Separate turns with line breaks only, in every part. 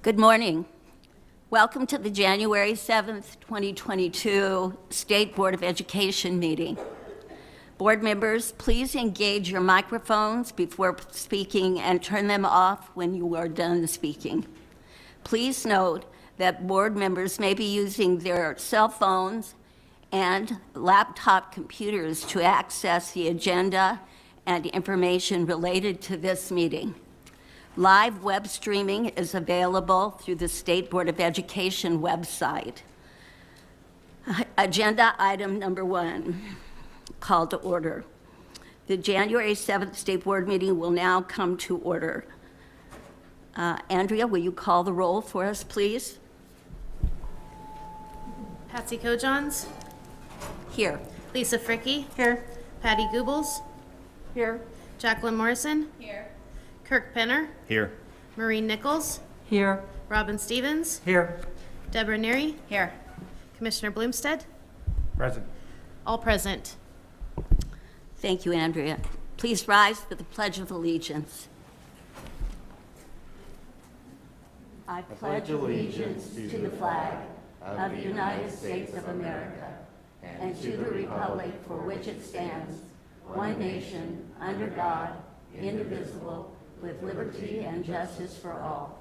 Good morning. Welcome to the January 7th, 2022 State Board of Education meeting. Board members, please engage your microphones before speaking and turn them off when you are done speaking. Please note that board members may be using their cell phones and laptop computers to access the agenda and information related to this meeting. Live web streaming is available through the State Board of Education website. Agenda item number 1, call to order. The January 7th State Board meeting will now come to order. Andrea, will you call the roll for us, please?
Patsy Kojons.
Here.
Lisa Fricke.
Here.
Patty Goobles.
Here.
Jacqueline Morrison.
Here.
Kirk Penner.
Here.
Maureen Nichols.
Here.
Robin Stevens.
Here.
Deborah Neary.
Here.
Commissioner Bloomstead.
Present.
All present.
Thank you, Andrea. Please rise for the Pledge of Allegiance. I pledge allegiance to the flag of the United States of America and to the republic for which it stands, one nation, under God, indivisible, with liberty and justice for all.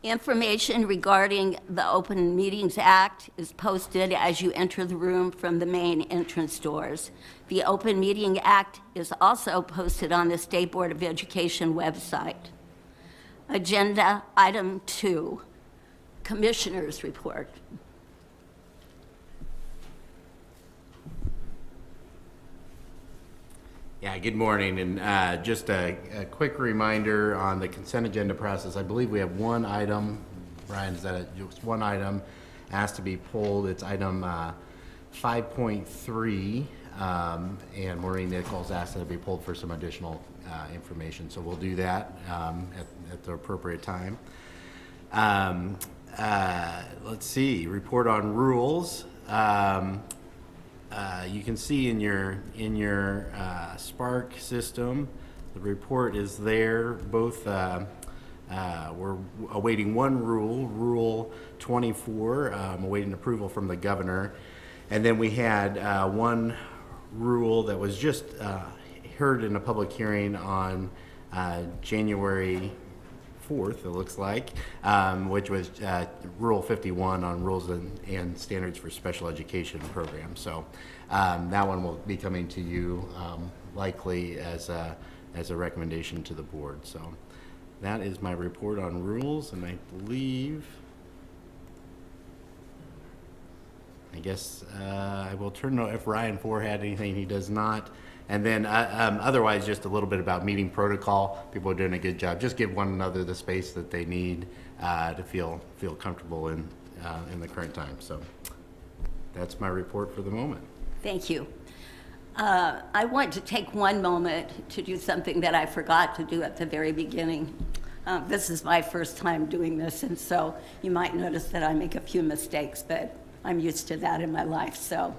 Information regarding the Open Meetings Act is posted as you enter the room from the main entrance doors. The Open Meeting Act is also posted on the State Board of Education website. Agenda item 2, Commissioners Report.
Yeah, good morning, and just a quick reminder on the consent agenda process. I believe we have one item, Brian, is that just one item asked to be pulled. It's item 5.3, and Maureen Nichols asked that it be pulled for some additional information. So we'll do that at the appropriate time. Let's see, report on rules. You can see in your Spark system, the report is there. Both we're awaiting one rule, Rule 24, awaiting approval from the governor, and then we had one rule that was just heard in a public hearing on January 4th, it looks like, which was Rule 51 on rules and standards for special education programs. So that one will be coming to you likely as a recommendation to the board. So that is my report on rules, and I believe, I guess I will turn to if Ryan Four had anything. He does not. And then otherwise, just a little bit about meeting protocol. People are doing a good job. Just give one another the space that they need to feel comfortable in the current time. So that's my report for the moment.
Thank you. I want to take one moment to do something that I forgot to do at the very beginning. This is my first time doing this, and so you might notice that I make a few mistakes, but I'm used to that in my life, so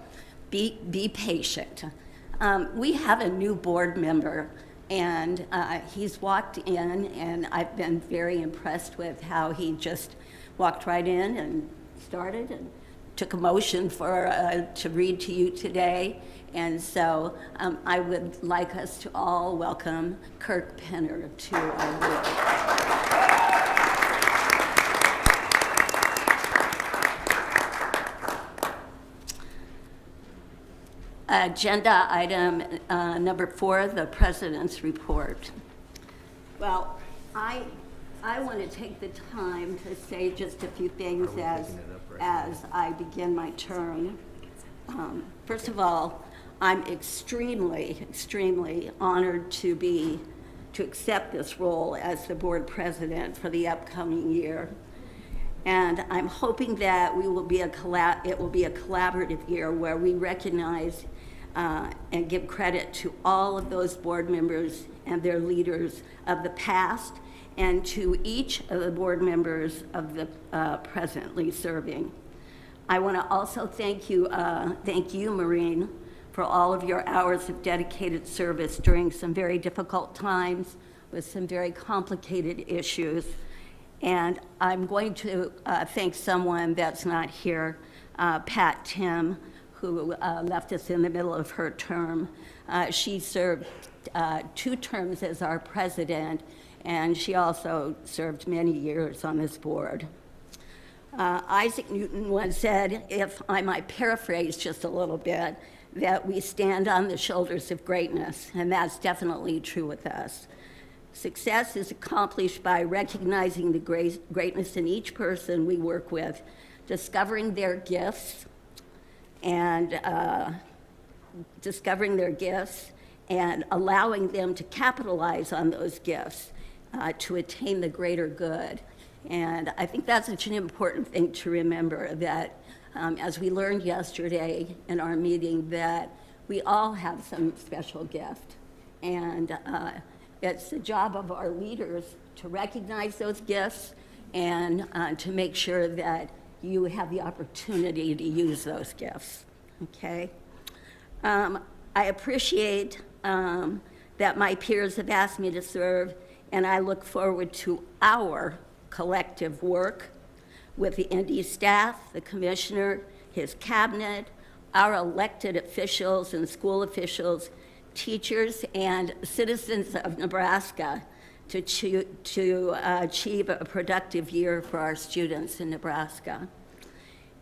be patient. We have a new board member, and he's walked in, and I've been very impressed with how he just walked right in and started and took a motion for to read to you today. And so I would like us to all welcome Kirk Penner to our board. Agenda item number 4, the President's Report. Well, I want to take the time to say just a few things as I begin my term. First of all, I'm extremely honored to accept this role as the board president for the upcoming year. And I'm hoping that it will be a collaborative year where we recognize and give credit to all of those board members and their leaders of the past, and to each of the board members of the presently serving. I want to also thank you, Maureen, for all of your hours of dedicated service during some very difficult times with some very complicated issues. And I'm going to thank someone that's not here, Pat Tim, who left us in the middle of her term. She served 2 terms as our president, and she also served many years on this board. Isaac Newton once said, if I might paraphrase just a little bit, that we stand on the shoulders of greatness, and that's definitely true with us. Success is accomplished by recognizing the greatness in each person we work with, discovering their gifts, and allowing them to capitalize on those gifts to attain the greater good. And I think that's such an important thing to remember, that as we learned yesterday in our meeting, that we all have some special gift. And it's the job of our leaders to recognize those gifts and to make sure that you have the opportunity to use those gifts, okay? I appreciate that my peers have asked me to serve, and I look forward to our collective work with the ND staff, the commissioner, his cabinet, our elected officials and school officials, teachers, and citizens of Nebraska to achieve a productive year for our students in Nebraska.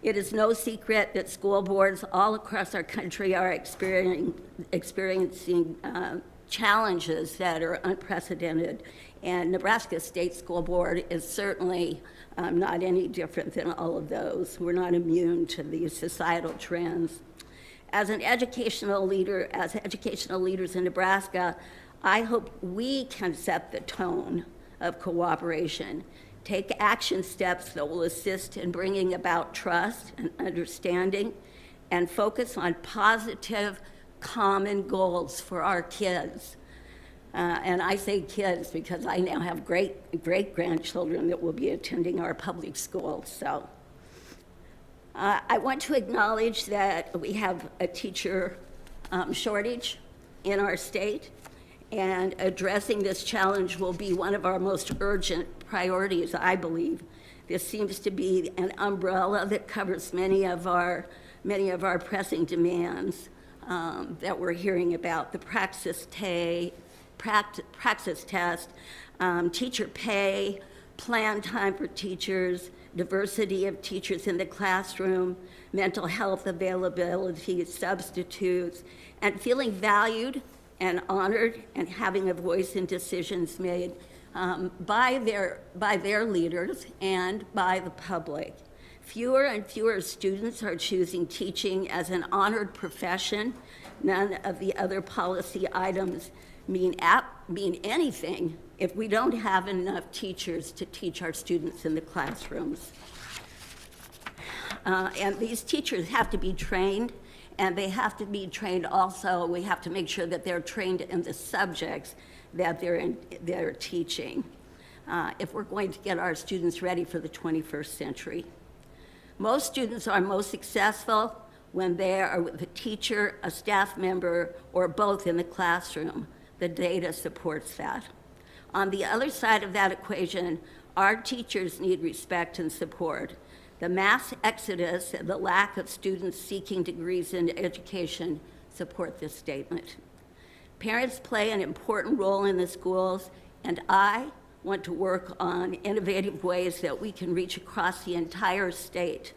It is no secret that school boards all across our country are experiencing challenges that are unprecedented, and Nebraska State School Board is certainly not any different than all of those. We're not immune to these societal trends. As educational leaders in Nebraska, I hope we can set the tone of cooperation, take action steps that will assist in bringing about trust and understanding, and focus on positive, common goals for our kids. And I say kids because I now have great-grandchildren that will be attending our public schools. So I want to acknowledge that we have a teacher shortage in our state, and addressing this challenge will be one of our most urgent priorities, I believe. This seems to be an umbrella that covers many of our pressing demands that we're hearing about: the praxis test, teacher pay, plan time for teachers, diversity of teachers in the classroom, mental health availability, substitutes, and feeling valued and honored and having a voice in decisions made by their leaders and by the public. Fewer and fewer students are choosing teaching as an honored profession. None of the other policy items mean anything if we don't have enough teachers to teach our students in the classrooms. And these teachers have to be trained, and they have to be trained also, we have to make sure that they're trained in the subjects that they're teaching if we're going to get our students ready for the 21st century. Most students are most successful when they are with a teacher, a staff member, or both in the classroom. The data supports that. On the other side of that equation, our teachers need respect and support. The mass exodus and the lack of students seeking degrees in education support this statement. Parents play an important role in the schools, and I want to work on innovative ways that we can reach across the entire state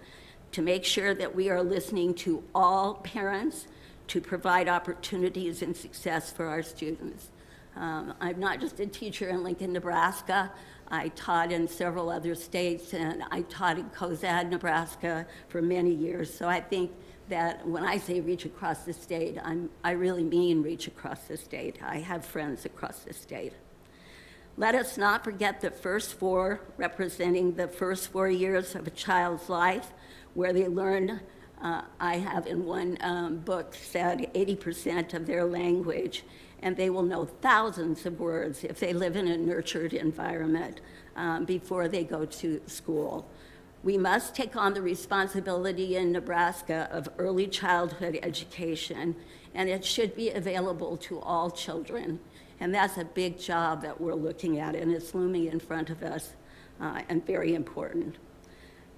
to make sure that we are listening to all parents to provide opportunities and success for our students. I'm not just a teacher in Lincoln, Nebraska. I taught in several other states, and I taught in Cozad, Nebraska for many years. So I think that when I say reach across the state, I really mean reach across the state. I have friends across the state. Let us not forget the first 4, representing the first 4 years of a child's life, where they learn, I have in one book said 80% of their language, and they will know thousands of words if they live in a nurtured environment before they go to school. We must take on the responsibility in Nebraska of early childhood education, and it should be available to all children. And that's a big job that we're looking at, and it's looming in front of us, and very important.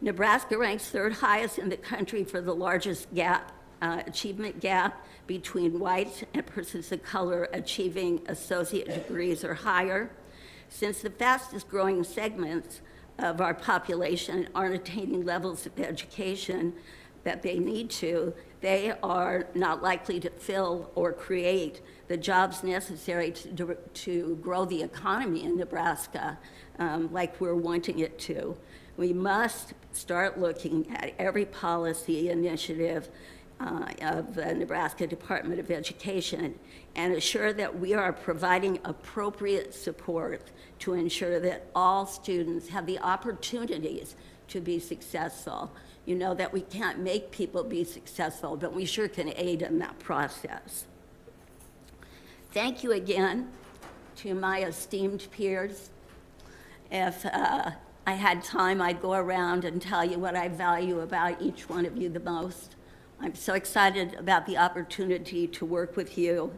Nebraska ranks third highest in the country for the largest achievement gap between whites and persons of color achieving associate degrees or higher. Since the fastest growing segments of our population aren't attaining levels of education that they need to, they are not likely to fill or create the jobs necessary to grow the economy in Nebraska like we're wanting it to. We must start looking at every policy initiative of the Nebraska Department of Education and assure that we are providing appropriate support to ensure that all students have the opportunities to be successful. You know that we can't make people be successful, but we sure can aid in that process. Thank you again to my esteemed peers. If I had time, I'd go around and tell you what I value about each one of you the most. I'm so excited about the opportunity to work with you.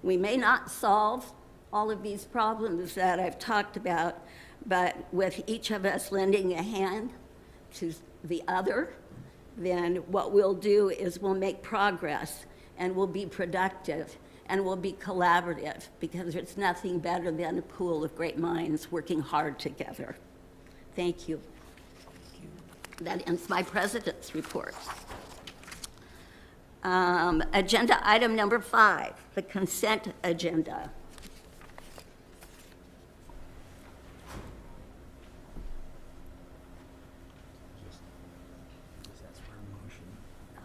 We may not solve all of these problems that I've talked about, but with each of us lending a hand to the other, then what we'll do is we'll make progress and we'll be productive and we'll be collaborative, because there's nothing better than a pool of great minds working hard together. Thank you. That ends my president's report. Agenda item number 5, the consent agenda.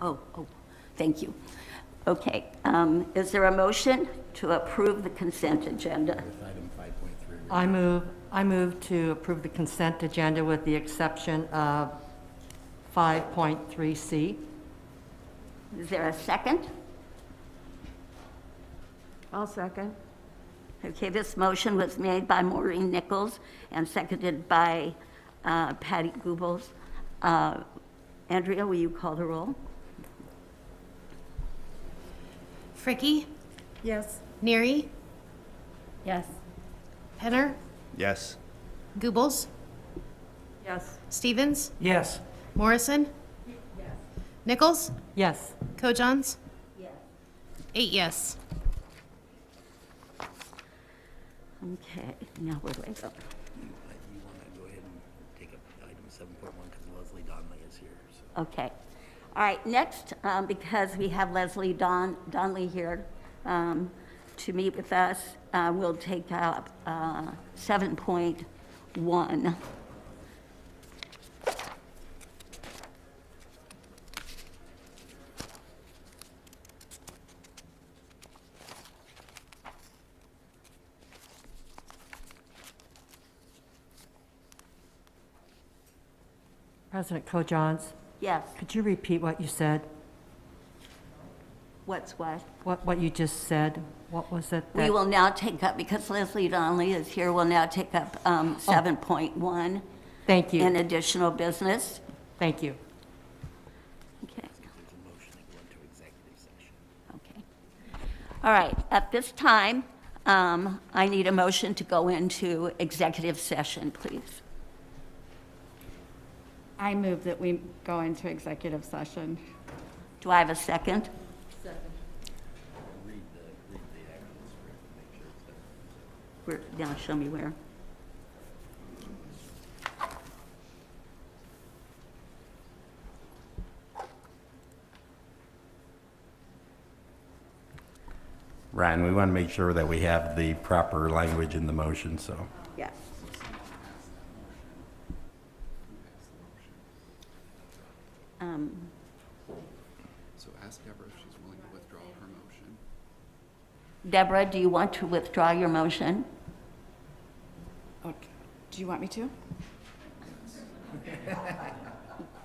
Oh, thank you. Okay, is there a motion to approve the consent agenda?
Item 5.3.
I move to approve the consent agenda with the exception of 5.3C.
Is there a second?
I'll second.
Okay, this motion was made by Maureen Nichols and seconded by Patty Goebbels. Andrea, will you call the roll?
Fricke,
Yes.
Neary,
Yes.
Penner,
Yes.
Goebbels,
Yes.
Stevens,
Yes.
Morrison, Nichols,
Yes.
Kojons,
Yes.
8 yes.
Okay, now where do I go?
You want to go ahead and take up item 7.1 because Leslie Donnelly is here. So.
Okay. All right, next, because we have Leslie Donnelly here to meet with us, we'll take up 7.1.
President Kojons,
Yes,
could you repeat what you said?
what's what?
What you just said? What was it?
We
that-
will now take up, because Leslie Donnelly is here, we'll now take up 7.1
Thank
in
you.
additional business.
Thank you.
Okay.
There's a motion to go into executive session.
Okay. All right, at this time, I need a motion to go into executive session, please.
I move that we go into executive session.
Do I have a second?
Read the actual script and make sure it's there.
Now show me where.
Ryan, we want to make sure that we have the proper language in the motion, so.
Yes.
So ask Deborah if she's willing to withdraw her motion.
Deborah, do you want to withdraw your motion?
Okay. Do you want me to?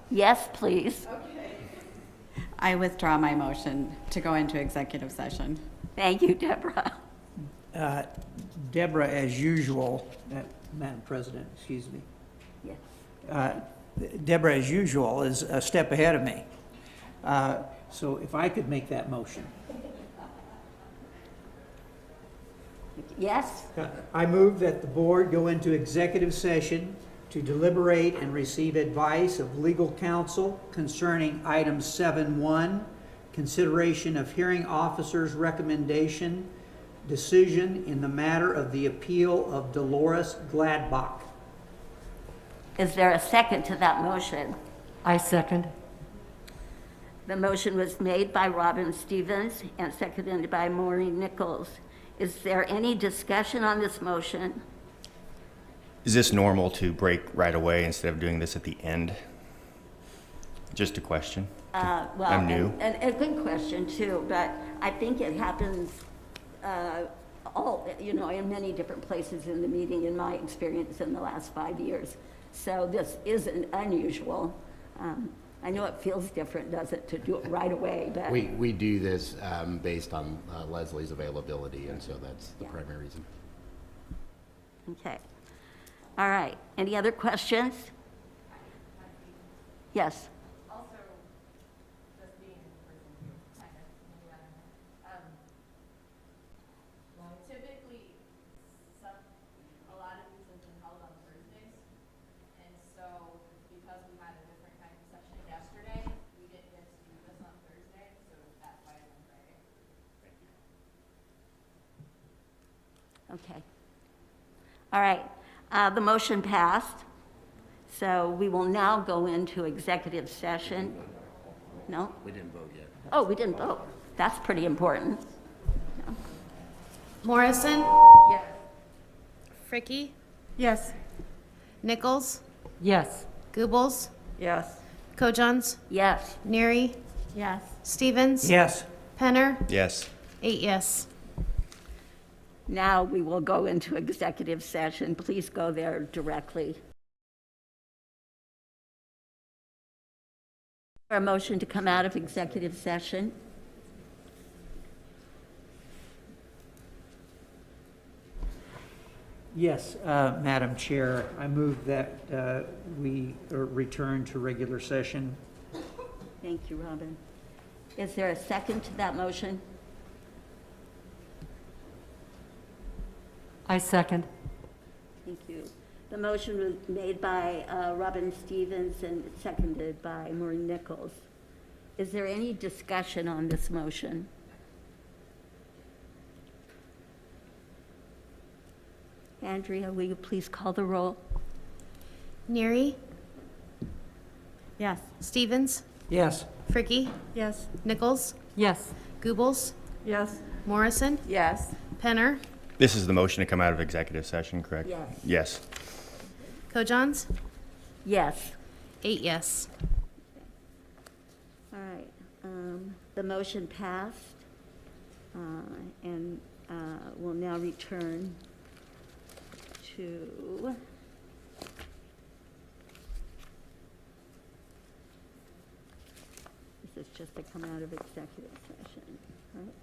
Yes, please.
I withdraw my motion to go into executive session.
Thank you, Deborah.
Deborah, as usual, Madam President, excuse me,
Yes.
Deborah, as usual, is a step ahead of me. So if I could make that motion.
Yes?
I move that the board go into executive session to deliberate and receive advice of legal counsel concerning item 7.1, consideration of hearing officer's recommendation, decision in the matter of the appeal of Dolores Gladbach.
Is there a second to that motion?
I second.
The motion was made by Robin Stevens and seconded by Maureen Nichols. Is there any discussion on this motion?
Is this normal to break right away instead of doing this at the end? Just a question.
Well,
I'm new.
And a good question too, but I think it happens in many different places in the meeting, in my experience in the last 5 years. So this isn't unusual. I know it feels different, does it, to do it right away, but.
We do this based on Leslie's availability, and so that's the
Yeah.
primary reason.
Okay. All right. Any other questions? Yes.
Also, just being in person here, kind of, maybe I don't know. Typically, a lot of these have been held on Thursdays, and so because we had a different kind of session yesterday, we didn't get to do this on Thursday, so that's why it's on Friday.
Okay. All right. The motion passed. So we will now go into executive session. No?
We didn't vote yet.
Oh, we didn't vote. That's pretty important.
Morrison,
Yes.
Fricky,
Yes.
Nichols,
Yes.
Goebbels,
Yes.
Kojons,
Yes.
Neary,
Yes.
Stevens,
Yes.
Penner,
Yes.
8 yes.
Now we will go into executive session. Please go there directly. For a motion to come out of executive session.
Yes, Madam Chair, I move that we return to regular session.
Thank you, Robin. Is there a second to that motion?
I second.
Thank you. The motion was made by Robin Stevens and seconded by Maureen Nichols. Is there any discussion on this motion? Andrea, will you please call the roll?
Neary,
Yes.
Stevens,
Yes.
Fricky,
Yes.
Nichols,
Yes.
Goebbels,
Yes.
Morrison,
Yes.
Penner,
This is the motion to come out of executive session, correct?
Yes.
Yes.
Kojons,
Yes.
8 yes.
All right. The motion passed, and we'll now return to this is just to come out of executive session, right?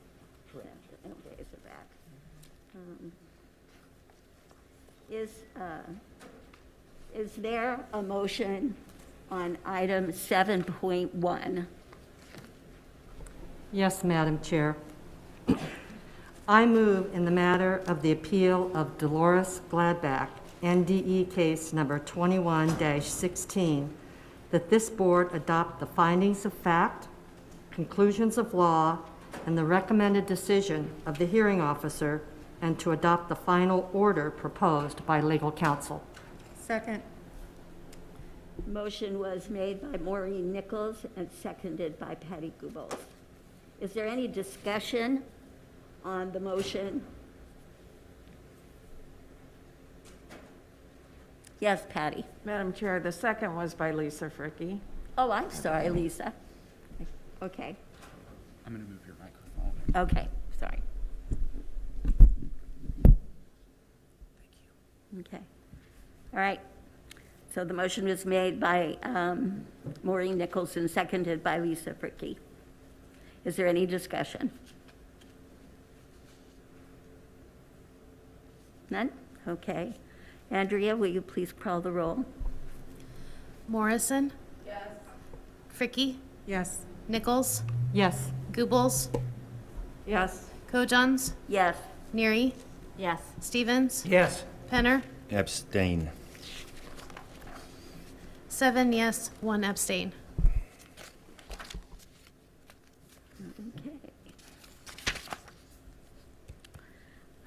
Correct. Okay, so back. Is there a motion on item 7.1?
Yes, Madam Chair. I move in the matter of the appeal of Dolores Gladbach, NDE case number 21-16, that this board adopt the findings of fact, conclusions of law, and the recommended decision of the hearing officer, and to adopt the final order proposed by legal counsel.
Second.
Motion was made by Maureen Nichols and seconded by Patty Goebbels. Is there any discussion on the motion? Yes, Patty.
Madam Chair, the second was by Lisa Fricky.
Oh, I'm sorry, Lisa. Okay,
I'm going to move your microphone.
okay, sorry. Okay. All right. So the motion was made by Maureen Nichols and seconded by Lisa Fricky. Is there any discussion? None? Okay. Andrea, will you please call the roll?
Morrison? Yes. Fricky?
Yes.
Nichols?
Yes.
Goebbels?
Yes.
Kojons?
Yes.
Neary?
Yes.
Stevens?
Yes.
Penner?
Abstain.
7 yes, 1 abstain.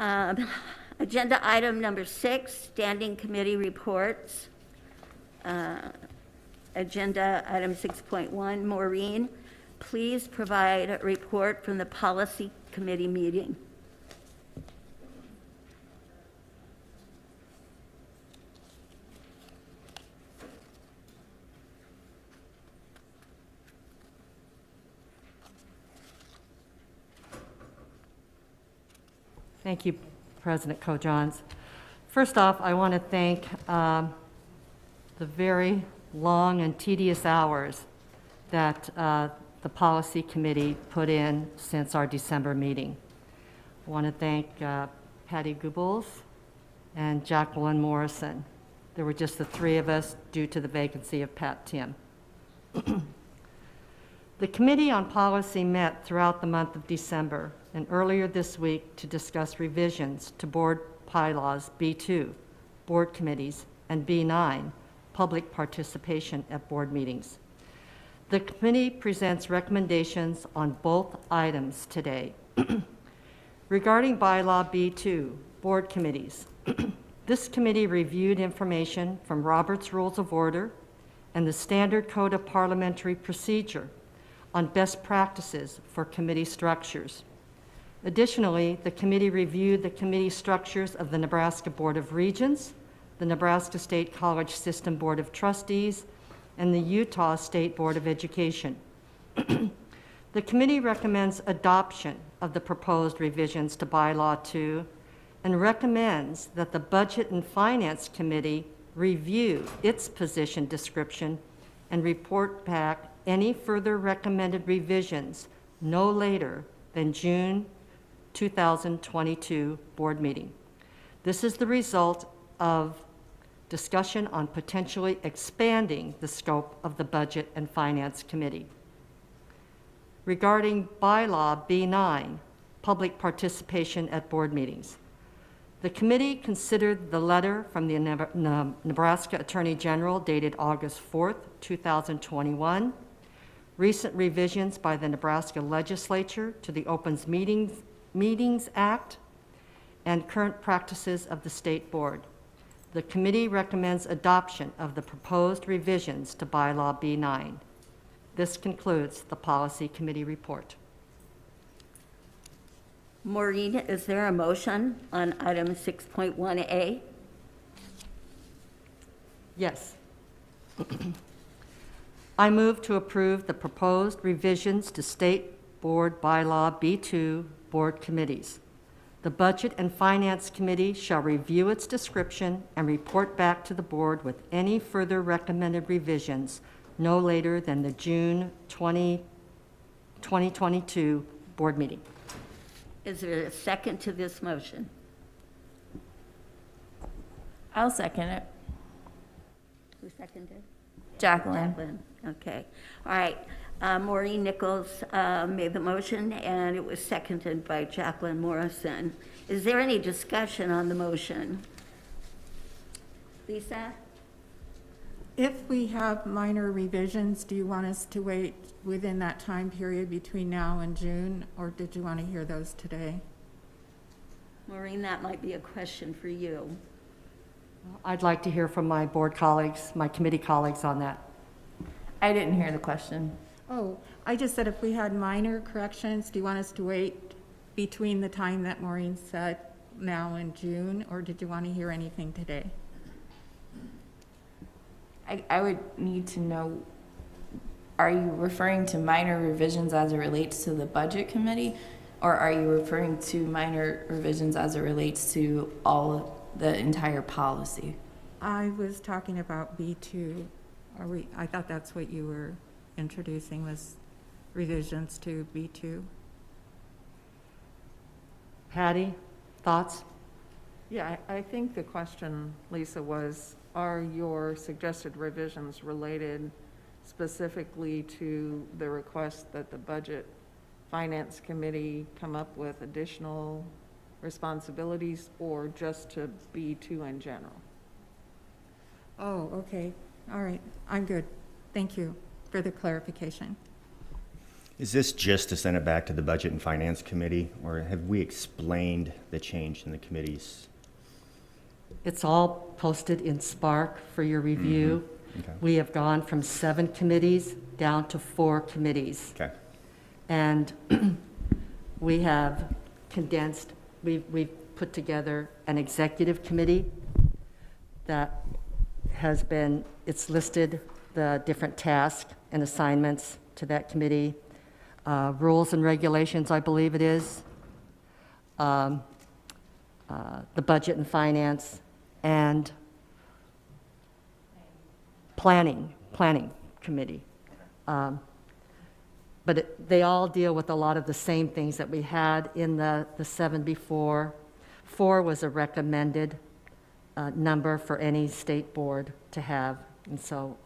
Okay. Agenda item number 6, standing committee reports. Agenda item 6.1, Maureen, please provide a report from the policy committee meeting.
Thank you, President Kojons. First off, I want to thank the very long and tedious hours that the Policy Committee put in since our December meeting. I want to thank Patty Goebbels and Jacqueline Morrison. There were just the 3 of us due to the vacancy of Pat Tim. The Committee on Policy met throughout the month of December and earlier this week to discuss revisions to board bylaws B2, board committees, and B9, public participation at board meetings. The committee presents recommendations on both items today. Regarding bylaw B2, board committees, this committee reviewed information from Robert's Rules of Order and the Standard Code of Parliamentary Procedure on best practices for committee structures. Additionally, the committee reviewed the committee structures of the Nebraska Board of Regents, the Nebraska State College System Board of Trustees, and the Utah State Board of Education. The committee recommends adoption of the proposed revisions to Bylaw 2 and recommends that the Budget and Finance Committee review its position description and report back any further recommended revisions no later than June 2022 board meeting. This is the result of discussion on potentially expanding the scope of the Budget and Finance Committee. Regarding Bylaw B9, public participation at board meetings, the committee considered the letter from the Nebraska Attorney General dated August 4th, 2021, recent revisions by the Nebraska Legislature to the Opens Meetings Act, and current practices of the State Board. The committee recommends adoption of the proposed revisions to Bylaw B9. This concludes the Policy Committee report.
Maureen, is there a motion on item 6.1A?
Yes. I move to approve the proposed revisions to State Board Bylaw B2 board committees. The Budget and Finance Committee shall review its description and report back to the board with any further recommended revisions no later than the June 2022 board meeting.
Is there a second to this motion?
I'll second it.
Who seconded?
Jacqueline.
Jacqueline. Okay. All right. Maureen Nichols made the motion, and it was seconded by Jacqueline Morrison. Is there any discussion on the motion? Lisa?
If we have minor revisions, do you want us to wait within that time period between now and June, or did you want to hear those today?
Maureen, that might be a question for you.
I'd like to hear from my board colleagues, my committee colleagues on that.
I didn't hear the question.
Oh, I just said if we had minor corrections, do you want us to wait between the time that Maureen said now and June, or did you want to hear anything today?
I would need to know, are you referring to minor revisions as it relates to the budget committee? Or are you referring to minor revisions as it relates to all of the entire policy?
I was talking about B2. I thought that's what you were introducing, was revisions to B2.
Patty, thoughts?
Yeah, I think the question, Lisa, was, are your suggested revisions related specifically to the request that the Budget Finance Committee come up with additional responsibilities, or just to B2 in general?
Oh, okay, all right, I'm good. Thank you for the clarification.
Is this just to send it back to the Budget and Finance Committee, or have we explained the change in the committees?
It's all posted in Spark for your review.
Okay.
We have gone from 7 committees down to 4 committees.
Okay.
And we have condensed, we've put together an executive committee that has been, it's listed the different tasks and assignments to that committee. Rules and regulations, I believe it is. The Budget and Finance, and Planning Committee. But they all deal with a lot of the same things that we had in the 7 before. 4 was a recommended number for any state board to have. And so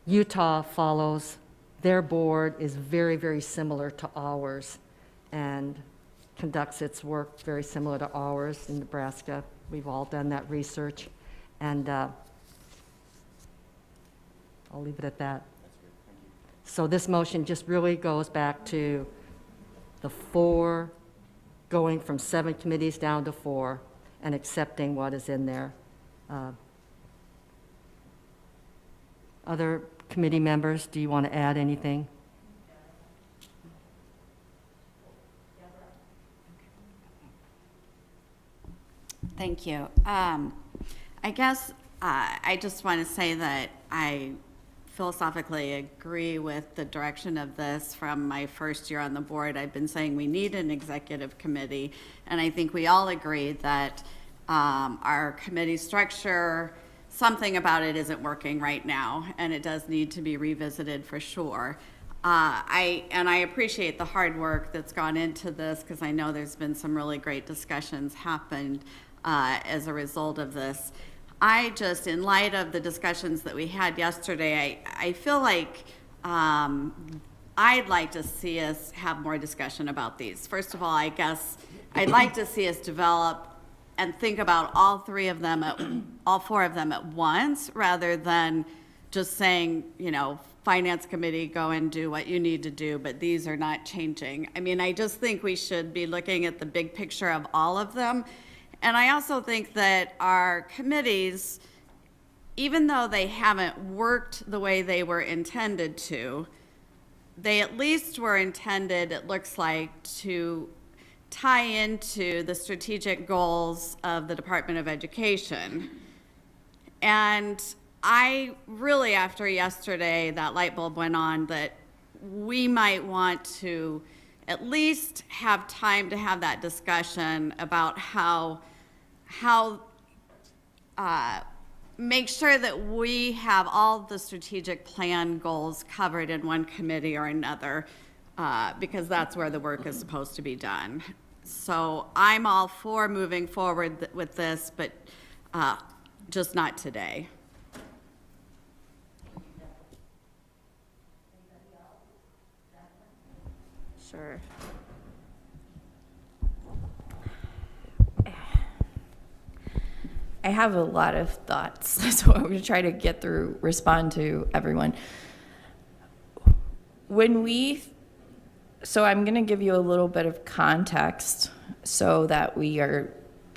Utah follows, their board is very, very similar to ours and conducts its work very similar to ours in Nebraska. We've all done that research, and I'll leave it at that. So this motion just really goes back to the 4, going from 7 committees down to 4, and accepting what is in there. Other committee members, do you want to add anything?
Thank you. I guess I just want to say that I philosophically agree with the direction of this from my first year on the board. I've been saying we need an executive committee, and I think we all agree that our committee structure, something about it isn't working right now, and it does need to be revisited for sure. I appreciate the hard work that's gone into this, because I know there's been some really great discussions happened as a result of this. I just, in light of the discussions that we had yesterday, I feel like I'd like to see us have more discussion about these. First of all, I guess I'd like to see us develop and think about all 4 of them at once, rather than just saying, you know, Finance Committee, go and do what you need to do, but these are not changing. I mean, I just think we should be looking at the big picture of all of them. And I also think that our committees, even though they haven't worked the way they were intended to, they at least were intended, it looks like, to tie into the strategic goals of the Department of Education. And I really, after yesterday, that light bulb went on that we might want to at least have time to have that discussion about how make sure that we have all the strategic plan goals covered in one committee or another, because that's where the work is supposed to be done. So I'm all for moving forward with this, but just not today.
Sure. I have a lot of thoughts, so I'm going to try to respond to everyone. So I'm going to give you a little bit of context so that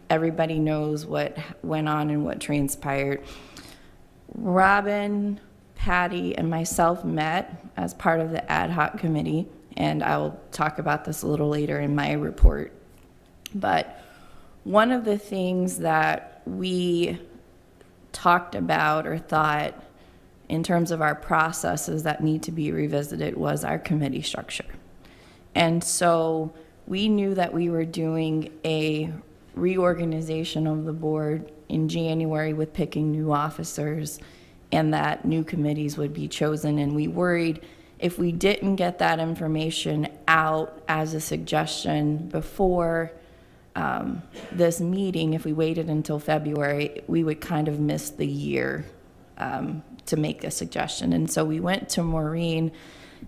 everybody knows what went on and what transpired. Robin, Patty, and myself met as part of the ad hoc committee, and I will talk about this a little later in my report. But one of the things that we talked about or thought in terms of our processes that need to be revisited was our committee structure. And so we knew that we were doing a reorganization of the board in January with picking new officers, and that new committees would be chosen. And we worried if we didn't get that information out as a suggestion before this meeting, if we waited until February, we would kind of miss the year to make a suggestion. And so we went to Maureen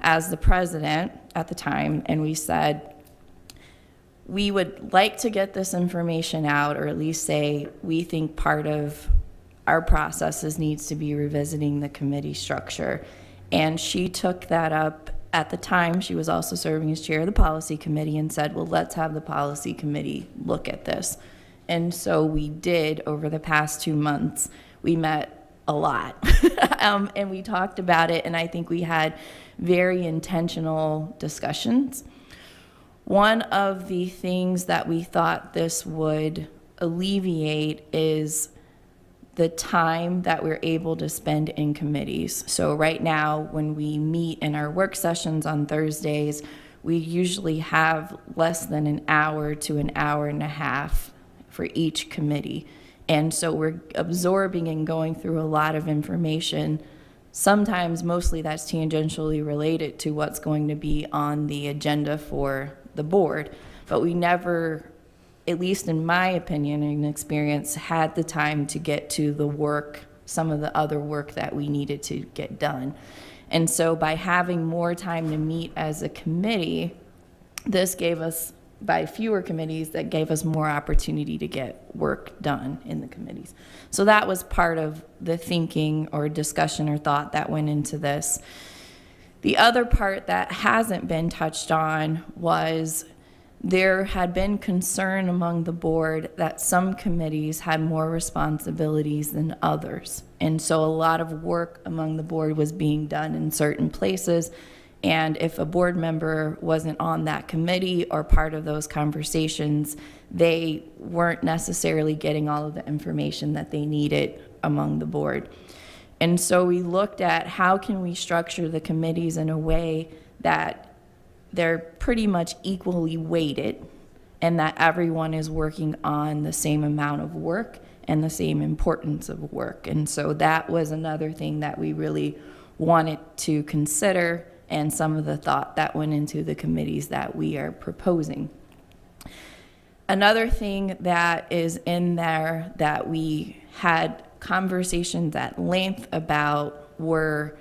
as the president at the time, and we said, we would like to get this information out, or at least say we think part of our processes needs to be revisiting the committee structure. And she took that up. At the time, she was also serving as chair of the policy committee, and said, well, let's have the policy committee look at this. And so we did. Over the past 2 months, we met a lot and we talked about it, and I think we had very intentional discussions. One of the things that we thought this would alleviate is the time that we're able to spend in committees. So right now, when we meet in our work sessions on Thursdays, we usually have less than an hour to an hour and a half for each committee. And so we're absorbing and going through a lot of information. Sometimes, mostly that's tangentially related to what's going to be on the agenda for the board. But we never, at least in my opinion and experience, had the time to get to the work, some of the other work that we needed to get done. And so by having more time to meet as a committee, this gave us, by fewer committees, that gave us more opportunity to get work done in the committees. So that was part of the thinking or discussion or thought that went into this. The other part that hasn't been touched on was there had been concern among the board that some committees had more responsibilities than others. And so a lot of work among the board was being done in certain places. And if a board member wasn't on that committee or part of those conversations, they weren't necessarily getting all of the information that they needed among the board. And so we looked at how can we structure the committees in a way that they're pretty much equally weighted and that everyone is working on the same amount of work and the same importance of work. And so that was another thing that we really wanted to consider, and some of the thought that went into the committees that we are proposing. Another thing that is in there that we had conversations at length about were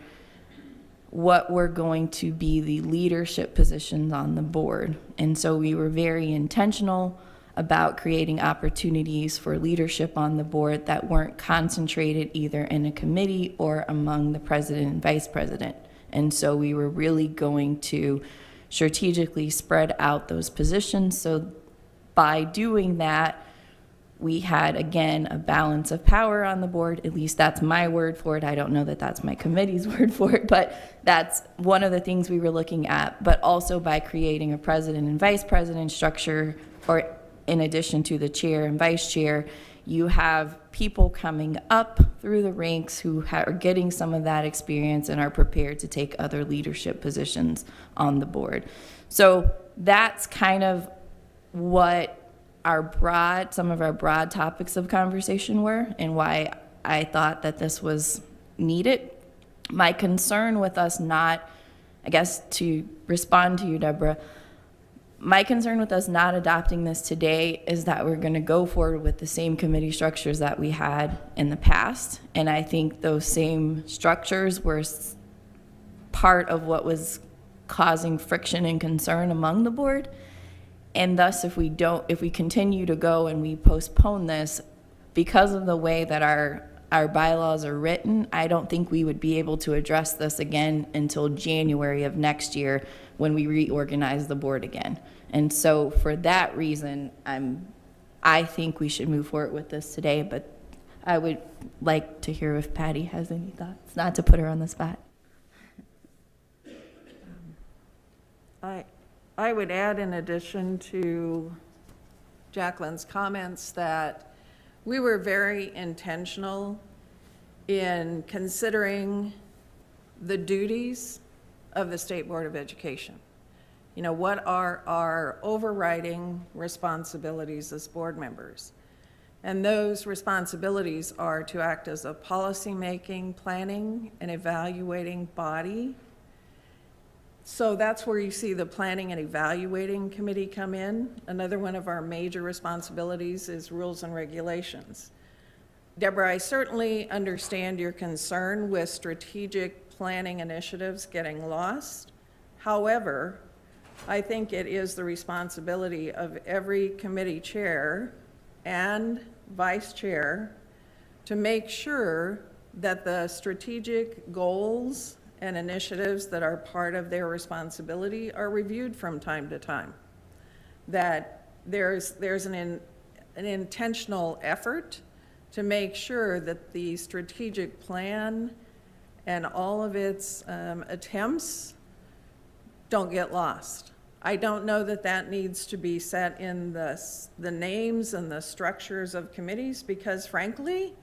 what were going to be the leadership positions on the board. And so we were very intentional about creating opportunities for leadership on the board that weren't concentrated either in a committee or among the president and vice president. And so we were really going to strategically spread out those positions. So by doing that, we had, again, a balance of power on the board. At least that's my word for it. I don't know that that's my committee's word for it, but that's one of the things we were looking at. But also by creating a president and vice president structure, or in addition to the chair and vice chair, you have people coming up through the ranks who are getting some of that experience and are prepared to take other leadership positions on the board. So that's kind of what some of our broad topics of conversation were, and why I thought that this was needed. My concern with us not, I guess to respond to you, Deborah, my concern with us not adopting this today is that we're going to go forward with the same committee structures that we had in the past. And I think those same structures were part of what was causing friction and concern among the board. And thus, if we continue to go and we postpone this, because of the way that our bylaws are written, I don't think we would be able to address this again until January of next year when we reorganize the board again. And so for that reason, I think we should move forward with this today, but I would like to hear if Patty has any thoughts, not to put her on the spot.
I would add, in addition to Jacqueline's comments, that we were very intentional in considering the duties of the State Board of Education. You know, what are our overriding responsibilities as board members? And those responsibilities are to act as a policy-making, planning, and evaluating body, So that's where you see the Planning and Evaluating Committee come in. Another one of our major responsibilities is rules and regulations. Deborah, I certainly understand your concern with strategic planning initiatives getting lost. However, I think it is the responsibility of every committee chair and vice chair to make sure that the strategic goals and initiatives that are part of their responsibility are reviewed from time to time. That there's an intentional effort to make sure that the strategic plan and all of its attempts don't get lost. I don't know that that needs to be set in the names and the structures of committees, because frankly,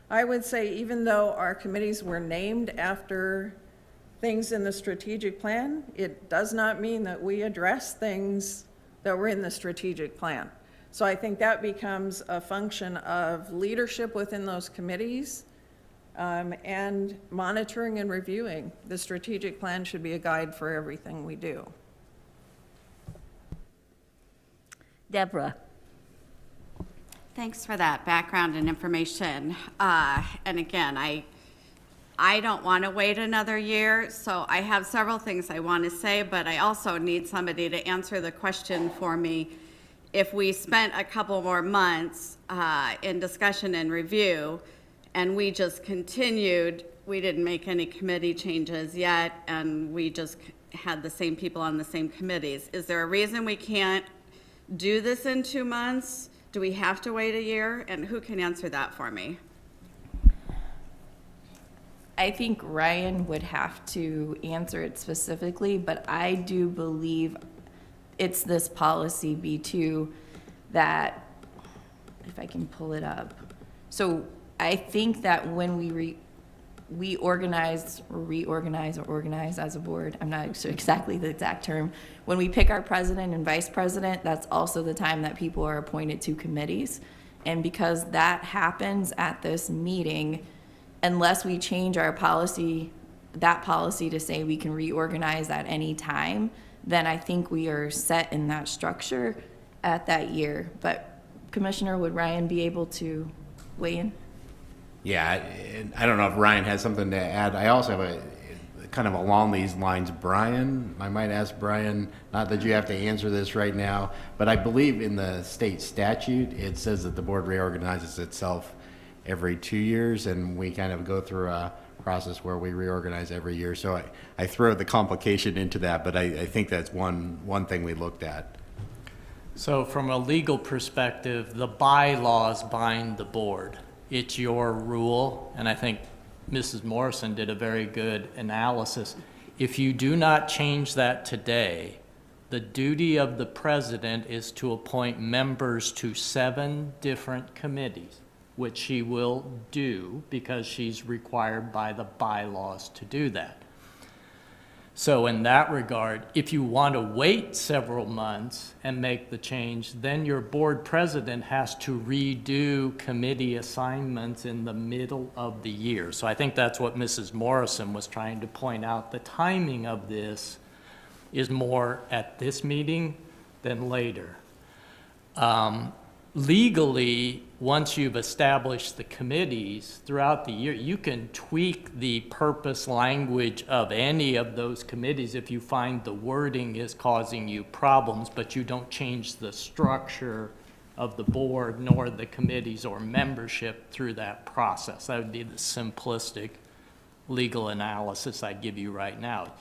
I would say even though our committees were named after things in the strategic plan, it does not mean that we address things that were in the strategic plan. So I think that becomes a function of leadership within those committees, and monitoring and reviewing. The strategic plan should be a guide for everything we do.
Deborah.
Thanks for that background and information. And again, I don't want to wait another year, so I have several things I want to say, but I also need somebody to answer the question for me. If we spent a couple more months in discussion and review, and we just continued, we didn't make any committee changes yet, and we just had the same people on the same committees, is there a reason we can't do this in 2 months? Do we have to wait a year? And who can answer that for me?
I think Ryan would have to answer it specifically, but I do believe it's this policy B2 that, if I can pull it up. So I think that when we organize or reorganize or organize as a board, I'm not sure exactly the exact term, when we pick our president and vice president, that's also the time that people are appointed to committees. And because that happens at this meeting, unless we change our policy, that policy to say we can reorganize at any time, then I think we are set in that structure at that year. But Commissioner, would Ryan be able to weigh in?
Yeah, and I don't know if Ryan has something to add. I also have a kind of along these lines, Brian. I might ask Brian, not that you have to answer this right now, but I believe in the state statute, it says that the board reorganizes itself every 2 years, and we kind of go through a process where we reorganize every year. So I throw the complication into that, but I think that's one thing we looked at.
So from a legal perspective, the bylaws bind the board. It's your rule, and I think Mrs. Morrison did a very good analysis. If you do not change that today, the duty of the president is to appoint members to 7 different committees, which she will do because she's required by the bylaws to do that. So in that regard, if you want to wait several months and make the change, then your board president has to redo committee assignments in the middle of the year. So I think that's what Mrs. Morrison was trying to point out. The timing of this is more at this meeting than later. Legally, once you've established the committees throughout the year, you can tweak the purpose language of any of those committees if you find the wording is causing you problems, but you don't change the structure of the board nor the committees or membership through that process. That would be the simplistic legal analysis I'd give you right now.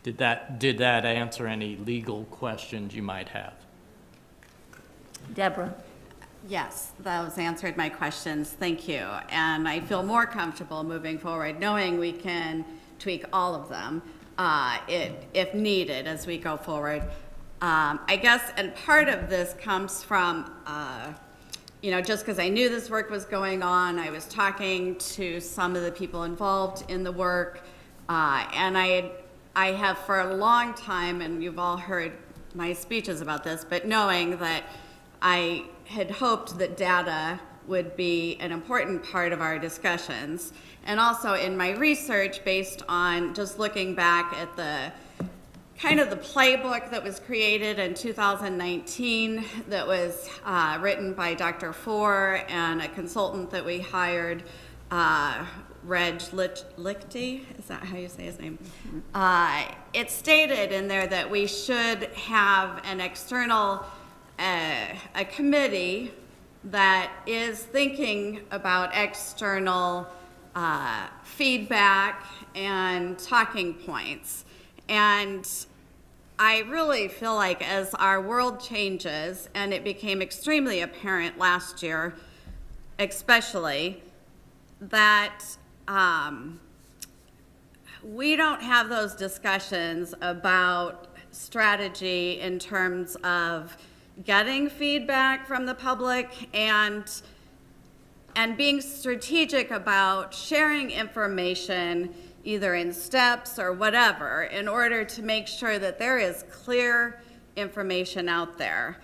Did that answer any legal questions you might have?
Deborah.
Yes, those answered my questions. Thank you. And I feel more comfortable moving forward, knowing we can tweak all of them if needed as we go forward. I guess, and part of this comes from, just because I knew this work was going on, I was talking to some of the people involved in the work, and I have for a long time, and you've all heard my speeches about this, but knowing that I had hoped that data would be an important part of our discussions. And also in my research, based on just looking back at the kind of the playbook that was created in 2019 that was written by Dr. Four and a consultant that we hired, Reg Lichty, is that how you say his name? It stated in there that we should have an external, a committee that is thinking about external feedback and talking points. And I really feel like as our world changes, and it became extremely apparent last year, especially, that we don't have those discussions about strategy in terms of getting feedback from the public and being strategic about sharing information either in steps or whatever in order to make sure that there is clear information out there.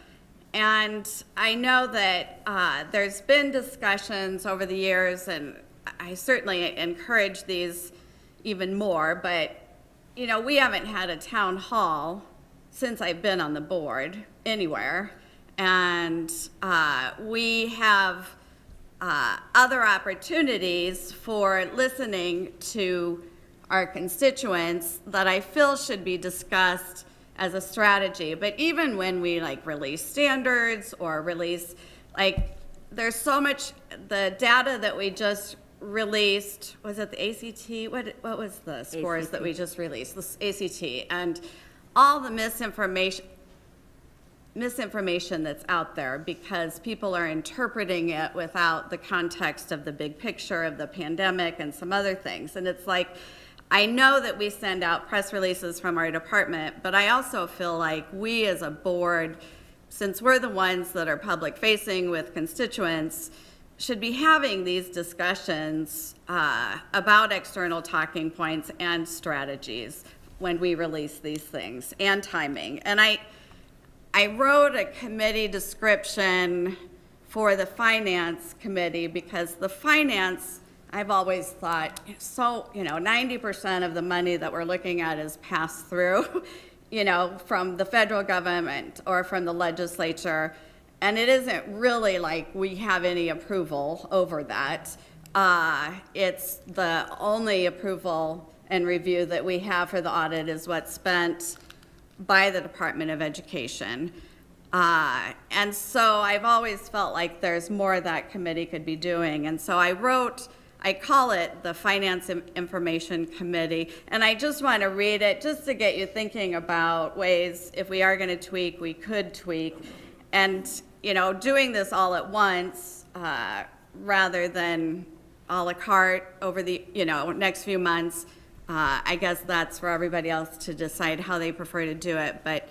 And I know that there's been discussions over the years, and I certainly encourage these even more, but you know, we haven't had a town hall since I've been on the board anywhere, and we have other opportunities for listening to our constituents that I feel should be discussed as a strategy. But even when we like release standards or release, like, there's so much, the data that we just released, was it the ACT? What was the scores that we just released? The ACT, and all the misinformation that's out there because people are interpreting it without the context of the big picture of the pandemic and some other things. And it's like, I know that we send out press releases from our department, but I also feel like we as a board, since we're the ones that are public facing with constituents, should be having these discussions about external talking points and strategies when we release these things, and timing. And I wrote a committee description for the finance committee because the finance, I've always thought, so, you know, 90% of the money that we're looking at is passed through, you know, from the federal government or from the legislature. And it isn't really like we have any approval over that. It's the only approval and review that we have for the audit is what's spent by the Department of Education. And so I've always felt like there's more that committee could be doing. And so I call it the Finance Information Committee, and I just want to read it just to get you thinking about ways, if we are going to tweak, we could tweak. And, you know, doing this all at once rather than a la carte over the, you know, next few months, I guess that's for everybody else to decide how they prefer to do it. But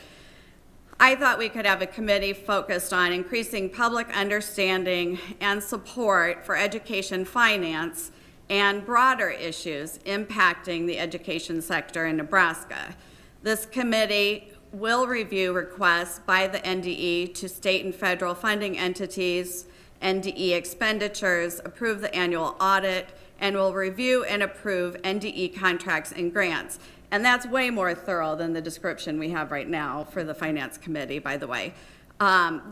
I thought we could have a committee focused on increasing public understanding and support for education finance and broader issues impacting the education sector in Nebraska. This committee will review requests by the NDE to state and federal funding entities, NDE expenditures, approve the annual audit, and will review and approve NDE contracts and grants. And that's way more thorough than the description we have right now for the Finance Committee, by the way.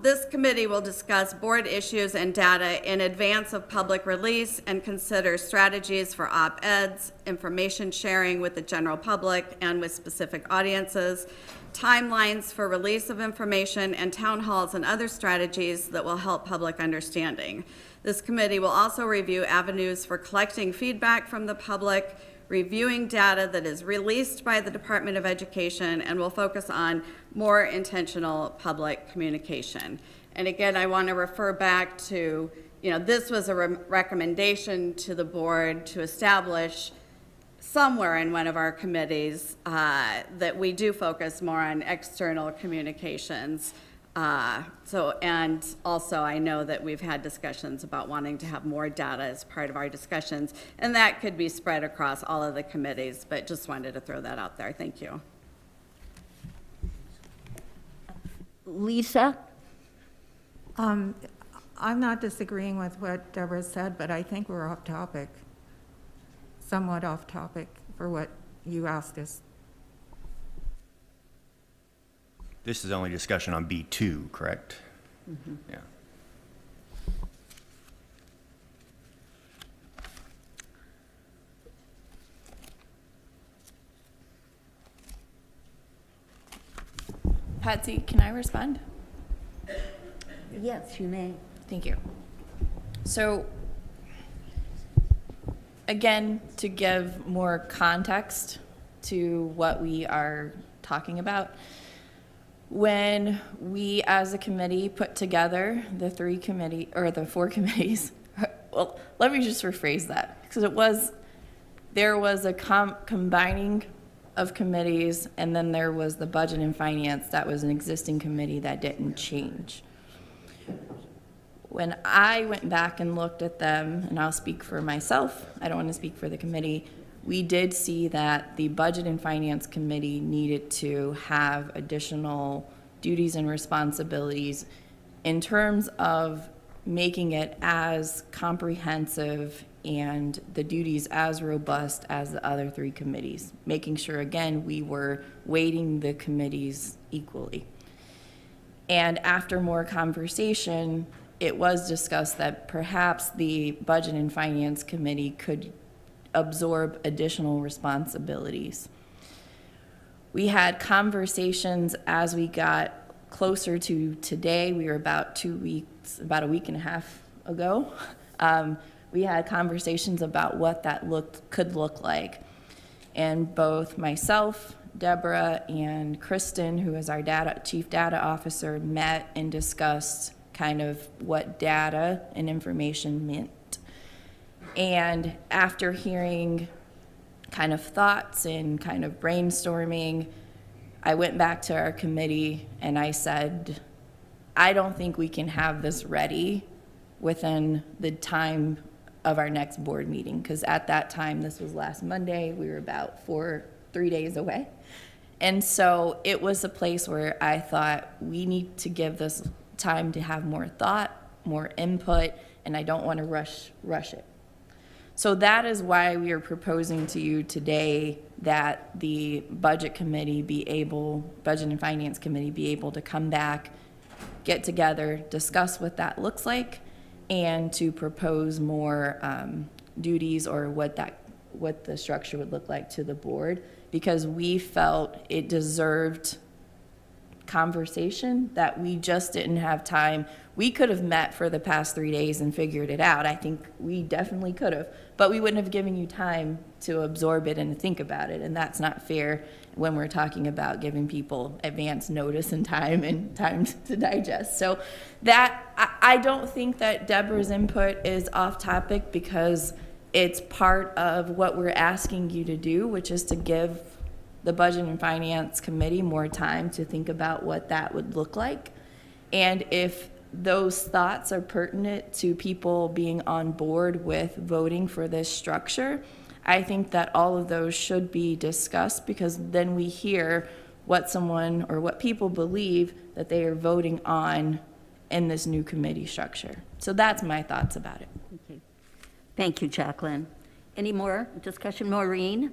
This committee will discuss board issues and data in advance of public release and consider strategies for op-eds, information sharing with the general public and with specific audiences, timelines for release of information, and town halls and other strategies that will help public understanding. This committee will also review avenues for collecting feedback from the public, reviewing data that is released by the Department of Education, and will focus on more intentional public communication. And again, I want to refer back to, you know, this was a recommendation to the board to establish somewhere in one of our committees that we do focus more on external communications. And also I know that we've had discussions about wanting to have more data as part of our discussions, and that could be spread across all of the committees, but just wanted to throw that out there. Thank you.
Lisa?
I'm not disagreeing with what Deborah said, but I think we're off topic, somewhat off topic for what you asked us.
This is only discussion on B2, correct? Yeah.
Patsy, can I respond?
Yes, you may.
Thank you. So, again, to give more context to what we are talking about, when we as a committee put together the four committees, well, let me just rephrase that, because there was a combining of committees, and then there was the budget and finance that was an existing committee that didn't change. When I went back and looked at them, and I'll speak for myself, I don't want to speak for the committee, we did see that the Budget and Finance Committee needed to have additional duties and responsibilities in terms of making it as comprehensive and the duties as robust as the other three committees, making sure, again, we were weighting the committees equally. And after more conversation, it was discussed that perhaps the Budget and Finance Committee could absorb additional responsibilities. We had conversations as we got closer to today. We were about a week and a half ago. We had conversations about what that could look like. And both myself, Deborah, and Kristen, who is our chief data officer, met and discussed kind of what data and information meant. And after hearing kind of thoughts and kind of brainstorming, I went back to our committee and I said, I don't think we can have this ready within the time of our next board meeting, because at that time, this was last Monday, we were about 3 days away. And so it was a place where I thought we need to give this time to have more thought, more input, and I don't want to rush it. So that is why we are proposing to you today that the Budget and Finance Committee be able to come back, get together, discuss what that looks like, and to propose more duties or what the structure would look like to the board, because we felt it deserved conversation that we just didn't have time. We could have met for the past 3 days and figured it out. I think we definitely could have, but we wouldn't have given you time to absorb it and think about it, and that's not fair when we're talking about giving people advance notice and time to digest. So that, I don't think that Deborah's input is off topic, because it's part of what we're asking you to do, which is to give the Budget and Finance Committee more time to think about what that would look like. And if those thoughts are pertinent to people being on board with voting for this structure, I think that all of those should be discussed, because then we hear what people believe that they are voting on in this new committee structure. So that's my thoughts about it.
Okay. Thank you, Jacqueline. Any more discussion, Maureen?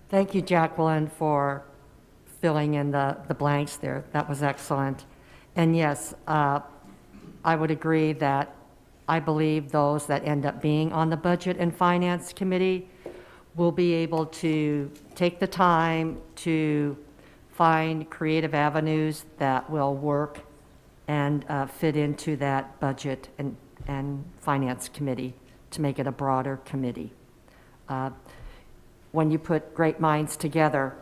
Thank you, Jacqueline, for filling in the blanks there. That was excellent. And yes, I would agree that I believe those that end up being on the Budget and Finance Committee will be able to take the time to find creative avenues that will work and fit into that Budget and Finance Committee to make it a broader committee. When you put great minds together,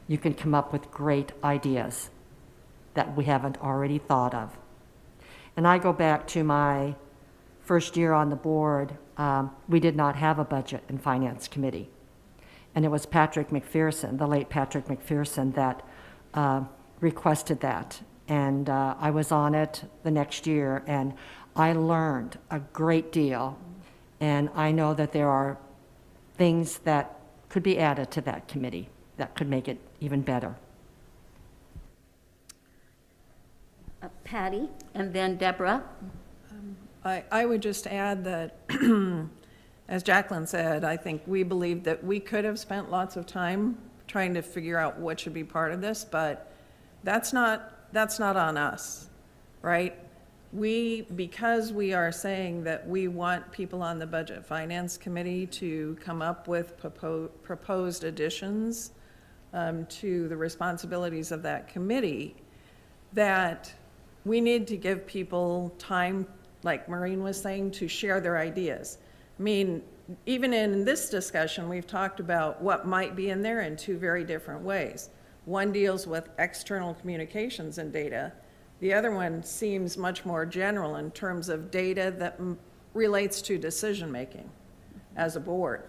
you can come up with great ideas that we haven't already thought of. And I go back to my first year on the board. We did not have a Budget and Finance Committee. And it was Patrick McPherson, the late Patrick McPherson, that requested that. And I was on it the next year, and I learned a great deal. And I know that there are things that could be added to that committee that could make it even better.
Patty, and then Deborah.
I would just add that, as Jacqueline said, I think we believe that we could have spent lots of time trying to figure out what should be part of this, but that's not on us, right? Because we are saying that we want people on the Budget Finance Committee to come up with proposed additions to the responsibilities of that committee, that we need to give people time, like Maureen was saying, to share their ideas. I mean, even in this discussion, we've talked about what might be in there in two very different ways. One deals with external communications and data. The other one seems much more general in terms of data that relates to decision-making as a board.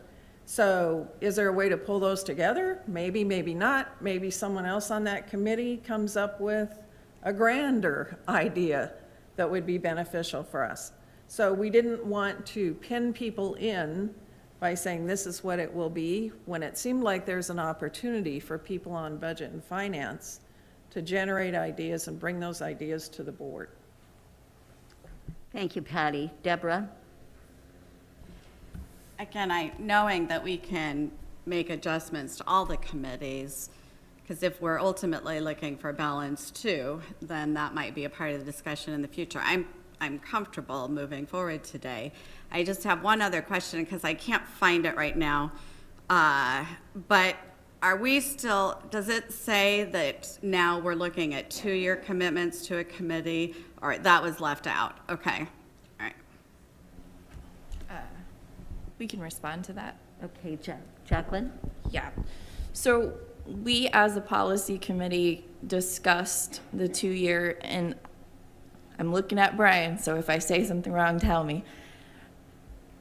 So is there a way to pull those together? Maybe, maybe not. Maybe someone else on that committee comes up with a grander idea that would be beneficial for us. So we didn't want to pin people in by saying this is what it will be, when it seemed like there's an opportunity for people on budget and finance to generate ideas and bring those ideas to the board.
Thank you, Patty. Deborah?
Again, knowing that we can make adjustments to all the committees, because if we're ultimately looking for balance too, then that might be a part of the discussion in the future. I'm comfortable moving forward today. I just have one other question because I can't find it right now. But are we still, does it say that now we're looking at 2-year commitments to a committee, or that was left out? Okay, all right.
We can respond to that.
Okay, Jacqueline?
Yeah. So we, as a policy committee, discussed the 2-year, and I'm looking at Brian, so if I say something wrong, tell me.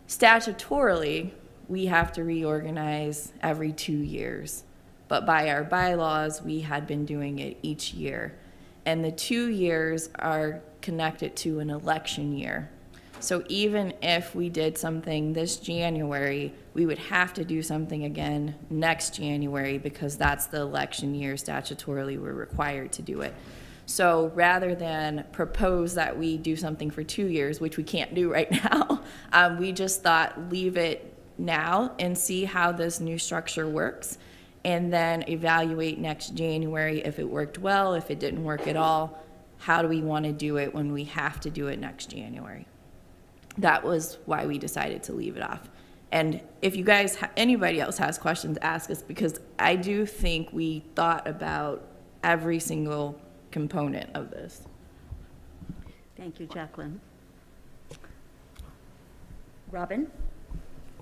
Statutorily, we have to reorganize every 2 years, but by our bylaws, we had been doing it each year. And the 2 years are connected to an election year. So even if we did something this January, we would have to do something again next January because that's the election year. Statutorily, we're required to do it. So rather than propose that we do something for 2 years, which we can't do right now, we just thought leave it now and see how this new structure works, and then evaluate next January if it worked well, if it didn't work at all, how do we want to do it when we have to do it next January. That was why we decided to leave it off. And if you guys, anybody else has questions, ask us, because I do think we thought about every single component of this.
Thank you, Jacqueline. Robin?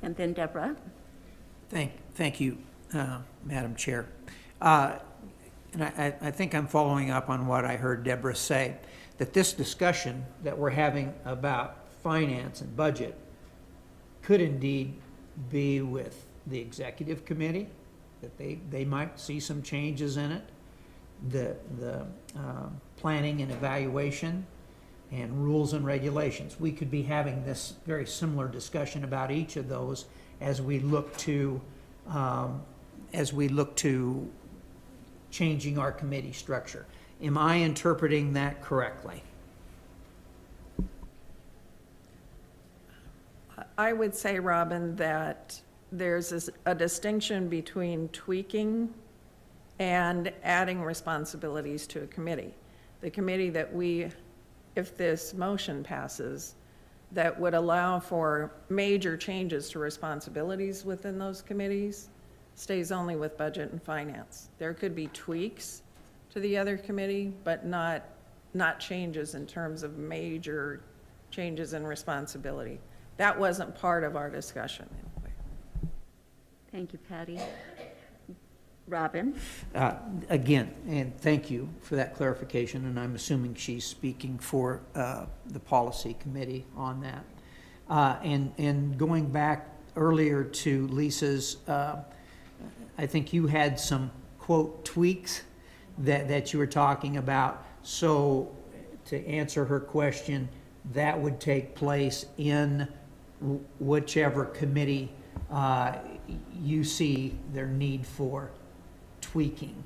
And then Deborah?
Thank you, Madam Chair. And I think I'm following up on what I heard Deborah say, that this discussion that we're having about finance and budget could indeed be with the executive committee, that they might see some changes in it, the planning and evaluation, and rules and regulations. We could be having this very similar discussion about each of those as we look to changing our committee structure. Am I interpreting that correctly?
I would say, Robin, that there's a distinction between tweaking and adding responsibilities to a committee. The committee that if this motion passes, that would allow for major changes to responsibilities within those committees stays only with budget and finance. There could be tweaks to the other committee, but not changes in terms of major changes in responsibility. That wasn't part of our discussion.
Thank you, Patty. Robin?
Again, and thank you for that clarification, and I'm assuming she's speaking for the policy committee on that. And going back earlier to Lisa's, I think you had some, quote, tweaks that you were talking about. So to answer her question, that would take place in whichever committee you see their need for tweaking.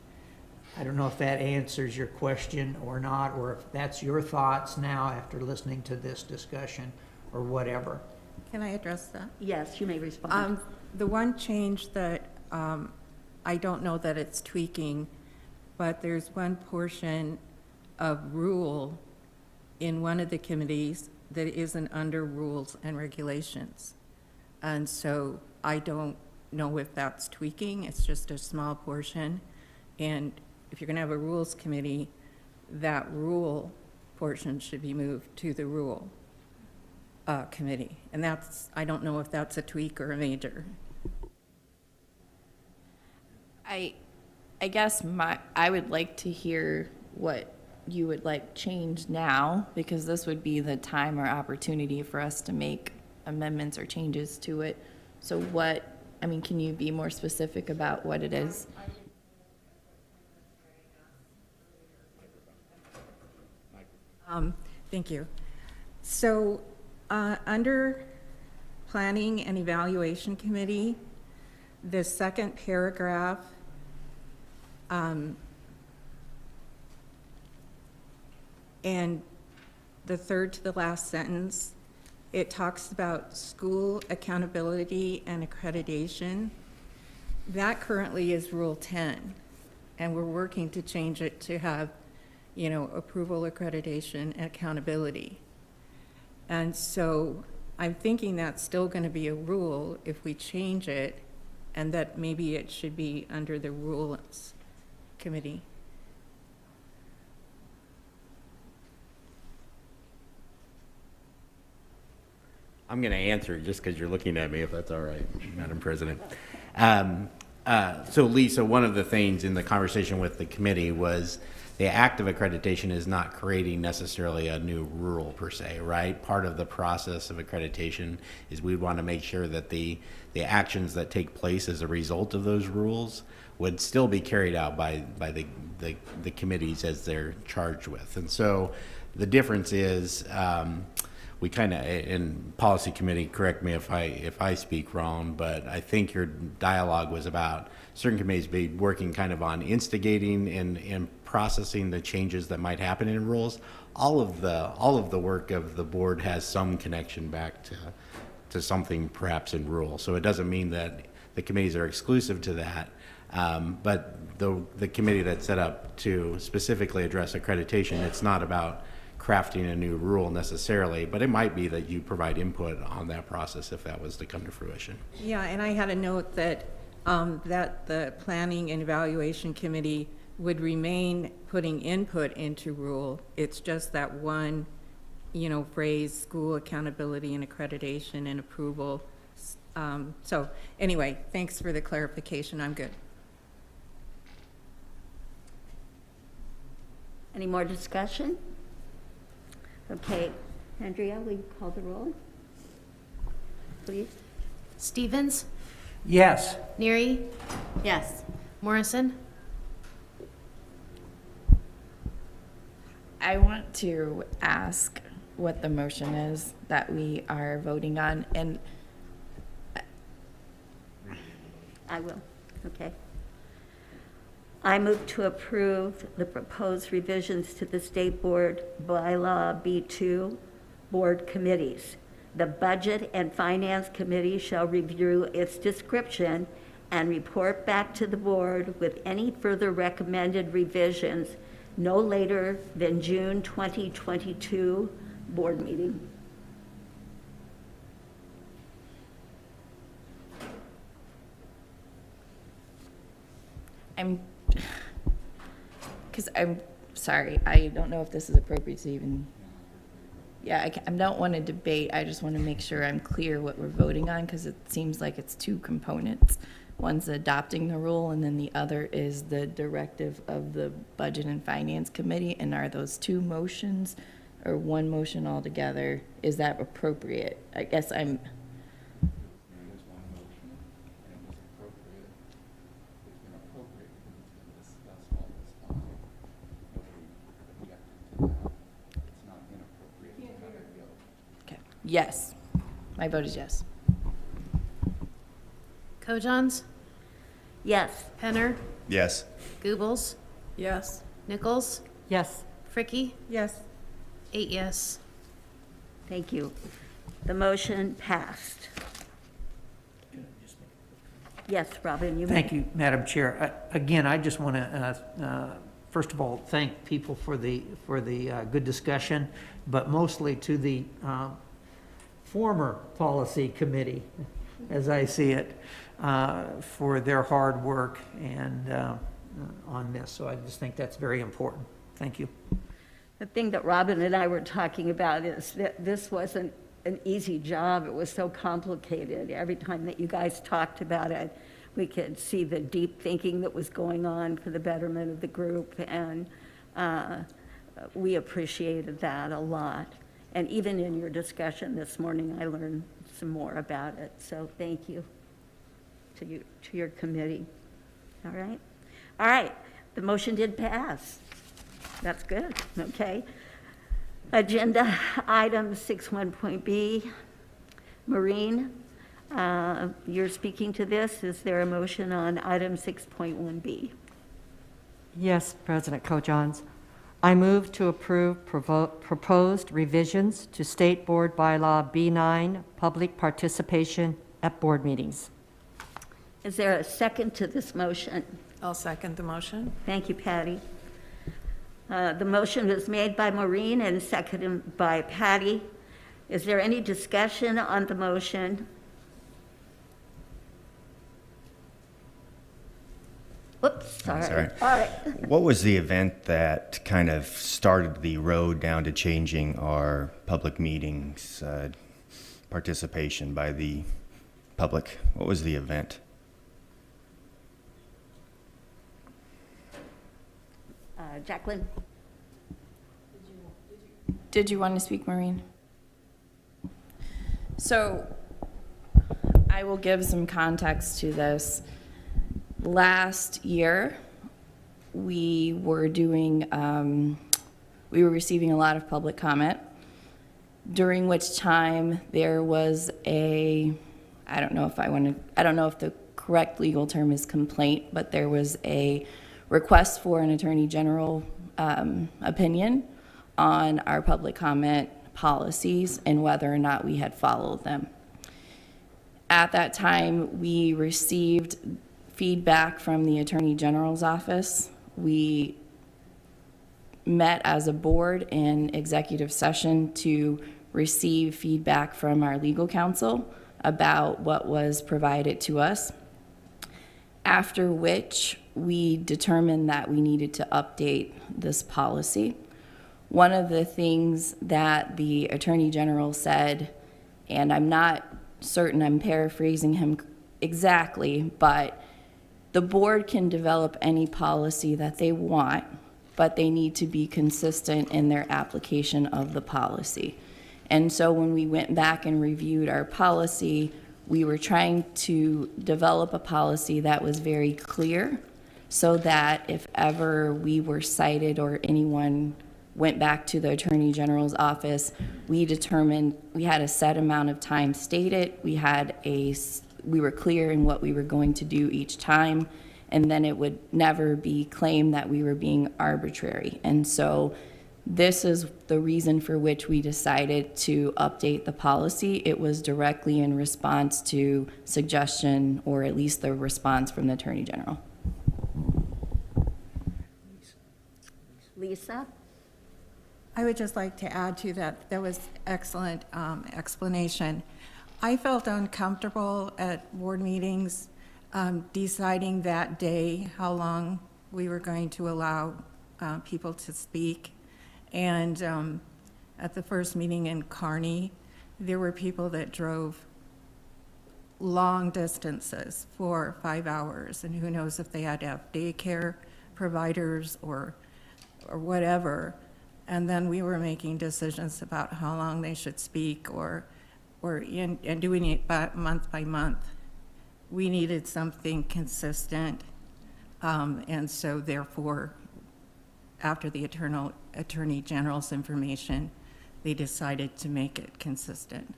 I don't know if that answers your question or not, or if that's your thoughts now after listening to this discussion, or whatever.
Can I address that?
Yes, you may respond.
The one change that, I don't know that it's tweaking, but there's one portion of rule in one of the committees that isn't under rules and regulations. And so I don't know if that's tweaking, it's just a small portion. And if you're gonna have a rules committee, that rule portion should be moved to the rule committee. And that's, I don't know if that's a tweak or a major.
I guess I would like to hear what you would like changed now, because this would be the time or opportunity for us to make amendments or changes to it. So can you be more specific about what it is?
Thank you. So, under Planning and Evaluation Committee, the second paragraph, and the third to the last sentence, it talks about school accountability and accreditation. That currently is Rule 10, and we're working to change it to have, approval, accreditation, and accountability. And so I'm thinking that's still going to be a rule if we change it, and that maybe it should be under the Rules Committee.
I'm going to answer it just because you're looking at me, if that's all right, Madam President. So Lisa, one of the things in the conversation with the committee was the act of accreditation is not creating necessarily a new rule per se, right? Part of the process of accreditation is we want to make sure that the actions that take place as a result of those rules would still be carried out by the committees as they're charged with. And so the difference is, we kind of, in policy committee, correct me if I speak wrong, but I think your dialogue was about certain committees be working kind of on instigating and processing the changes that might happen in rules. All of the work of the board has some connection back to something perhaps in rule. So it doesn't mean that the committees are exclusive to that. But the committee that's set up to specifically address accreditation, it's not about crafting a new rule necessarily, but it might be that you provide input on that process if that was to come to fruition.
Yeah, and I had a note that, that the Planning and Evaluation Committee would remain putting input into rule. It's just that one, phrase, school accountability and accreditation and approval. So anyway, thanks for the clarification. I'm good.
Any more discussion? Okay, Andrea, will you call the roll, please?
Stevens,
Yes.
Neary,
Yes.
Morrison,
I want to ask what the motion is that we are voting on, and
I will, okay. I move to approve the proposed revisions to the State Board Bylaw B2 Board Committees. The Budget and Finance Committee shall review its description and report back to the board with any further recommended revisions no later than June 2022 board meeting.
I'm sorry, I don't know if this is appropriate to even, I don't want to debate, I just want to make sure I'm clear what we're voting on, because it seems like it's two components. One's adopting the rule, and then the other is the directive of the Budget and Finance Committee, and are those two motions or one motion altogether? Is that appropriate? I guess I'm... Yes. My vote is yes.
Kojons,
Yes.
Penner,
Yes.
Goebbels,
Yes.
Nichols?
Yes.
Fricky?
Yes.
8 yes.
Thank you. The motion passed. Yes, Robin, you may.
Thank you, Madam Chair. Again, I just want to, first of all, thank people for the good discussion, but mostly to the former policy committee, as I see it, for their hard work and on this. So I just think that's very important. Thank you.
The thing that Robin and I were talking about is that this wasn't an easy job. It was so complicated. Every time that you guys talked about it, we could see the deep thinking that was going on for the betterment of the group, and we appreciated that a lot. And even in your discussion this morning, I learned some more about it. So thank you to your committee. All right? All right. The motion did pass. That's good. Okay. Agenda item 61.B, Marine. You're speaking to this. Is there a motion on item 6.1B?
Yes, President Kojans. I move to approve proposed revisions to State Board Bylaw B9, public participation at board meetings.
Is there a second to this motion?
I'll second the motion.
Thank you, Patty. The motion was made by Maureen and seconded by Patty. Is there any discussion on the motion? Whoops, sorry.
Sorry.
All right.
What was the event that kind of started the road down to changing our public meetings participation by the public? What was the event?
Jacqueline?
Did you want to speak, Maureen? So I will give some context to this. Last year, we were receiving a lot of public comment, during which time there was I don't know if the correct legal term is complaint, but there was a request for an attorney general opinion on our public comment policies and whether or not we had followed them. At that time, we received feedback from the Attorney General's office. We met as a board in executive session to receive feedback from our legal counsel about what was provided to us, after which we determined that we needed to update this policy. One of the things that the Attorney General said, and I'm not certain I'm paraphrasing him exactly, but the board can develop any policy that they want, but they need to be consistent in their application of the policy. And so when we went back and reviewed our policy, we were trying to develop a policy that was very clear so that if ever we were cited or anyone went back to the Attorney General's office, we determined we had a set amount of time stated, we were clear in what we were going to do each time, and then it would never be claimed that we were being arbitrary. And so this is the reason for which we decided to update the policy. It was directly in response to suggestion, or at least the response from the Attorney General.
Lisa?
I would just like to add to that. That was excellent explanation. I felt uncomfortable at board meetings deciding that day how long we were going to allow people to speak. And at the first meeting in Kearney, there were people that drove long distances, 4 or 5 hours, and who knows if they had to have daycare providers or whatever. And then we were making decisions about how long they should speak or doing it month by month. We needed something consistent, and so therefore, after the Attorney General's information, they decided to make it consistent.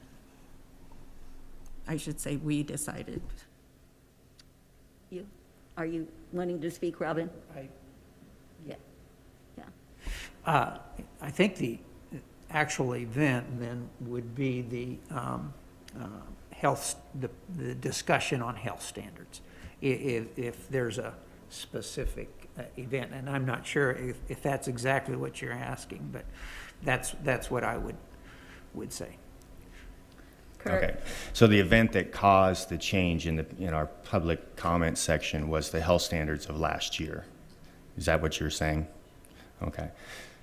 I should say we decided.
Are you wanting to speak, Robin?
I
Yeah.
I think the actual event then would be the the discussion on health standards. If there's a specific event, and I'm not sure if that's exactly what you're asking, but that's what I would say.
Okay, so the event that caused the change in our public comment section was the health standards of last year. Is that what you're saying? Okay,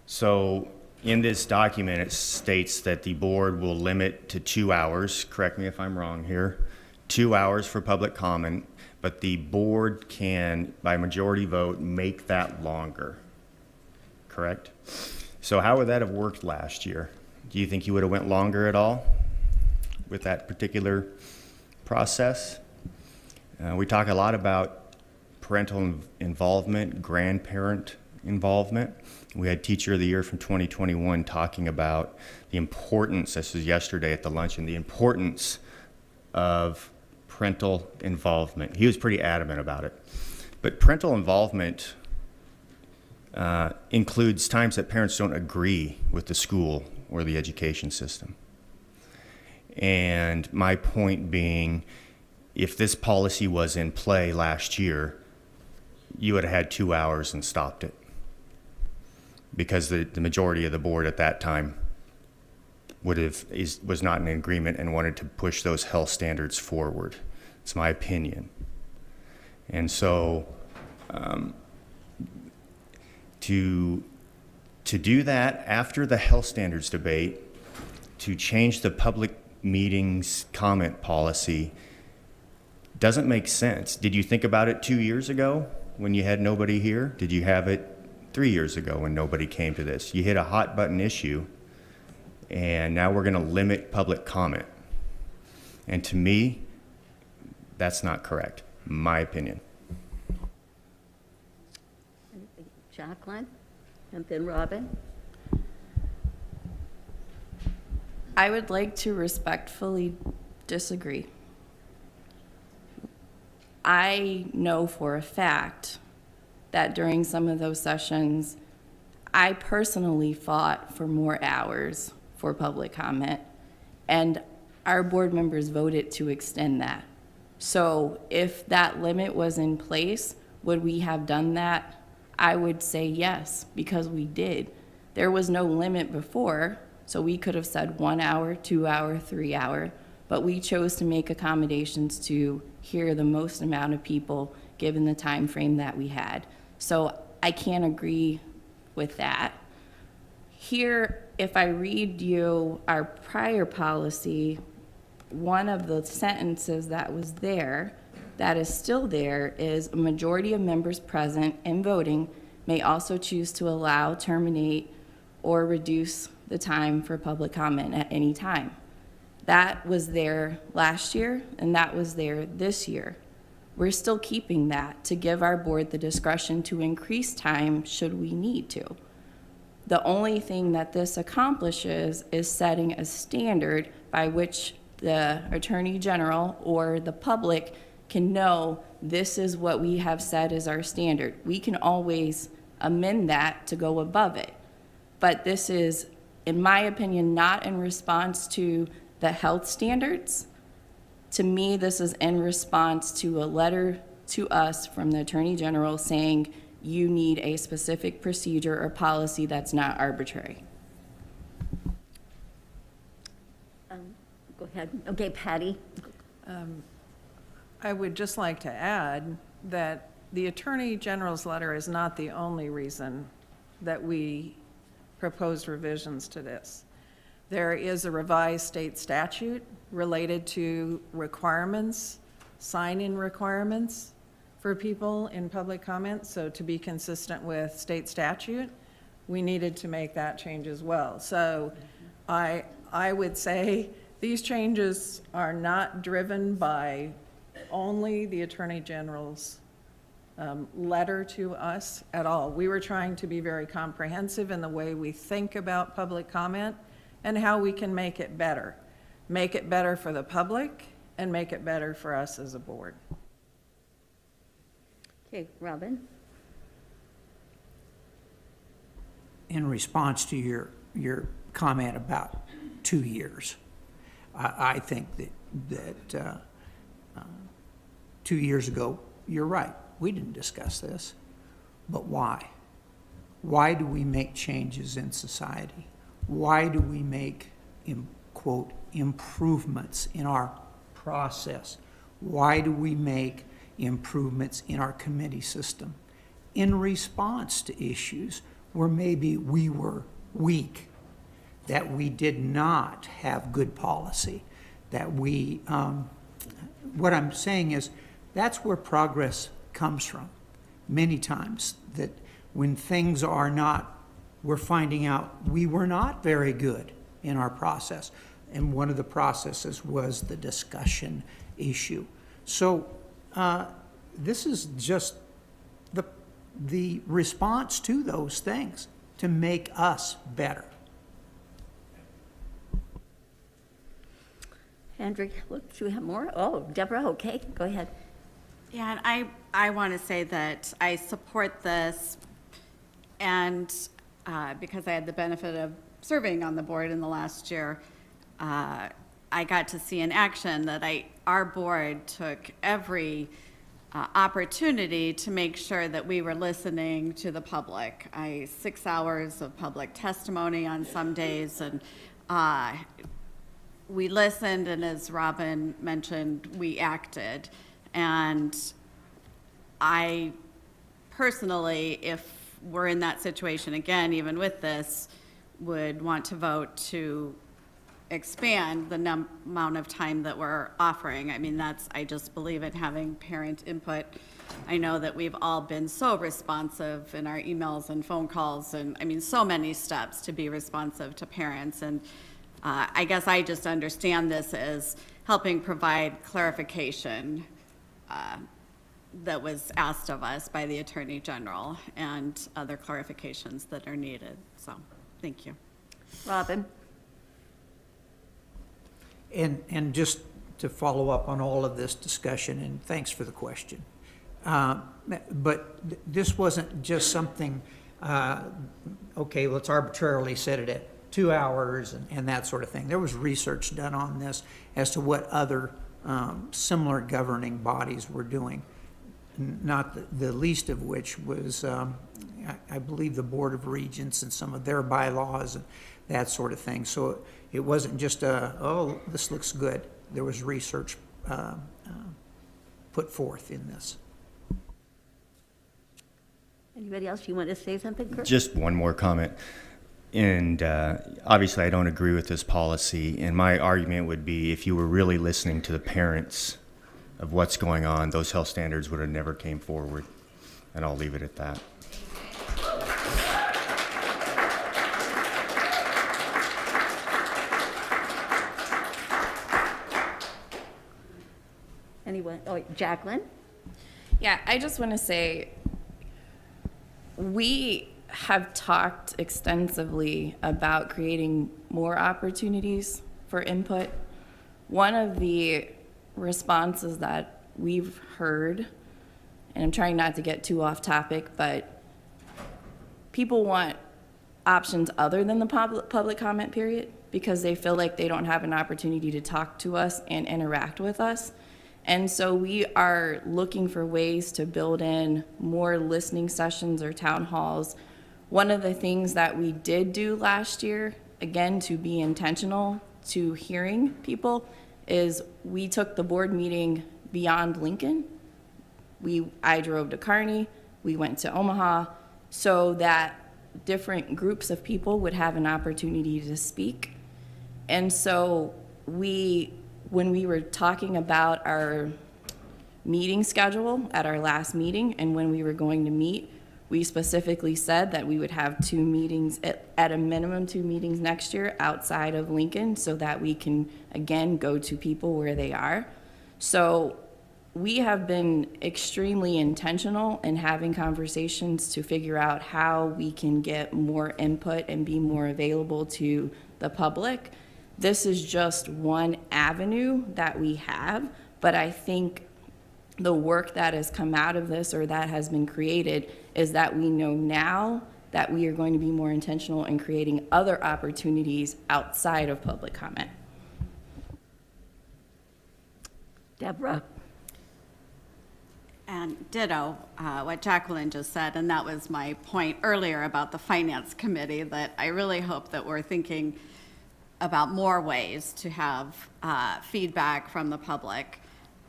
so in this document, it states that the board will limit to 2 hours, correct me if I'm wrong here, 2 hours for public comment, but the board can, by majority vote, make that longer, correct? So how would that have worked last year? Do you think you would have went longer at all with that particular process? We talk a lot about parental involvement, grandparent involvement. We had Teacher of the Year from 2021 talking about the importance, this was yesterday at the luncheon, the importance of parental involvement. He was pretty adamant about it. But parental involvement includes times that parents don't agree with the school or the education system. And my point being, if this policy was in play last year, you would have had 2 hours and stopped it, because the majority of the board at that time was not in agreement and wanted to push those health standards forward. It's my opinion. And so to do that after the health standards debate, to change the public meetings comment policy doesn't make sense. Did you think about it 2 years ago when you had nobody here? Did you have it 3 years ago when nobody came to this? You hit a hot button issue, and now we're going to limit public comment. And to me, that's not correct, my opinion.
Jacqueline, and then Robin.
I would like to respectfully disagree. I know for a fact that during some of those sessions, I personally fought for more hours for public comment, and our board members voted to extend that. So if that limit was in place, would we have done that? I would say yes, because we did. There was no limit before, so we could have said 1 hour, 2 hour, 3 hour, but we chose to make accommodations to hear the most amount of people given the time frame that we had. So I can't agree with that. Here, if I read you our prior policy, one of the sentences that was there, that is still there, is a majority of members present and voting may also choose to allow, terminate, or reduce the time for public comment at any time. That was there last year, and that was there this year. We're still keeping that to give our board the discretion to increase time should we need to. The only thing that this accomplishes is setting a standard by which the Attorney General or the public can know this is what we have said is our standard. We can always amend that to go above it. But this is, in my opinion, not in response to the health standards. To me, this is in response to a letter to us from the Attorney General saying you need a specific procedure or policy that's not arbitrary.
Go ahead. Okay, Patty.
I would just like to add that the Attorney General's letter is not the only reason that we proposed revisions to this. There is a revised state statute related to requirements, sign-in requirements for people in public comment. So to be consistent with state statute, we needed to make that change as well. So I would say these changes are not driven by only the Attorney General's letter to us at all. We were trying to be very comprehensive in the way we think about public comment and how we can make it better. Make it better for the public and make it better for us as a board.
Okay, Robin.
in response to your comment about 2 years. I think that 2 years ago, you're right, we didn't discuss this. But why? Why do we make changes in society? Why do we make, quote, improvements in our process? Why do we make improvements in our committee system? In response to issues where maybe we were weak, that we did not have good policy, that we, what I'm saying is that's where progress comes from. Many times that when things are not, we're finding out we were not very good in our process. And one of the processes was the discussion issue. So this is just the response to those things to make us better.
Andrew, look, do we have more? Oh, Deborah, okay, go ahead.
Yeah, and I want to say that I support this, and because I had the benefit of serving on the board in the last year, I got to see in action that our board took every opportunity to make sure that we were listening to the public. 6 hours of public testimony on some days, and we listened, and as Robin mentioned, we acted. And I personally, if we're in that situation again, even with this, would want to vote to expand the amount of time that we're offering. I mean, I just believe in having parent input. I know that we've all been so responsive in our emails and phone calls, and I mean, so many steps to be responsive to parents. And I guess I just understand this as helping provide clarification that was asked of us by the Attorney General and other clarifications that are needed. So, thank you.
Robin?
And just to follow up on all of this discussion, and thanks for the question. But this wasn't just something, okay, let's arbitrarily set it at 2 hours and that sort of thing. There was research done on this as to what other similar governing bodies were doing, not the least of which was, I believe, the Board of Regents and some of their bylaws and that sort of thing. So it wasn't just oh, this looks good. There was research put forth in this.
Anybody else, you want to say something, Kurt?
Just one more comment. And obviously, I don't agree with this policy. And my argument would be if you were really listening to the parents of what's going on, those health standards would have never came forward. And I'll leave it at that.
Anyone? Oh, Jacqueline?
Yeah, I just want to say we have talked extensively about creating more opportunities for input. One of the responses that we've heard, and I'm trying not to get too off topic, but people want options other than the public comment period because they feel like they don't have an opportunity to talk to us and interact with us. And so we are looking for ways to build in more listening sessions or town halls. One of the things that we did do last year, again, to be intentional to hearing people, is we took the board meeting beyond Lincoln. I drove to Kearney, we went to Omaha, so that different groups of people would have an opportunity to speak. And so when we were talking about our meeting schedule at our last meeting and when we were going to meet, we specifically said that we would have 2 meetings, at a minimum 2 meetings next year outside of Lincoln so that we can, again, go to people where they are. So we have been extremely intentional in having conversations to figure out how we can get more input and be more available to the public. This is just one avenue that we have, but I think the work that has come out of this or that has been created is that we know now that we are going to be more intentional in creating other opportunities outside of public comment.
Deborah?
And ditto what Jacqueline just said, and that was my point earlier about the Finance Committee, that I really hope that we're thinking about more ways to have feedback from the public.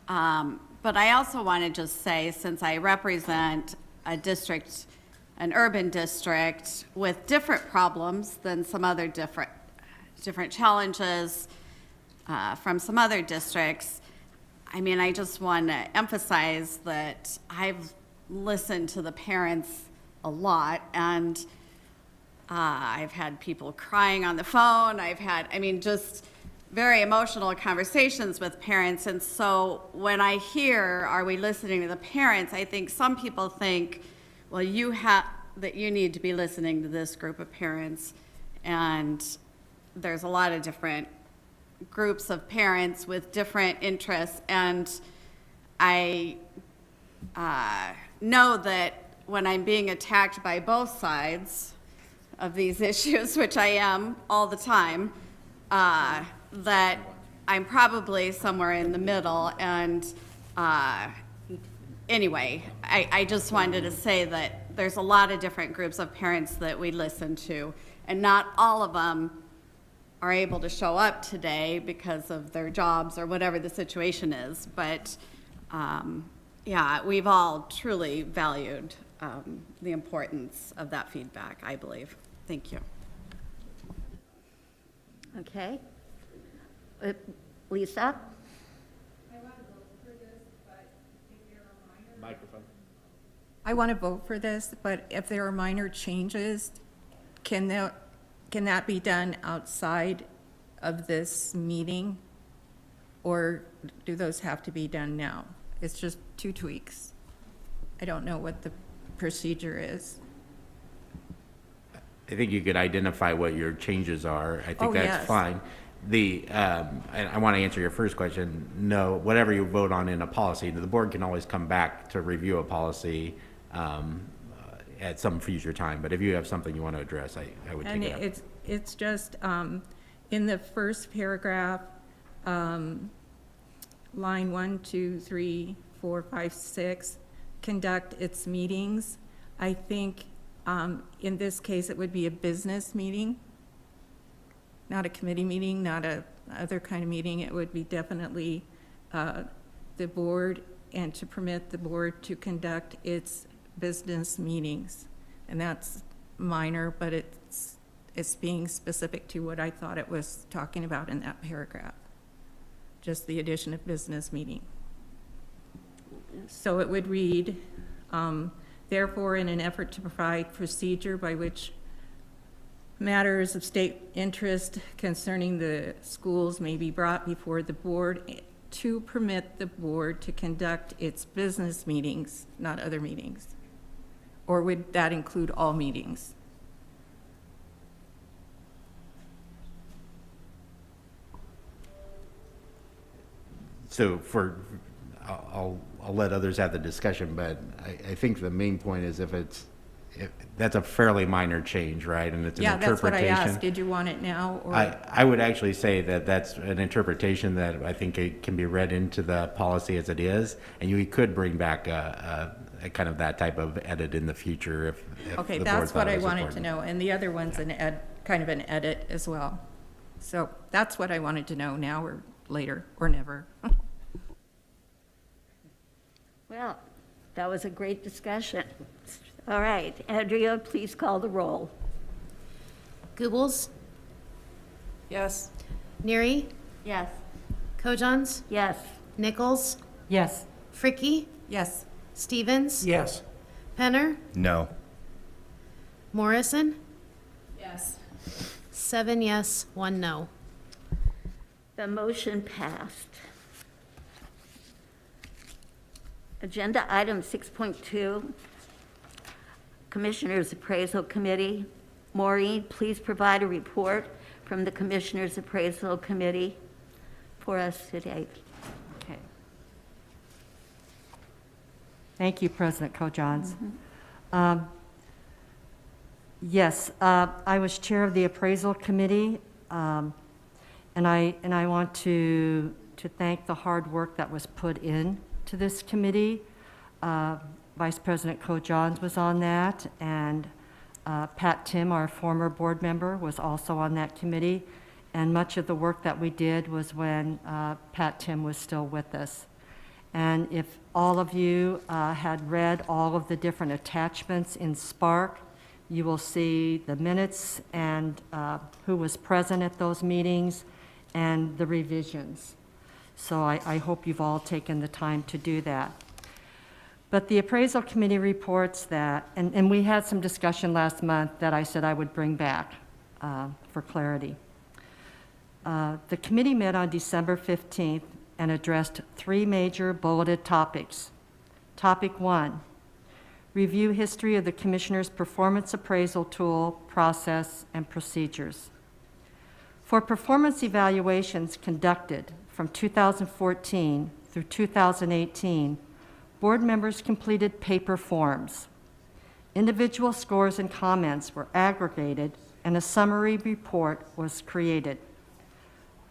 But I also want to just say, since I represent a district, an urban district with different problems than some other different challenges from some other districts, I mean, I just want to emphasize that I've listened to the parents a lot, and I've had people crying on the phone. I've had, I mean, just very emotional conversations with parents. And so when I hear, are we listening to the parents, I think some people think, well, that you need to be listening to this group of parents. And there's a lot of different groups of parents with different interests, and I know that when I'm being attacked by both sides of these issues, which I am all the time, that I'm probably somewhere in the middle. And anyway, I just wanted to say that there's a lot of different groups of parents that we listen to, and not all of them are able to show up today because of their jobs or whatever the situation is. But yeah, we've all truly valued the importance of that feedback, I believe. Thank you.
Okay. Lisa?
Microphone.
I want to vote for this, but if there are minor changes, can that be done outside of this meeting? Or do those have to be done now? It's just 2 tweaks. I don't know what the procedure is.
I think you could identify what your changes are. I think
Oh,
that's
yes.
fine. And I want to answer your first question. No, whatever you vote on in a policy, the board can always come back to review a policy at some future time. But if you have something you want to address, I would take
And
it up.
it's just, in the first paragraph, line 1, 2, 3, 4, 5, 6, conduct its meetings. I think in this case, it would be a business meeting, not a committee meeting, not a other kind of meeting. It would be definitely the board, and to permit the board to conduct its business meetings. And that's minor, but it's being specific to what I thought it was talking about in that paragraph. Just the addition of business meeting. So it would read, therefore, in an effort to provide procedure by which matters of state interest concerning the schools may be brought before the board, to permit the board to conduct its business meetings, not other meetings. Or would that include all meetings?
So I'll let others have the discussion, but I think the main point is if that's a fairly minor change, right? And it's an
Yeah, that's what I
interpretation.
asked. Did you want it now, or?
I would actually say that that's an interpretation that I think it can be read into the policy as it is, and you could bring back a kind of that type of edit in the future if
Okay,
the board
that's
thought
what
it
I
was
wanted to
important.
know, and the other one's kind of an edit as well. So that's what I wanted to know, now or later, or never.
Well, that was a great discussion. All right, Andrea, please call the roll.
Goebbels,
Yes.
Neary,
Yes.
Kojons,
Yes.
Nichols,
Yes.
Fricky,
Yes.
Stevens,
Yes.
Penner,
No.
Morrison. Yes. 7 yes, 1 no.
The motion passed. Agenda item 6.2, Commissioners' Appraisal Committee. Maureen, please provide a report from the Commissioners' Appraisal Committee for us today. Okay.
Thank you, President Kojons. Yes, I was chair of the Appraisal Committee, and I want to thank the hard work that was put in to this committee. Vice President Co-Johns was on that, and Pat Tim, our former board member, was also on that committee. And much of the work that we did was when Pat Tim was still with us. And if all of you had read all of the different attachments in Spark, you will see the minutes and who was present at those meetings and the revisions. So I hope you've all taken the time to do that. But the Appraisal Committee reports that, and we had some discussion last month that I said I would bring back for clarity. The committee met on December 15th and addressed 3 major bulleted topics. Topic 1, review history of the Commissioner's performance appraisal tool, process, and procedures. For performance evaluations conducted from 2014 through 2018, board members completed paper forms. Individual scores and comments were aggregated, and a summary report was created.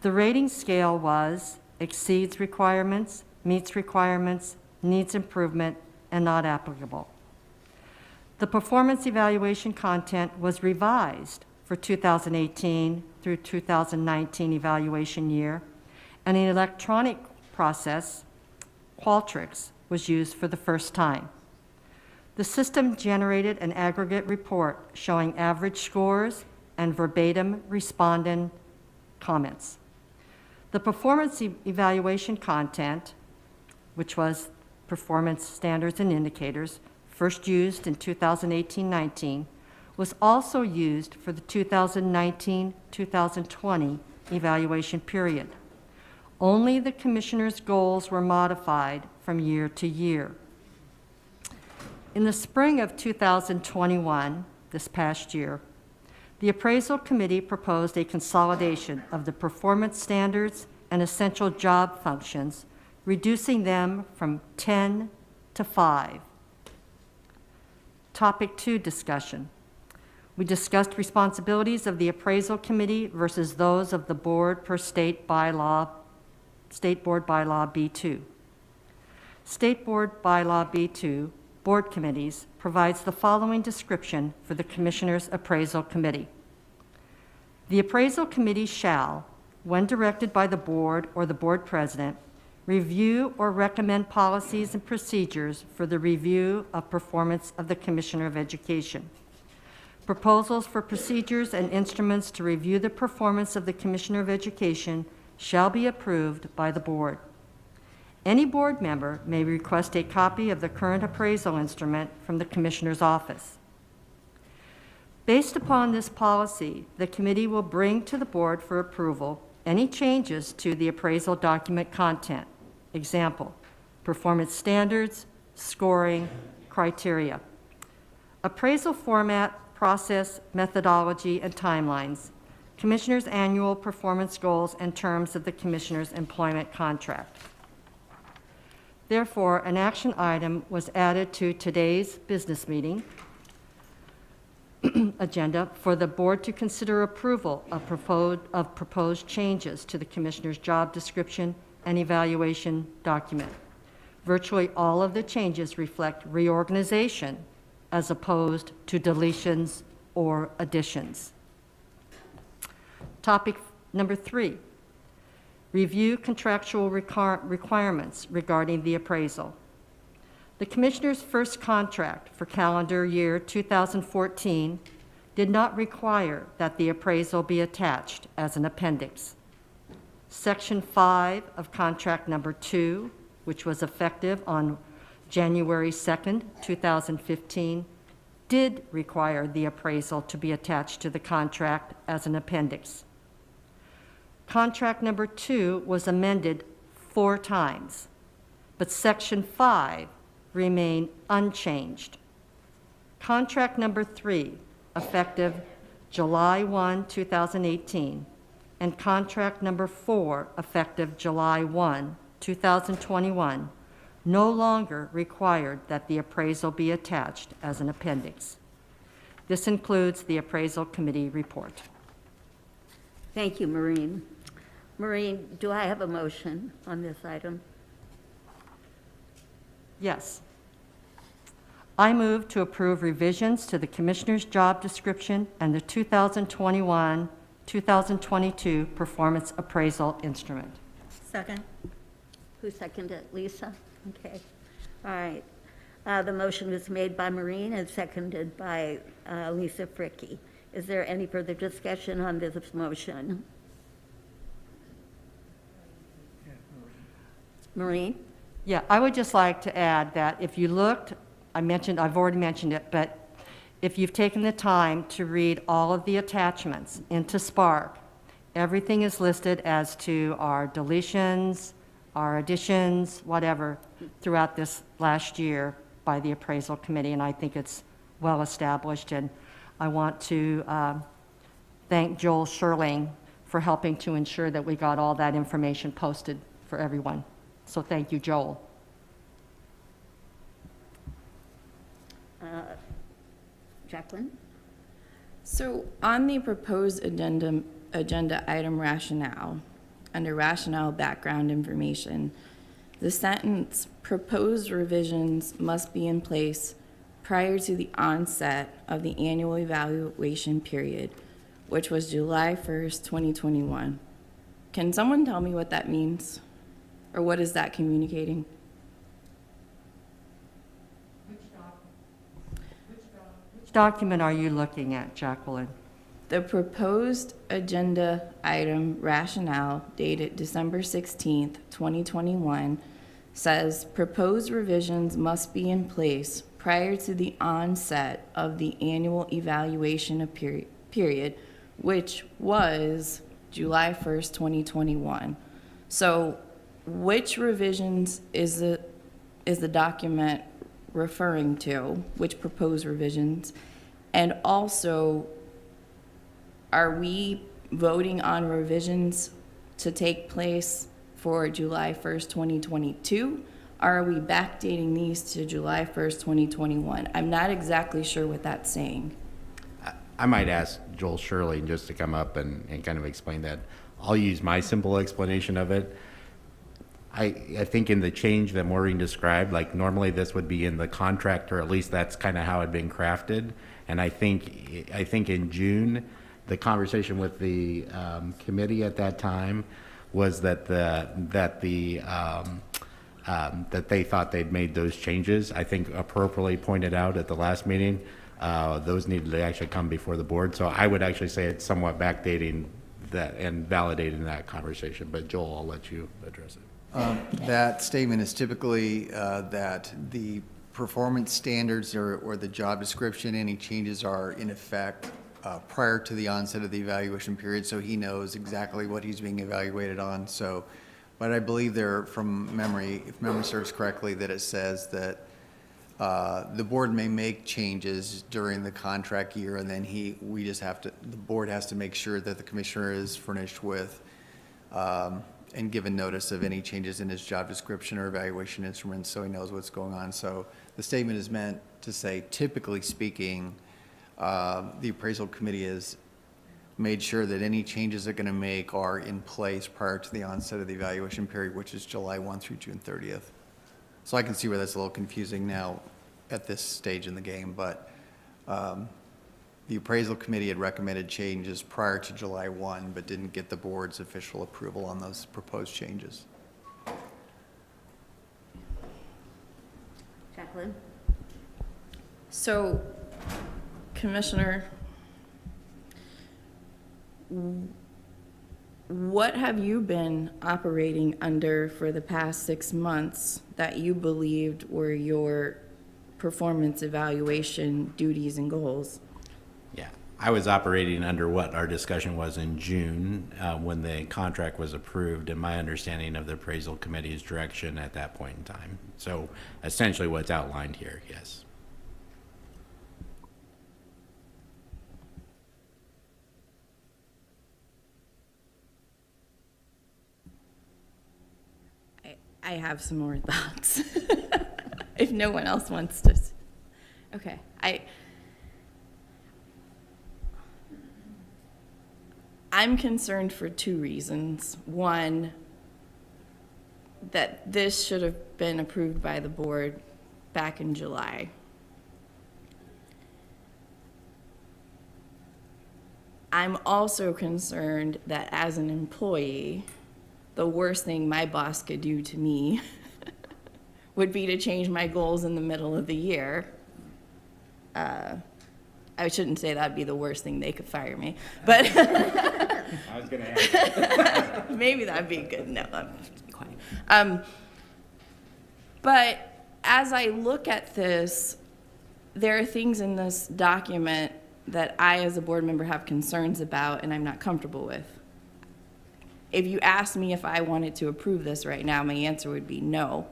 The rating scale was exceeds requirements, meets requirements, needs improvement, and not applicable. The performance evaluation content was revised for 2018 through 2019 evaluation year, and an electronic process, Qualtrics, was used for the first time. The system generated an aggregate report showing average scores and verbatim respondent comments. The performance evaluation content, which was performance standards and indicators, first used in 2018-19, was also used for the 2019-2020 evaluation period. Only the Commissioner's goals were modified from year to year. In the spring of 2021, this past year, the Appraisal Committee proposed a consolidation of the performance standards and essential job functions, reducing them from 10 to 5. Topic 2 discussion. We discussed responsibilities of the Appraisal Committee versus those of the board per State Board Bylaw B2. State Board Bylaw B2, Board Committees, provides the following description for the Commissioner's Appraisal Committee. The Appraisal Committee shall, when directed by the Board or the Board President, review or recommend policies and procedures for the review of performance of the Commissioner of Education. Proposals for procedures and instruments to review the performance of the Commissioner of Education shall be approved by the Board. Any board member may request a copy of the current appraisal instrument from the Commissioner's office. Based upon this policy, the committee will bring to the board for approval any changes to the appraisal document content. Example, performance standards, scoring, criteria. Appraisal format, process, methodology, and timelines. Commissioner's annual performance goals and terms of the Commissioner's employment contract. Therefore, an action item was added to today's business meeting agenda for the board to consider approval of proposed changes to the Commissioner's job description and evaluation document. Virtually all of the changes reflect reorganization as opposed to deletions or additions. Topic number 3, review contractual requirements regarding the appraisal. The Commissioner's first contract for calendar year 2014 did not require that the appraisal be attached as an appendix. Section 5 of contract number 2, which was effective on January 2nd, 2015, did require the appraisal to be attached to the contract as an appendix. Contract number 2 was amended 4 times, but Section 5 remained unchanged. Contract number 3, effective July 1, 2018, and contract number 4, effective July 1, 2021, no longer required that the appraisal be attached as an appendix. This includes the Appraisal Committee report.
Thank you, Maureen. Maureen, do I have a motion on this item?
Yes. I move to approve revisions to the Commissioner's job description and the 2021-2022 Performance Appraisal Instrument.
Second.
Who seconded it? Lisa? Okay. All right. The motion was made by Maureen and seconded by Lisa Fricke. Is there any further discussion on this motion? Maureen?
Yeah, I would just like to add that if you looked, I've already mentioned it, but if you've taken the time to read all of the attachments into Spark, everything is listed as to our deletions, our additions, whatever, throughout this last year by the Appraisal Committee, and I think it's well established. And I want to thank Joel Sherling for helping to ensure that we got all that information posted for everyone. So thank you, Joel.
Jacqueline?
So on the proposed agenda item rationale, under rationale background information, the sentence, proposed revisions must be in place prior to the onset of the annual evaluation period, which was July 1st, 2021. Can someone tell me what that means? Or what is that communicating?
Which document are you looking at, Jacqueline?
The proposed agenda item rationale dated December 16th, 2021 says proposed revisions must be in place prior to the onset of the annual evaluation period, which was July 1st, 2021. So which revisions is the document referring to? Which proposed revisions? And also, are we voting on revisions to take place for July 1st, 2022? Or are we backdating these to July 1st, 2021? I'm not exactly sure what that's saying.
I might ask Joel Shirley just to come up and kind of explain that. I'll use my simple explanation of it. I think in the change that Maureen described, like normally this would be in the contract, or at least that's kind of how it'd been crafted. And I think in June, the conversation with the committee at that time was that they thought they'd made those changes. I think appropriately pointed out at the last meeting, those needed to actually come before the board. So I would actually say it's somewhat backdating that and validating that conversation. But Joel, I'll let you address it.
That statement is typically that the performance standards or the job description, any changes are in effect prior to the onset of the evaluation period, so he knows exactly what he's being evaluated on. So, but I believe there, from memory, if memory serves correctly, that it says that the board may make changes during the contract year, and then the board has to make sure that the commissioner is furnished with and given notice of any changes in his job description or evaluation instruments, so he knows what's going on. So the statement is meant to say, typically speaking, the appraisal committee has made sure that any changes they're going to make are in place prior to the onset of the evaluation period, which is July 1 through June 30th. So I can see where that's a little confusing now at this stage in the game, but the appraisal committee had recommended changes prior to July 1, but didn't get the board's official approval on those proposed changes.
Jacqueline?
So, Commissioner, what have you been operating under for the past 6 months that you believed were your performance evaluation duties and goals?
Yeah, I was operating under what our discussion was in June when the contract was approved, and my understanding of the appraisal committee's direction at that point in time. So essentially what's outlined here, yes.
I have some more thoughts. If no one else wants to. Okay. I'm concerned for two reasons. One, that this should have been approved by the board back in July. I'm also concerned that as an employee, the worst thing my boss could do to me would be to change my goals in the middle of the year. I shouldn't say that'd be the worst thing, they could fire me, but
I was gonna ask.
maybe that'd be good. No, I'm just quiet. But as I look at this, there are things in this document that I, as a board member, have concerns about and I'm not comfortable with. If you asked me if I wanted to approve this right now, my answer would be no.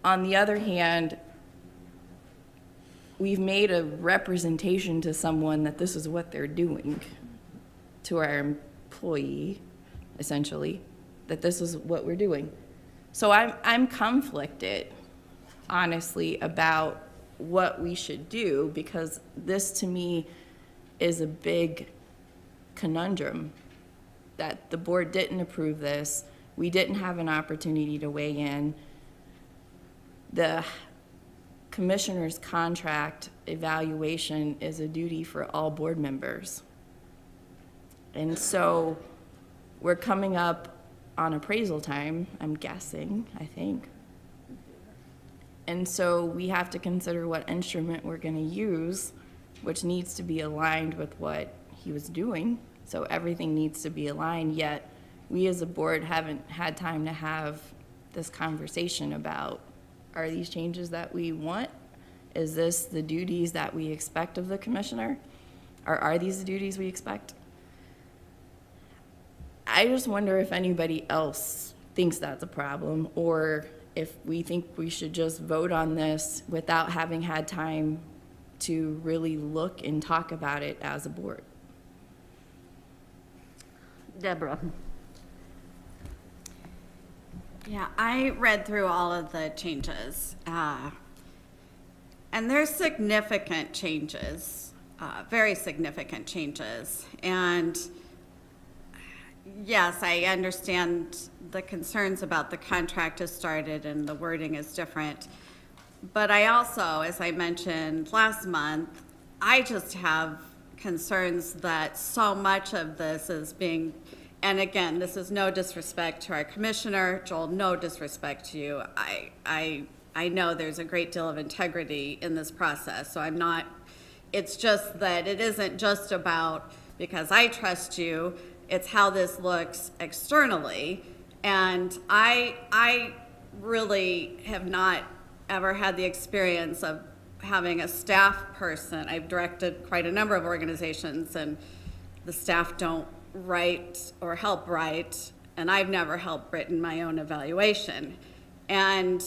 On the other hand, we've made a representation to someone that this is what they're doing, to our employee, essentially, that this is what we're doing. So I'm conflicted, honestly, about what we should do, because this to me is a big conundrum that the board didn't approve this. We didn't have an opportunity to weigh in. The commissioner's contract evaluation is a duty for all board members. And so we're coming up on appraisal time, I'm guessing, I think. And so we have to consider what instrument we're going to use, which needs to be aligned with what he was doing. So everything needs to be aligned, yet we as a board haven't had time to have this conversation about, are these changes that we want? Is this the duties that we expect of the commissioner? Or are these the duties we expect? I just wonder if anybody else thinks that's a problem, or if we think we should just vote on this without having had time to really look and talk about it as a board.
Deborah.
Yeah, I read through all of the changes, and there's significant changes, very significant changes. And yes, I understand the concerns about the contract has started and the wording is different. But I also, as I mentioned last month, I just have concerns that so much of this is being, and again, this is no disrespect to our commissioner, Joel, no disrespect to you. I know there's a great deal of integrity in this process, so I'm not, it's just that it isn't just about because I trust you, it's how this looks externally. And I really have not ever had the experience of having a staff person. I've directed quite a number of organizations and the staff don't write or help write, and I've never helped written my own evaluation. And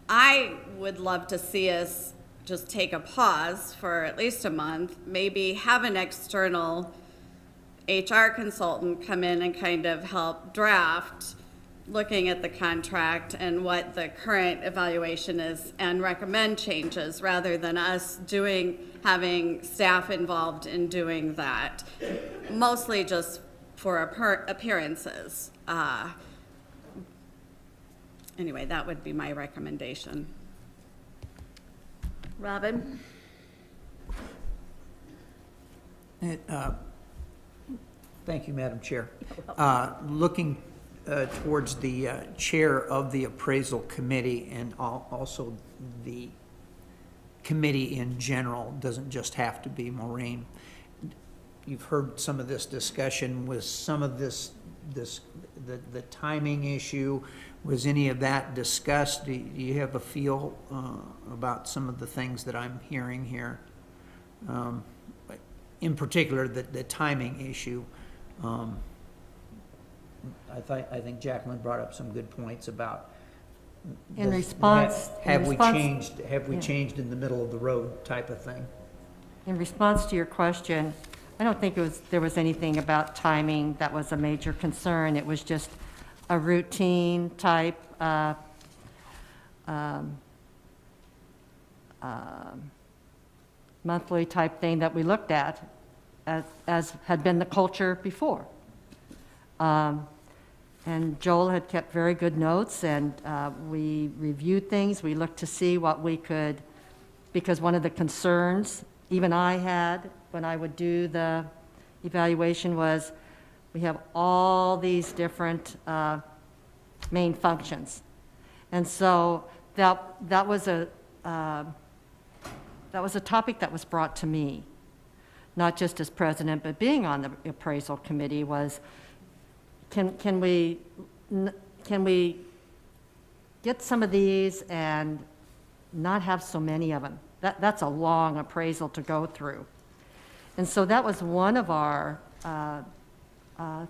I would love to see us just take a pause for at least a month, maybe have an external HR consultant come in and kind of help draft, looking at the contract and what the current evaluation is and recommend changes rather than us having staff involved in doing that, mostly just for appearances. Anyway, that would be my recommendation.
Robin?
Thank you, Madam Chair. Looking towards the chair of the appraisal committee and also the committee in general, doesn't just have to be Maureen. You've heard some of this discussion with some of the timing issue. Was any of that discussed? Do you have a feel about some of the things that I'm hearing here? In particular, the timing issue. I think Jacqueline brought up some good points about
In response.
have we changed in the middle of the road type of thing.
In response to your question, I don't think there was anything about timing that was a major concern. It was just a routine type monthly type thing that we looked at. as had been the culture before. And Joel had kept very good notes, and we reviewed things. We looked to see what we could, because one of the concerns even I had when I would do the evaluation was we have all these different main functions. And so that was a topic that was brought to me, not just as president, but being on the appraisal committee was, can we get some of these and not have so many of them? That's a long appraisal to go through. And so that was one of our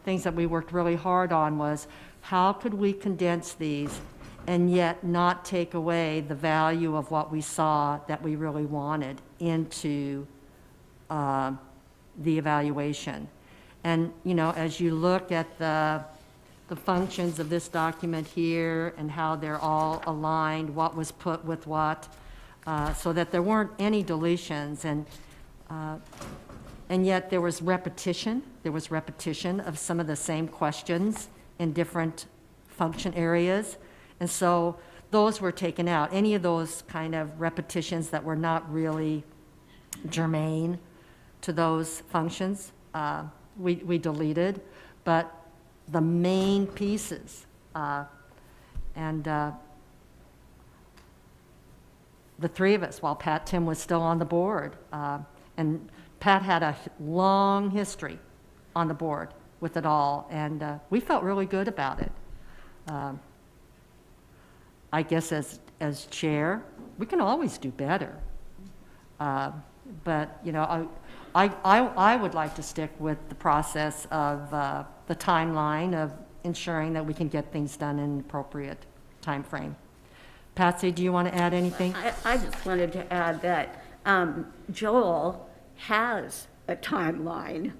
things that we worked really hard on, was how could we condense these and yet not take away the value of what we saw that we really wanted into the evaluation. And, you know, as you look at the functions of this document here and how they're all aligned, what was put with what, so that there weren't any deletions, and yet there was repetition. There was repetition of some of the same questions in different function areas. And so those were taken out. Any of those kind of repetitions that were not really germane to those functions, we deleted. But the main pieces, and the three of us, while Pat Tim was still on the board, and Pat had a long history on the board with it all, and we felt really good about it. I guess as chair, we can always do better. But, you know, I would like to stick with the process of the timeline of ensuring that we can get things done in an appropriate time frame. Patsy, do you want to add anything?
I just wanted to add that Joel has a timeline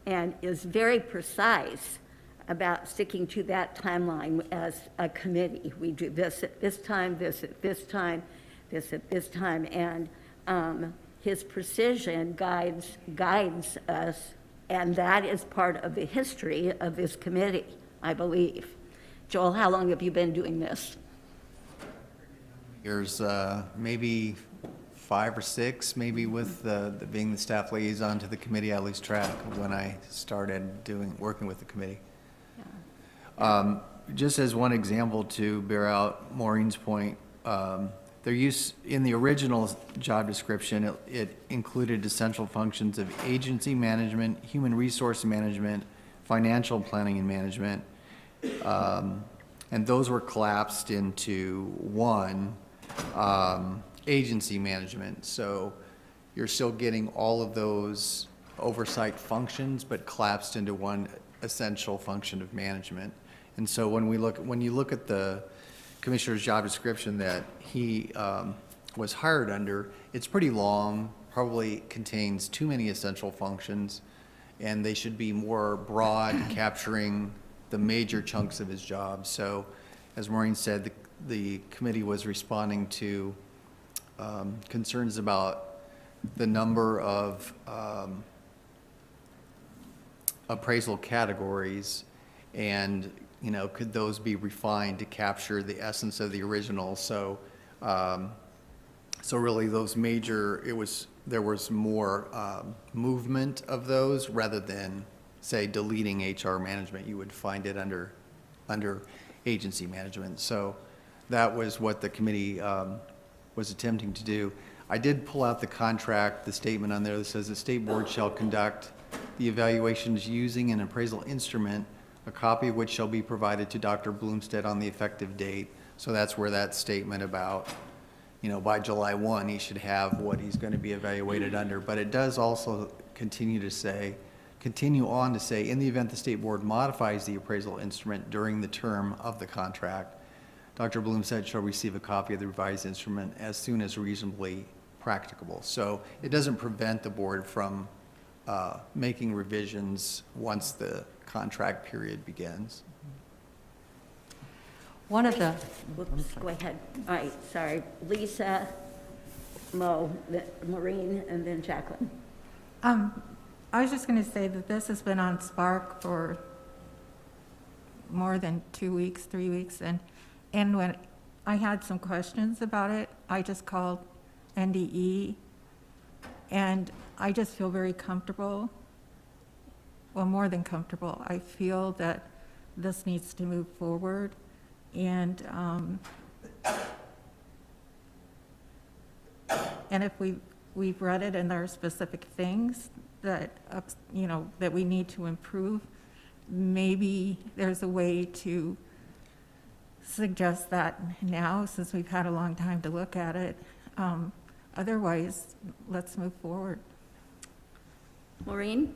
and is very precise about sticking to that timeline as a committee. We do this at this time, this at this time, this at this time, and his precision guides us, and that is part of the history of this committee, I believe. Joel, how long have you been doing this?
Years, maybe 5 or 6, maybe with being the staff liaison to the committee. I lose track of when I started working with the committee. Yeah. Just as one example to bear out Maureen's point, their use in the original job description, it included essential functions of agency management, human resource management, financial planning and management, and those were collapsed into one, agency management. So you're still getting all of those oversight functions, but collapsed into one essential function of management. And so when you look at the commissioner's job description that he was hired under, it's pretty long, probably contains too many essential functions, and they should be more broad, capturing the major chunks of his job. So as Maureen said, the committee was responding to concerns about the number of appraisal categories, and you know, could those be refined to capture the essence of the original? So, so really, those major, there was more movement of those rather than, say, deleting HR management. You would find it under agency management. So that was what the committee was attempting to do. I did pull out the contract, the statement on there that says the state board shall conduct the evaluations using an appraisal instrument, a copy of which shall be provided to Dr. Bloomstead on the effective date. So that's where that statement about, you know, by July 1, he should have what he's going to be evaluated under. But it does also continue on to say, in the event the state board modifies the appraisal instrument during the term of the contract, Dr. Bloomstead shall receive a copy of the revised instrument as soon as reasonably practicable. So it doesn't prevent the board from making revisions once the contract period begins.
One of the, whoops, go ahead. All right, sorry. Lisa, Maureen, and then Jacqueline.
I was just going to say that this has been on Spark for more than 2 weeks, 3 weeks, and when I had some questions about it, I just called NDE, and I just feel very comfortable, well, more than comfortable. I feel that this needs to move forward, and if we've read it and there are specific things that, that we need to improve, maybe there's a way to suggest that now, since we've had a long time to look at it. Otherwise, let's move forward.
Maureen?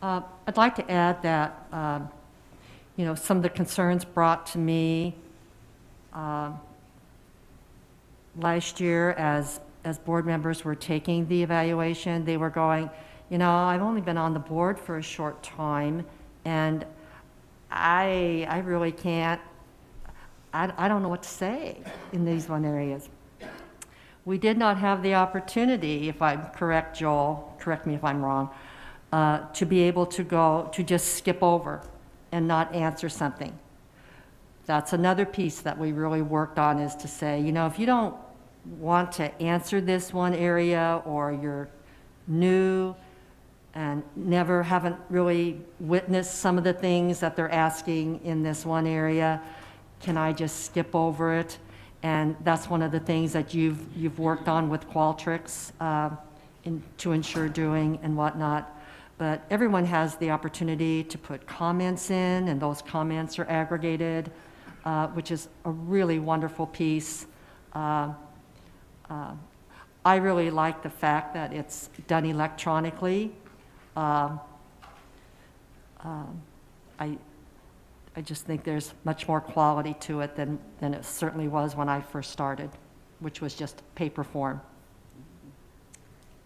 I'd like to add that, some of the concerns brought to me last year as board members were taking the evaluation, they were going, I've only been on the board for a short time, and I really can't, I don't know what to say in these one areas. We did not have the opportunity, if I'm correct, Joel, correct me if I'm wrong, to be able to just skip over and not answer something. That's another piece that we really worked on, is to say, if you don't want to answer this one area, or you're new and haven't really witnessed some of the things that they're asking in this one area, can I just skip over it? And that's one of the things that you've worked on with Qualtrics to ensure doing and whatnot. But everyone has the opportunity to put comments in, and those comments are aggregated, which is a really wonderful piece. I really like the fact that it's done electronically. I just think there's much more quality to it than it certainly was when I first started, which was just paper form.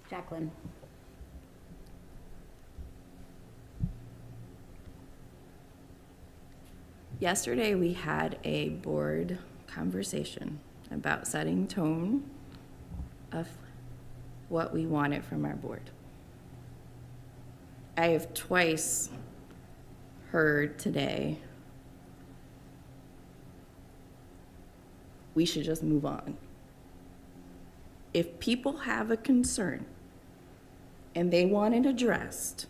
Jacqueline?
Yesterday, we had a board conversation about setting tone of what we wanted from our board. I have twice heard today, we should just move on. If people have a concern and they want it addressed,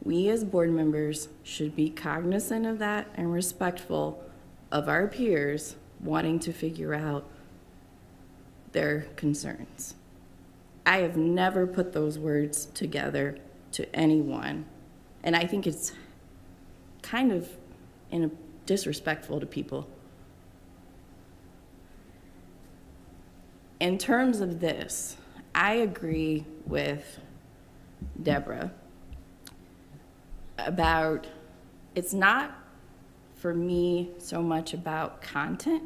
we as board members should be cognizant of that and respectful of our peers wanting to figure out their concerns. I have never put those words together to anyone, and I think it's kind of disrespectful to people. In terms of this, I agree with Deborah about, it's not for me so much about content,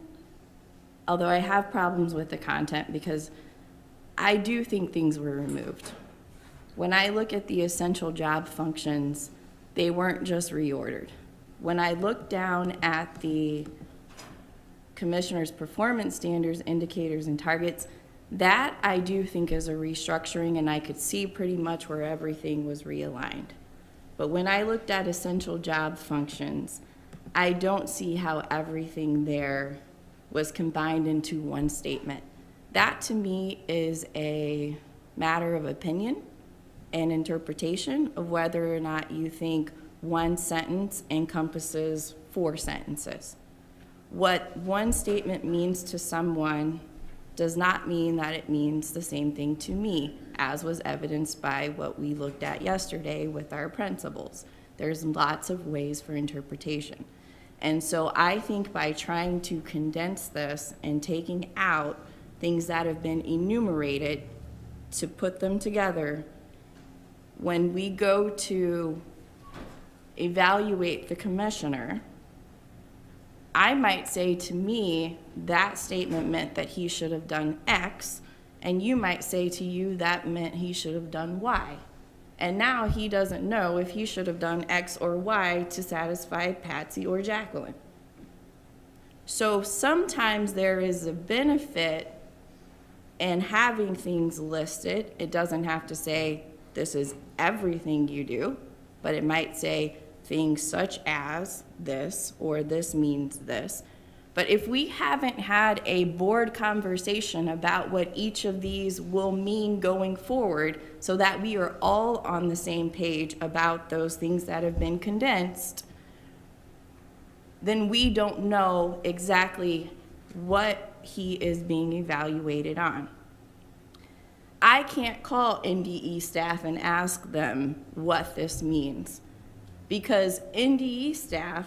although I have problems with the content because I do think things were removed. When I look at the essential job functions, they weren't just reordered. When I look down at the commissioner's performance standards, indicators, and targets, that I do think is a restructuring, and I could see pretty much where everything was realigned. But when I looked at essential job functions, I don't see how everything there was combined into one statement. That to me is a matter of opinion and interpretation of whether or not you think one sentence encompasses 4 sentences. What one statement means to someone does not mean that it means the same thing to me, as was evidenced by what we looked at yesterday with our principles. There's lots of ways for interpretation. And so I think by trying to condense this and taking out things that have been enumerated to put them together, when we go to evaluate the commissioner, I might say, to me, that statement meant that he should have done X, and you might say to you that meant he should have done Y. And now he doesn't know if he should have done X or Y to satisfy Patsy or Jacqueline. So sometimes there is a benefit in having things listed. It doesn't have to say this is everything you do, but it might say things such as this, or this means this. But if we haven't had a board conversation about what each of these will mean going forward, so that we are all on the same page about those things that have been condensed, then we don't know exactly what he is being evaluated on. I can't call NDE staff and ask them what this means, because NDE staff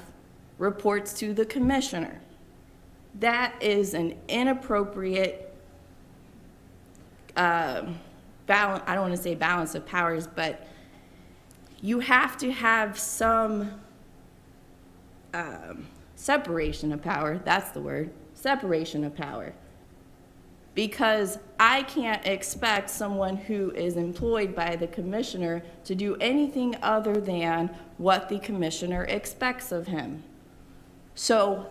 reports to the commissioner. That is an inappropriate balance. I don't want to say balance of powers, but you have to have some separation of power. That's the word, separation of power. Because I can't expect someone who is employed by the commissioner to do anything other than what the commissioner expects of him. So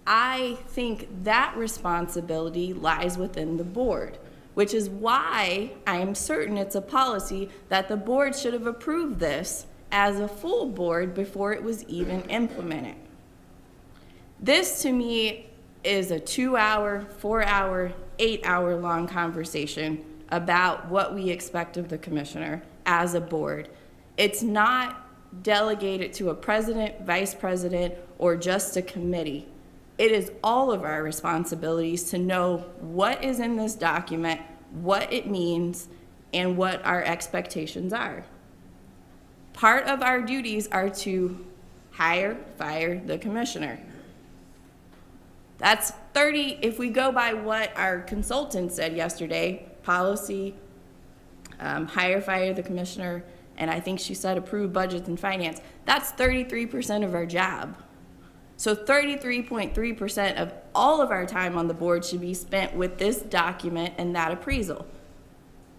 I think that responsibility lies within the board, which is why I am certain it's a policy that the board should have approved this as a full board before it was even implemented. This to me is a 2-hour, 4-hour, 8-hour long conversation about what we expect of the commissioner as a board. It's not delegated to a president, vice president, or just a committee. It is all of our responsibilities to know what is in this document, what it means, and what our expectations are. Part of our duties are to hire, fire the commissioner. That's 30, if we go by what our consultant said yesterday, policy, hire, fire the commissioner, and I think she said approve budgets and finance, that's 33% of our job. So 33.3% of all of our time on the board should be spent with this document and that appraisal.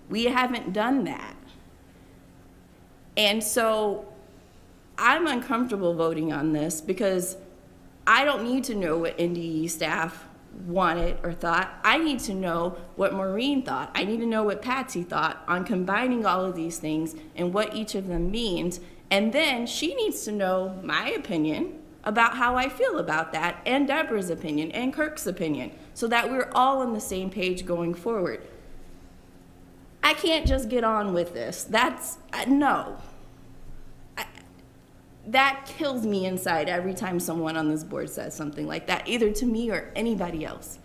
We haven't done that. And so I'm uncomfortable voting on this because I don't need to know what NDE staff wanted or thought. I need to know what Maureen thought. I need to know what Patsy thought on combining all of these things and what each of them means. And then she needs to know my opinion about how I feel about that, and Deborah's opinion, and Kirk's opinion, so that we're all on the same page going forward. I can't just get on with this. No. That kills me inside every time someone on this board says something like that, either to me or anybody else.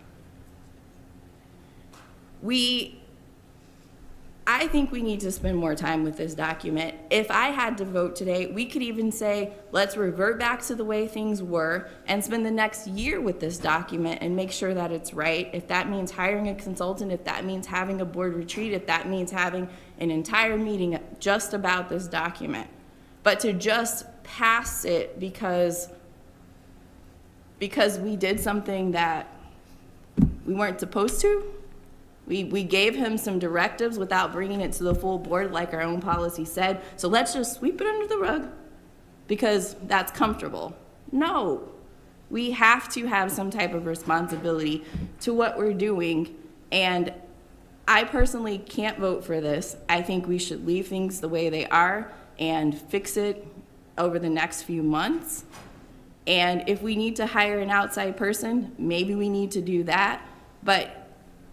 I think we need to spend more time with this document. If I had to vote today, we could even say, let's revert back to the way things were and spend the next year with this document and make sure that it's right. If that means hiring a consultant, if that means having a board retreat, if that means having an entire meeting just about this document. But to just pass it because we did something that we weren't supposed to, we gave him some directives without bringing it to the full board like our own policy said, so let's just sweep it under the rug because that's comfortable. No, we have to have some type of responsibility to what we're doing, and I personally can't vote for this. I think we should leave things the way they are and fix it over the next few months. And if we need to hire an outside person, maybe we need to do that. But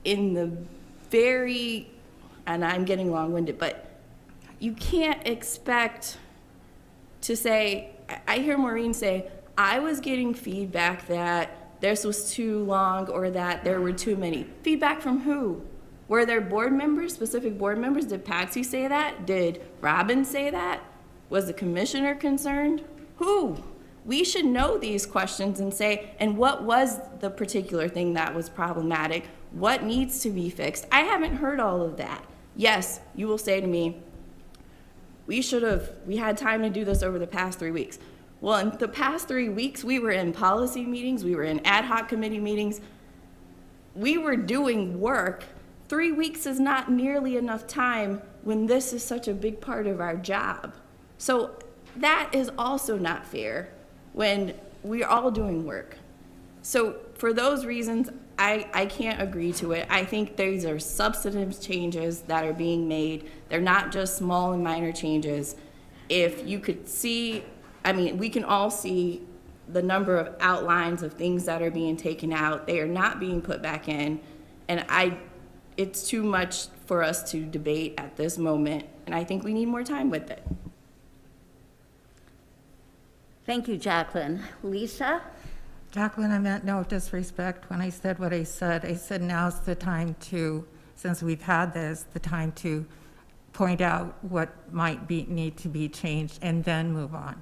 in the and I'm getting long-winded, but you can't expect to say, I hear Maureen say, I was getting feedback that this was too long or that there were too many. Feedback from who? Were there board members, specific board members? Did Patsy say that? Did Robin say that? Was the commissioner concerned? Who? We should know these questions and say, and what was the particular thing that was problematic? What needs to be fixed? I haven't heard all of that. Yes, you will say to me, we had time to do this over the past 3 weeks. Well, in the past 3 weeks, we were in policy meetings, we were in ad hoc committee meetings. We were doing work. 3 weeks is not nearly enough time when this is such a big part of our job. So that is also not fair when we're all doing work. So for those reasons, I can't agree to it. I think these are substantive changes that are being made. They're not just small and minor changes. If you could see, I mean, we can all see the number of outlines of things that are being taken out. They are not being put back in. And it's too much for us to debate at this moment. And I think we need more time with it.
Thank you, Jacqueline. Lisa?
Jacqueline, I meant no disrespect when I said what I said. I said now's the time to, since we've had this, the time to point out what might need to be changed and then move on.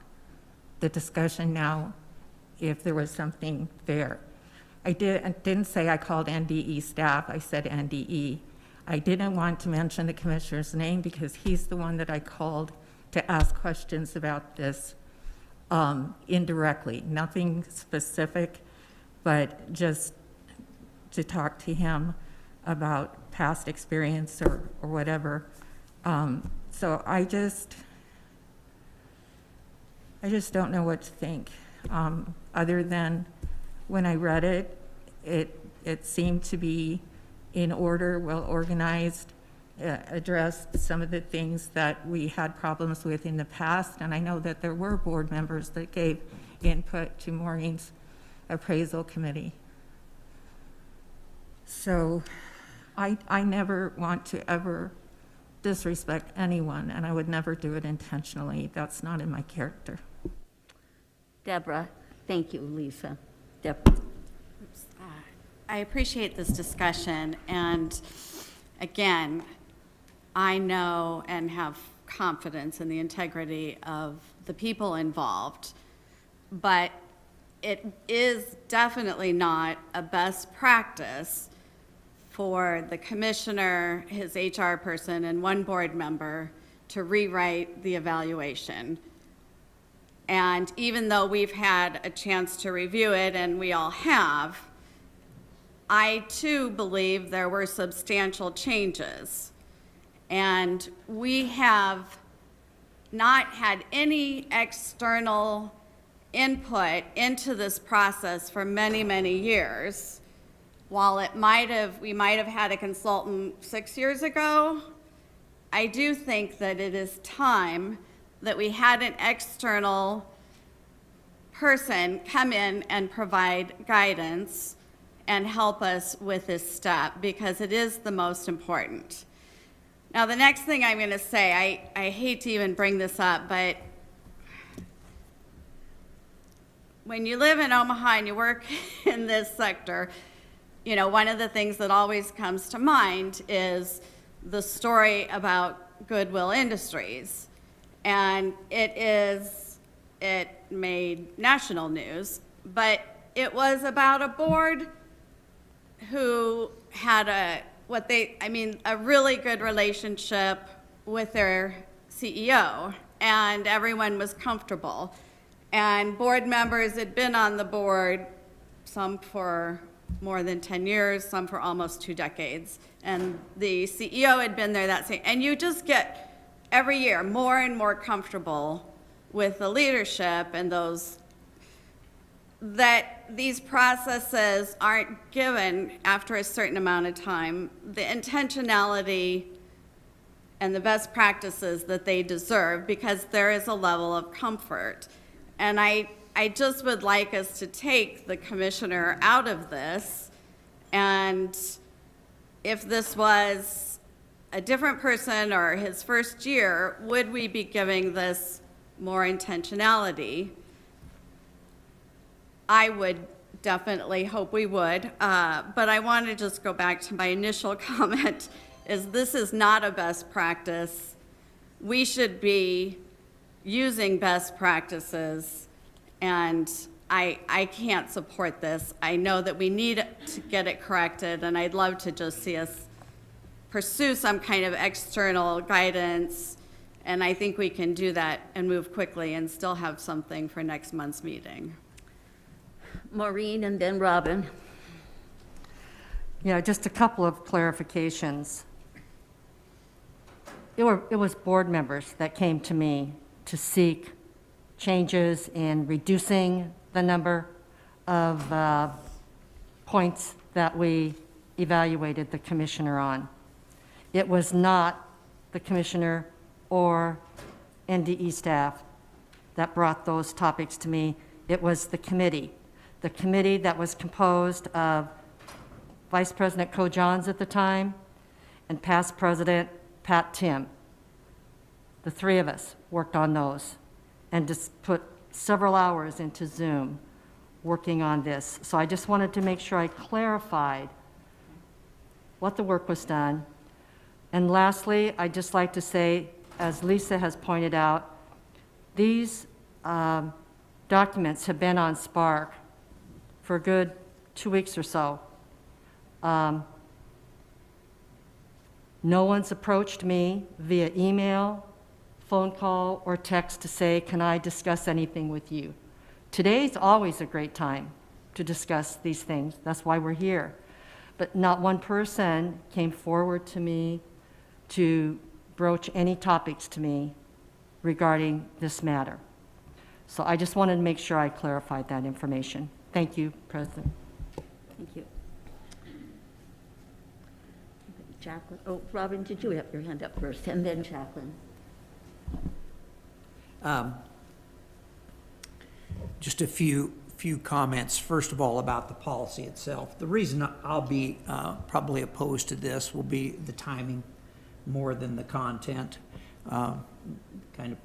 The discussion now, if there was something there. I didn't say I called NDE staff, I said NDE. I didn't want to mention the commissioner's name because he's the one that I called to ask questions about this indirectly, nothing specific, but just to talk to him about past experience or whatever. So I just don't know what to think, other than when I read it, it seemed to be in order, well organized, addressed some of the things that we had problems with in the past, and I know that there were board members that gave input to Maureen's appraisal committee. So I never want to ever disrespect anyone, and I would never do it intentionally. That's not in my character.
Deborah? Thank you, Lisa. Deborah?
I appreciate this discussion, and again, I know and have confidence in the integrity of the people involved, but it is definitely not a best practice for the commissioner, his HR person, and one board member to rewrite the evaluation. And even though we've had a chance to review it, and we all have, I too believe there were substantial changes. And we have not had any external input into this process for many, many years. While we might have had a consultant 6 years ago, I do think that it is time that we had an external person come in and provide guidance and help us with this step, because it is the most important. Now, the next thing I'm going to say, I hate to even bring this up, but when you live in Omaha and you work in this sector, you know, one of the things that always comes to mind is the story about Goodwill Industries. And it made national news, but it was about a board who had a really good relationship with their CEO, and everyone was comfortable. And board members had been on the board, some for more than 10 years, some for almost 2 decades. And the CEO had been there that same, and you just get every year more and more comfortable with the leadership and that these processes aren't given after a certain amount of time the intentionality and the best practices that they deserve, because there is a level of comfort. And I just would like us to take the commissioner out of this, and if this was a different person or his first year, would we be giving this more intentionality? I would definitely hope we would, but I want to just go back to my initial comment, is this is not a best practice. We should be using best practices, and I can't support this. I know that we need to get it corrected, and I'd love to just see us pursue some kind of external guidance, and I think we can do that and move quickly and still have something for next month's meeting.
Maureen and then Robin.
Yeah, just a couple of clarifications. It was board members that came to me to seek changes in reducing the number of points that we evaluated the commissioner on. It was not the commissioner or NDE staff that brought those topics to me. It was the committee that was composed of Vice President Co. Johns at the time and past President Pat Tim. The three of us worked on those and just put several hours into Zoom working on this. So I just wanted to make sure I clarified what the work was done. And lastly, I'd just like to say, as Lisa has pointed out, these documents have been on Spark for a good 2 weeks or so. No one's approached me via email, phone call, or text to say, can I discuss anything with you? Today's always a great time to discuss these things. That's why we're here. But not one person came forward to me to broach any topics to me regarding this matter. So I just wanted to make sure I clarified that information. Thank you, President.
Thank you. Jacqueline, oh, Robin, did you have your hand up first, and then Jacqueline?
Just a few comments. First of all, about the policy itself. The reason I'll be probably opposed to this will be the timing more than the content. Kind of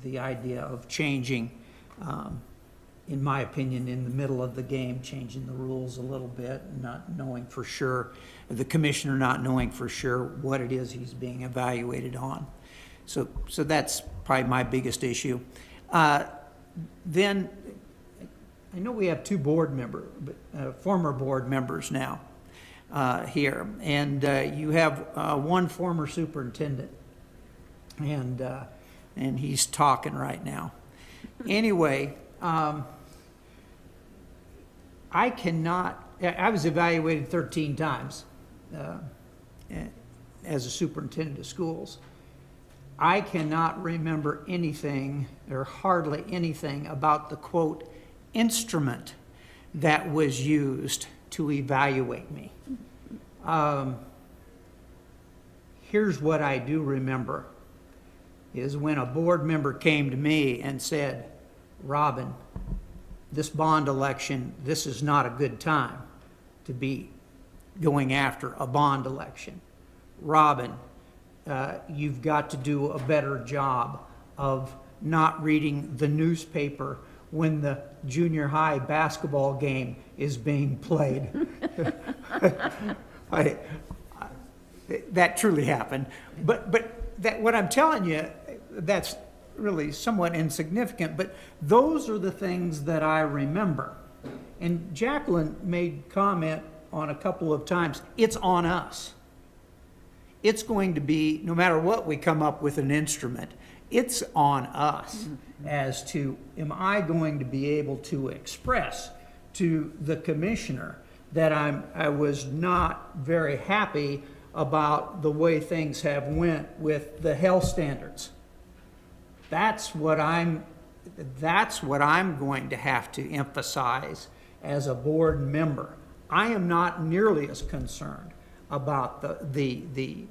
the idea of changing, in my opinion, in the middle of the game, changing the rules a little bit, not knowing for sure, the commissioner not knowing for sure what it is he's being evaluated on. So that's probably my biggest issue. Then, I know we have two former board members now here, and you have one former superintendent, and he's talking right now. Anyway, I was evaluated 13 times as a superintendent of schools. I cannot remember anything, or hardly anything, about the, quote, instrument that was used to evaluate me. Here's what I do remember, is when a board member came to me and said, Robin, this bond election, this is not a good time to be going after a bond election. Robin, you've got to do a better job of not reading the newspaper when the junior high basketball game is being played. That truly happened. But that, what I'm telling you, that's really somewhat insignificant, but those are the things that I remember. And Jacqueline made comment on a couple of times, it's on us. It's going to be, no matter what we come up with an instrument, it's on us as to, am I going to be able to express to the commissioner that I was not very happy about the way things have went with the health standards. That's what I'm going to have to emphasize as a board member. I am not nearly as concerned about the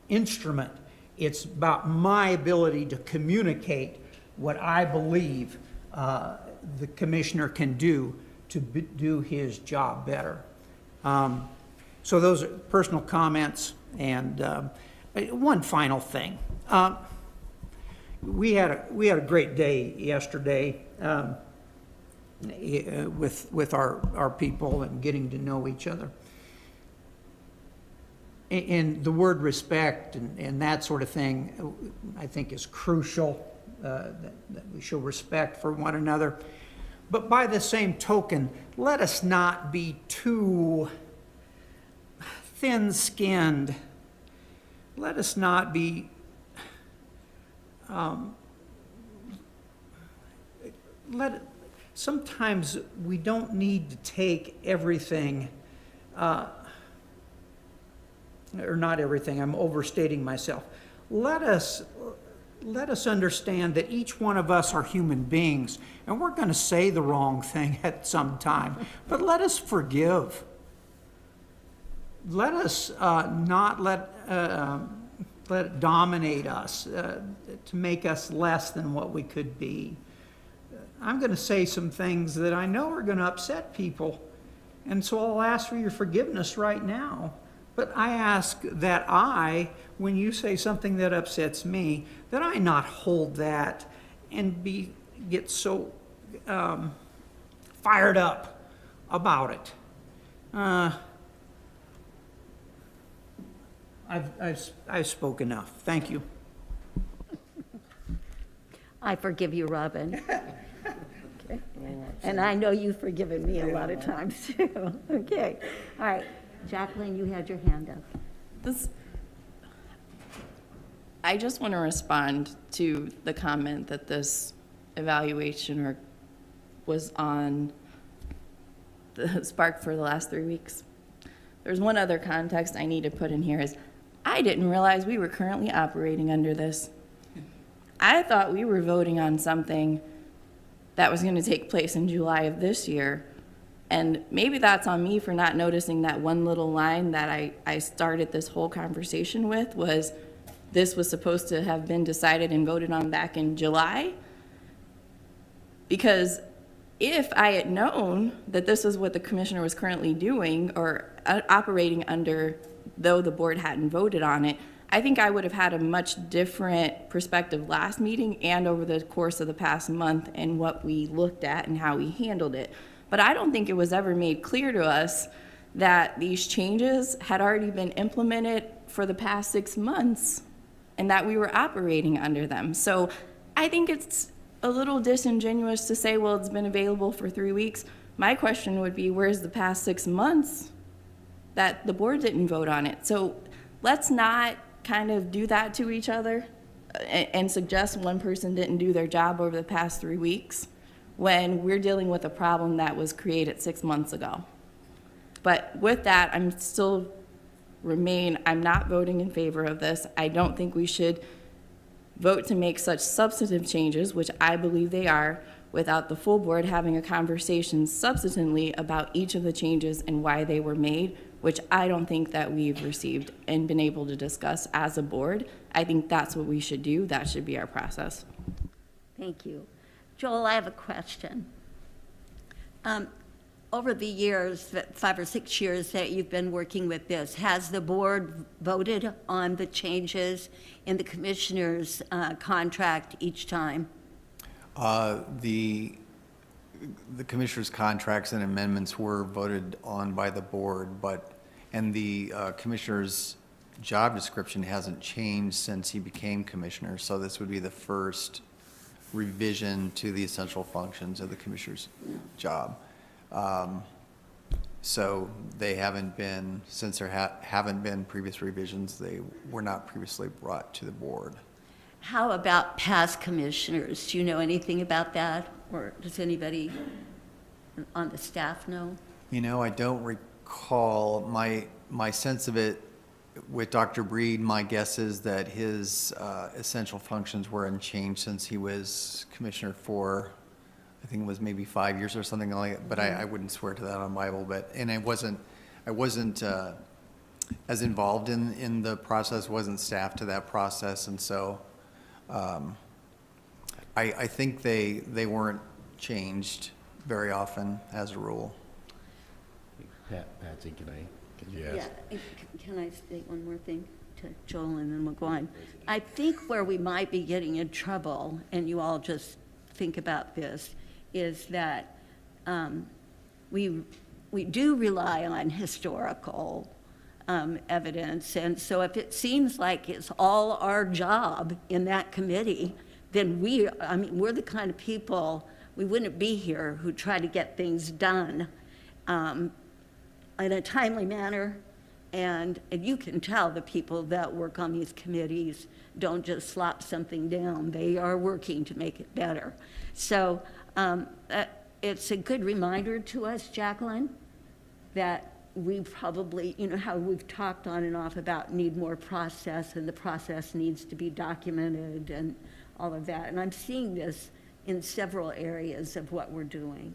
instrument. It's about my ability to communicate what I believe the commissioner can do to do his job better. So those are personal comments. And one final thing. We had a great day yesterday with our people and getting to know each other. And the word respect and that sort of thing, I think, is crucial, that we show respect for one another. But by the same token, let us not be too thin-skinned. Let us not be sometimes we don't need to take everything, or not everything, I'm overstating myself. Let us let us understand that each one of us are human beings, and we're going to say the wrong thing at some time, but let us forgive. Let us not let it dominate us, to make us less than what we could be. I'm going to say some things that I know are going to upset people, and so I'll ask for your forgiveness right now. But I ask that when you say something that upsets me, that I not hold that and get so fired up about it. I've spoken enough. Thank you.
I forgive you, Robin. Okay. And I know you've forgiven me a lot of times too. Okay. All right. Jacqueline, you had your hand up.
I just want to respond to the comment that this evaluation was on the Spark for the last 3 weeks. There's one other context I need to put in here is I didn't realize we were currently operating under this. I thought we were voting on something that was going to take place in July of this year. And maybe that's on me for not noticing that one little line that I started this whole conversation with was this was supposed to have been decided and voted on back in July. Because if I had known that this was what the commissioner was currently doing or operating under, though the board hadn't voted on it, I think I would have had a much different perspective last meeting and over the course of the past month and what we looked at and how we handled it. But I don't think it was ever made clear to us that these changes had already been implemented for the past 6 months and that we were operating under them. So I think it's a little disingenuous to say, well, it's been available for 3 weeks. My question would be, where's the past 6 months that the board didn't vote on it? So let's not kind of do that to each other and suggest one person didn't do their job over the past 3 weeks when we're dealing with a problem that was created 6 months ago. But with that, I'm not voting in favor of this. I don't think we should vote to make such substantive changes, which I believe they are, without the full board having a conversation substantively about each of the changes and why they were made, which I don't think that we've received and been able to discuss as a board. I think that's what we should do. That should be our process.
Thank you. Joel, I have a question. Over the years, 5 or 6 years that you've been working with this, has the board voted on the changes in the commissioner's contract each time?
The commissioner's contracts and amendments were voted on by the board, and the commissioner's job description hasn't changed since he became commissioner, so this would be the first revision to the essential functions of the commissioner's job. So they haven't been, since there haven't been previous revisions, they were not previously brought to the board.
How about past commissioners? Do you know anything about that? Or does anybody on the staff know?
You know, I don't recall. My sense of it with Dr. Breed, my guess is that his essential functions were unchanged since he was commissioner for, I think it was maybe 5 years or something like that, but I wouldn't swear to that on Bible. And I wasn't as involved in the process, wasn't staff to that process, and so I think they weren't changed very often as a rule.
Patsy, can I?
Yeah. Can I say one more thing to Joel and then we'll go on? I think where we might be getting in trouble, and you all just think about this, is that we do rely on historical evidence, and so if it seems like it's all our job in that committee, then we're the kind of people, we wouldn't be here who try to get things done in a timely manner, and you can tell the people that work on these committees don't just slop something down. They are working to make it better. So it's a good reminder to us, Jacqueline, that we probably, you know, how we've talked on and off about need more process, and the process needs to be documented and all of that. And I'm seeing this in several areas of what we're doing.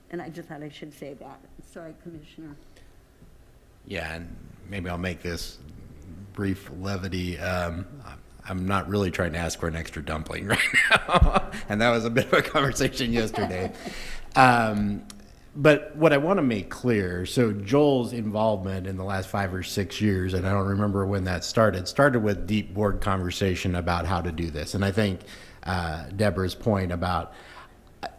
And I just thought I should say that. Sorry, Commissioner.
Yeah, and maybe I'll make this brief levity. I'm not really trying to ask for an extra dumpling right now. And that was a bit of a conversation yesterday. But what I want to make clear, so Joel's involvement in the last 5 or 6 years, and I don't remember when that started with deep board conversation about how to do this. And I think Deborah's point about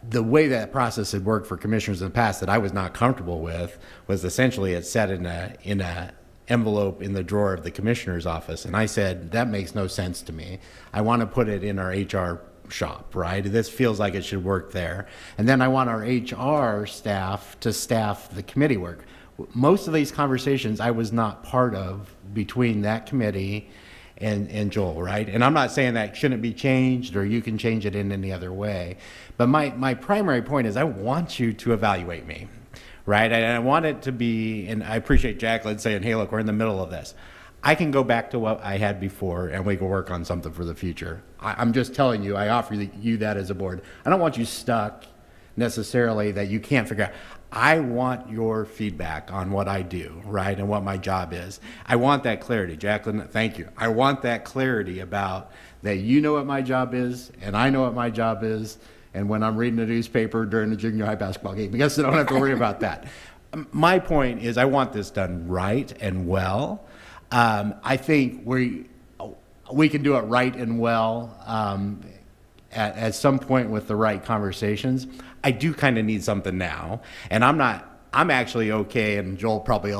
the way that process had worked for commissioners in the past that I was not comfortable with was essentially it sat in a envelope in the drawer of the commissioner's office. And I said, that makes no sense to me. I want to put it in our HR shop, right? This feels like it should work there. And then I want our HR staff to staff the committee work. Most of these conversations I was not part of between that committee and Joel, right? And I'm not saying that shouldn't be changed or you can change it in any other way. But my primary point is I want you to evaluate me, right? And I want it to be, and I appreciate Jacqueline saying, hey, look, we're in the middle of this. I can go back to what I had before and we can work on something for the future. I'm just telling you, I offer you that as a board. I don't want you stuck necessarily that you can't figure out. I want your feedback on what I do, right, and what my job is. I want that clarity. Jacqueline, thank you. I want that clarity about that you know what my job is and I know what my job is, and when I'm reading the newspaper during the junior high basketball game, because I don't have to worry about that. My point is I want this done right and well. I think we can do it right and well at some point with the right conversations. I do kind of need something now, and I'm actually okay, and Joel probably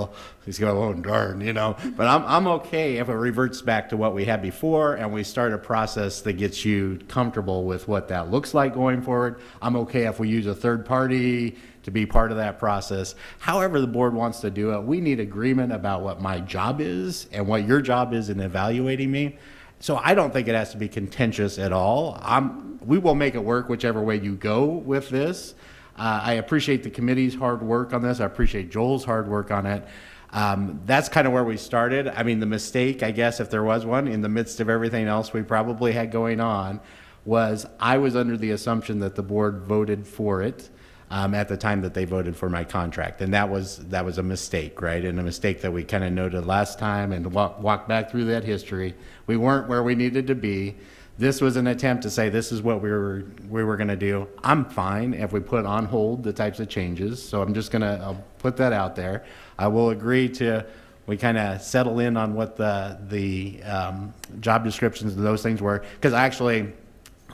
he's going, oh darn, you know, but I'm okay if it reverts back to what we had before and we start a process that gets you comfortable with what that looks like going forward. I'm okay if we use a third party to be part of that process. However the board wants to do it, we need agreement about what my job is and what your job is in evaluating me. So I don't think it has to be contentious at all. We will make it work whichever way you go with this. I appreciate the committee's hard work on this. I appreciate Joel's hard work on it. That's kind of where we started. I mean, the mistake, I guess, if there was one, in the midst of everything else we probably had going on, was I was under the assumption that the board voted for it at the time that they voted for my contract. And that was a mistake, right? And a mistake that we kind of noted last time and walked back through that history. We weren't where we needed to be. This was an attempt to say this is what we were going to do. I'm fine if we put on hold the types of changes. So I'll put that out there. I will agree to, we kind of settle in on what the job descriptions and those things were. Because actually,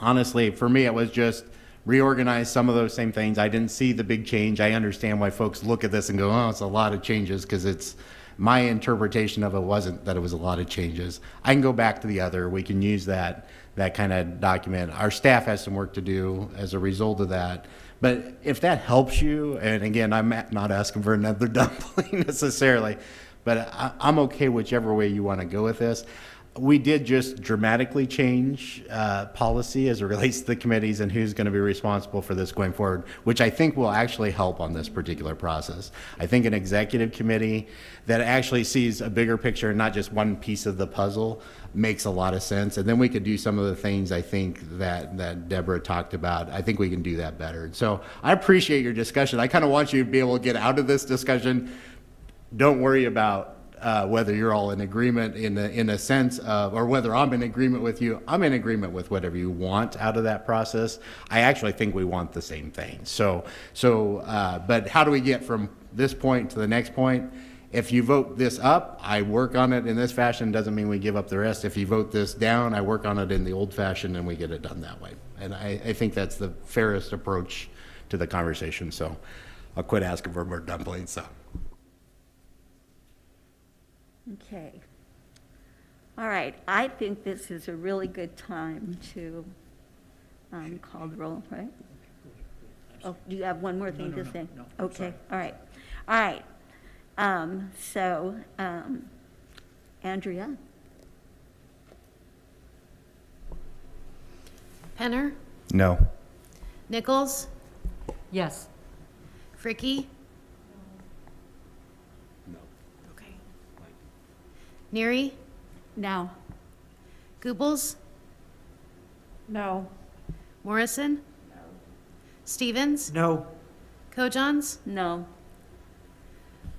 honestly, for me, it was just reorganize some of those same things. I didn't see the big change. I understand why folks look at this and go, oh, it's a lot of changes, because it's my interpretation of it wasn't that it was a lot of changes. I can go back to the other. We can use that kind of document. Our staff has some work to do as a result of that. But if that helps you, and again, I'm not asking for another dumpling necessarily, but I'm okay whichever way you want to go with this. We did just dramatically change policy as it relates to the committees and who's going to be responsible for this going forward, which I think will actually help on this particular process. I think an executive committee that actually sees a bigger picture and not just one piece of the puzzle makes a lot of sense. And then we could do some of the things I think that Deborah talked about. I think we can do that better. So I appreciate your discussion. I kind of want you to be able to get out of this discussion. Don't worry about whether you're all in agreement in a sense of, or whether I'm in agreement with you. I'm in agreement with whatever you want out of that process. I actually think we want the same thing. But how do we get from this point to the next point? If you vote this up, I work on it in this fashion. Doesn't mean we give up the rest. If you vote this down, I work on it in the old fashion and we get it done that way. And I think that's the fairest approach to the conversation. So I'll quit asking for more dumplings. So.
Okay. All right. I think this is a really good time to call the roll, right? Oh, do you have one more thing to say?
No.
Okay. All right. All right. Andrea?
Penner,
No.
Nichols,
Yes.
Fricky, Neary,
No.
Goebbels,
No.
Morrison, Stevens,
No.
Kojons,
No.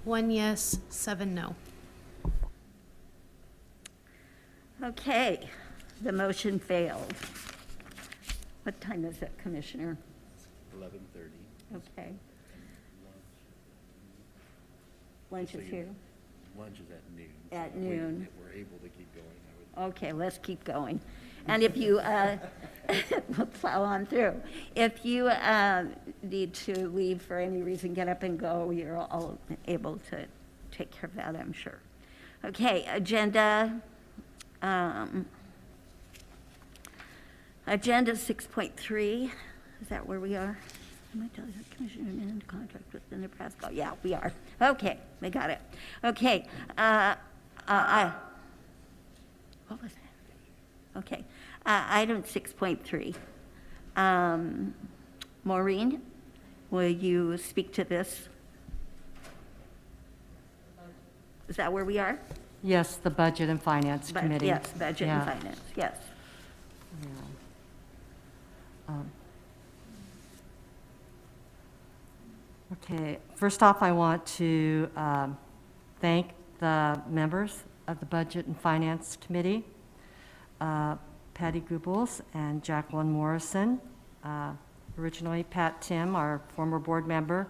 1 yes, 7 no.
Okay, the motion failed. What time is it, Commissioner?
11:30.
Okay. Lunch is here?
Lunch is at noon.
At
so if
noon.
If we're able to keep going, I would.
Okay, let's keep going. And if you, we'll plow on through. If you need to leave for any reason, get up and go, you're all able to take care of that, I'm sure. Okay, agenda 6.3, is that where we are? Am I telling the Commissioner in contract with the Nebraska? Yeah, we are. Okay, we got it. Okay, what was that? Okay, item 6.3. Maureen, will you speak to this? Is that where we are?
Yes, the Budget and Finance Committee.
Yes, Budget and
Yeah.
Finance, yes.
Okay, first off, I want to thank the members of the Budget and Finance Committee, Patty Goebbels and Jacqueline Morrison. Originally, Pat Tim, our former board member,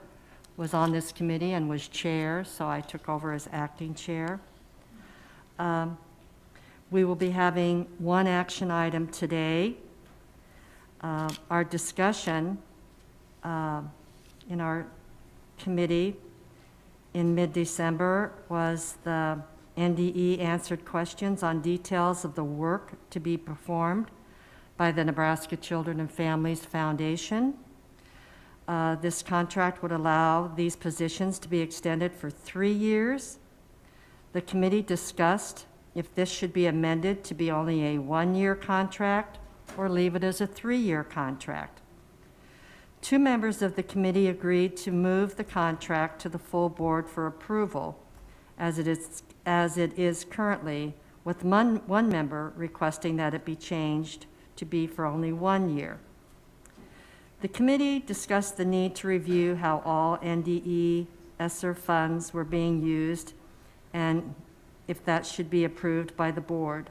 was on this committee and was chair, so I took over as acting chair. We will be having one action item today. Our discussion in our committee in mid-December was the NDE answered questions on details of the work to be performed by the Nebraska Children and Families Foundation. This contract would allow these positions to be extended for 3 years. The committee discussed if this should be amended to be only a 1-year contract or leave it as a 3-year contract. 2 members of the committee agreed to move the contract to the full board for approval, as it is currently, with one member requesting that it be changed to be for only 1 year. The committee discussed the need to review how all NDE ESSER funds were being used and if that should be approved by the board.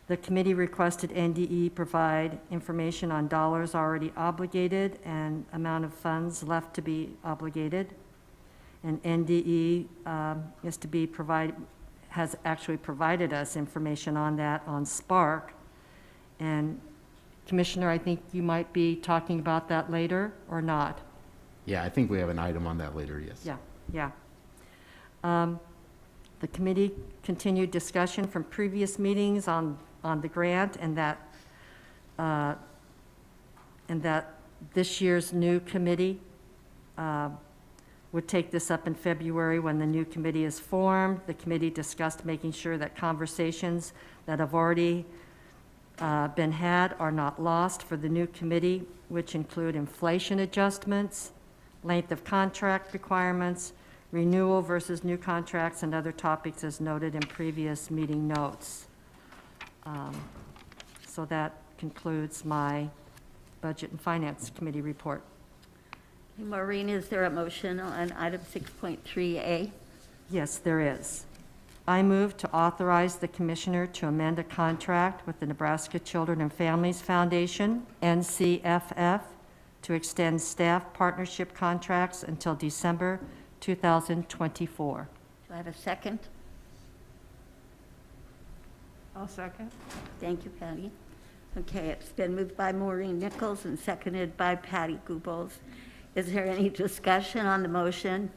The committee requested NDE provide information on dollars already obligated and amount of funds left to be obligated. And NDE has actually provided us information on that on Spark. And Commissioner, I think you might be talking about that later or not?
Yeah, I think we have an item on that later, yes.
Yeah. The committee continued discussion from previous meetings on the grant and that this year's new committee would take this up in February when the new committee is formed. The committee discussed making sure that conversations that have already been had are not lost for the new committee, which include inflation adjustments, length of contract requirements, renewal versus new contracts, and other topics as noted in previous meeting notes. So that concludes my Budget and Finance Committee report.
Maureen, is there a motion on item 6.3A?
Yes, there is. I move to authorize the Commissioner to amend a contract with the Nebraska Children and Families Foundation, NCFF, to extend staff partnership contracts until December 2024.
Do I have a second?
I'll second.
Thank you, Patty. Okay, it's been moved by Maureen Nichols and seconded by Patty Goebbels. Is there any discussion on the motion?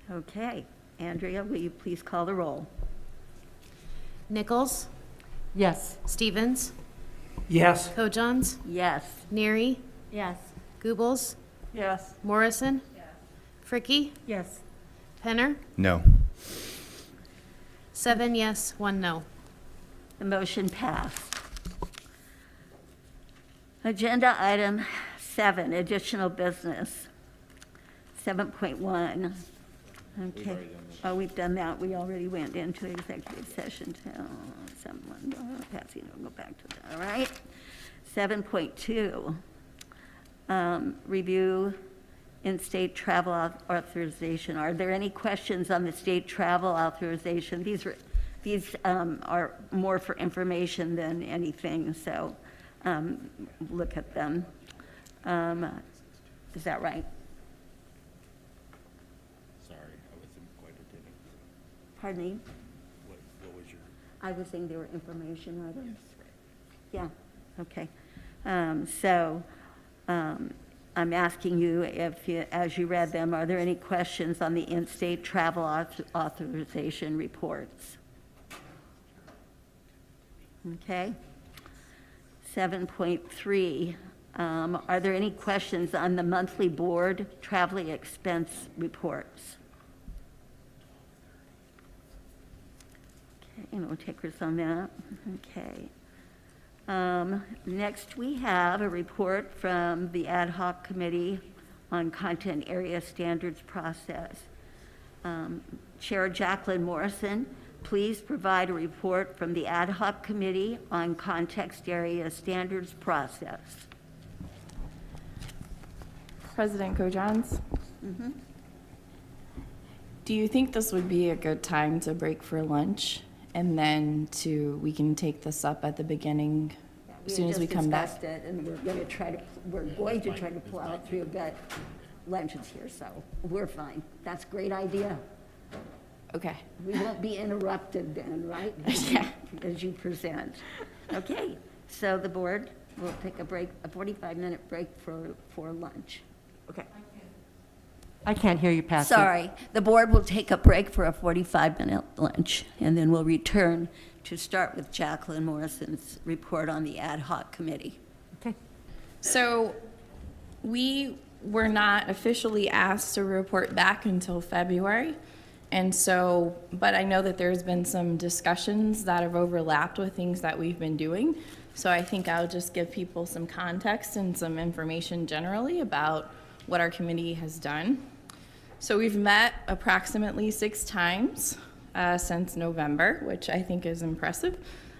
Okay, Andrea, will you please call the roll?
Nichols,
Yes.
Stevens,
Yes.
Kojons,
Yes.
Neary,
Yes.
Goebbels,
Yes.
Morrison, Fricke,
Yes.
Penner,
No.
7 yes, 1 no.
The motion passed. Agenda item 7, additional business. 7.1. Okay. Oh, we've done that. We already went into executive session. Patsy, we'll go back to that. All right. 7.2, review in-state travel authorization. Are there any questions on the state travel authorization? These are more for information than anything, so look at them. Is that right?
Sorry, I wasn't quite attending.
Pardon me?
What was your?
I was saying there were information items.
Yes, right.
Yeah, okay. I'm asking you if, as you read them, are there any questions on the in-state travel authorization reports? Okay. 7.3, are there any questions on the monthly board traveling expense reports? Okay, no takers on that. Okay. Next, we have a report from the Ad hoc Committee on Content Area Standards Process. Chair Jacqueline Morrison, please provide a report from the Ad hoc Committee on Context Area Standards Process.
President Go-Johns? Do you think this would be a good time to break for lunch? And then we can take this up at the beginning as soon as we come back?
We just discussed it, and we're going to try to plow it through, but lunch is here, so we're fine. That's a great idea.
Okay.
We won't be interrupted then, right?
Yeah.
As you present. Okay, so the board will take a break, a 45-minute break for lunch. Okay.
I can't hear you, Patsy.
Sorry, the board will take a break for a 45-minute lunch, and then we'll return to start with Jacqueline Morrison's report on the ad hoc committee.
Okay.
So we were not officially asked to report back until February. And so, but I know that there's been some discussions that have overlapped with things that we've been doing. So I think I'll just give people some context and some information generally about what our committee has done. So we've met approximately 6 times since November, which I think is impressive.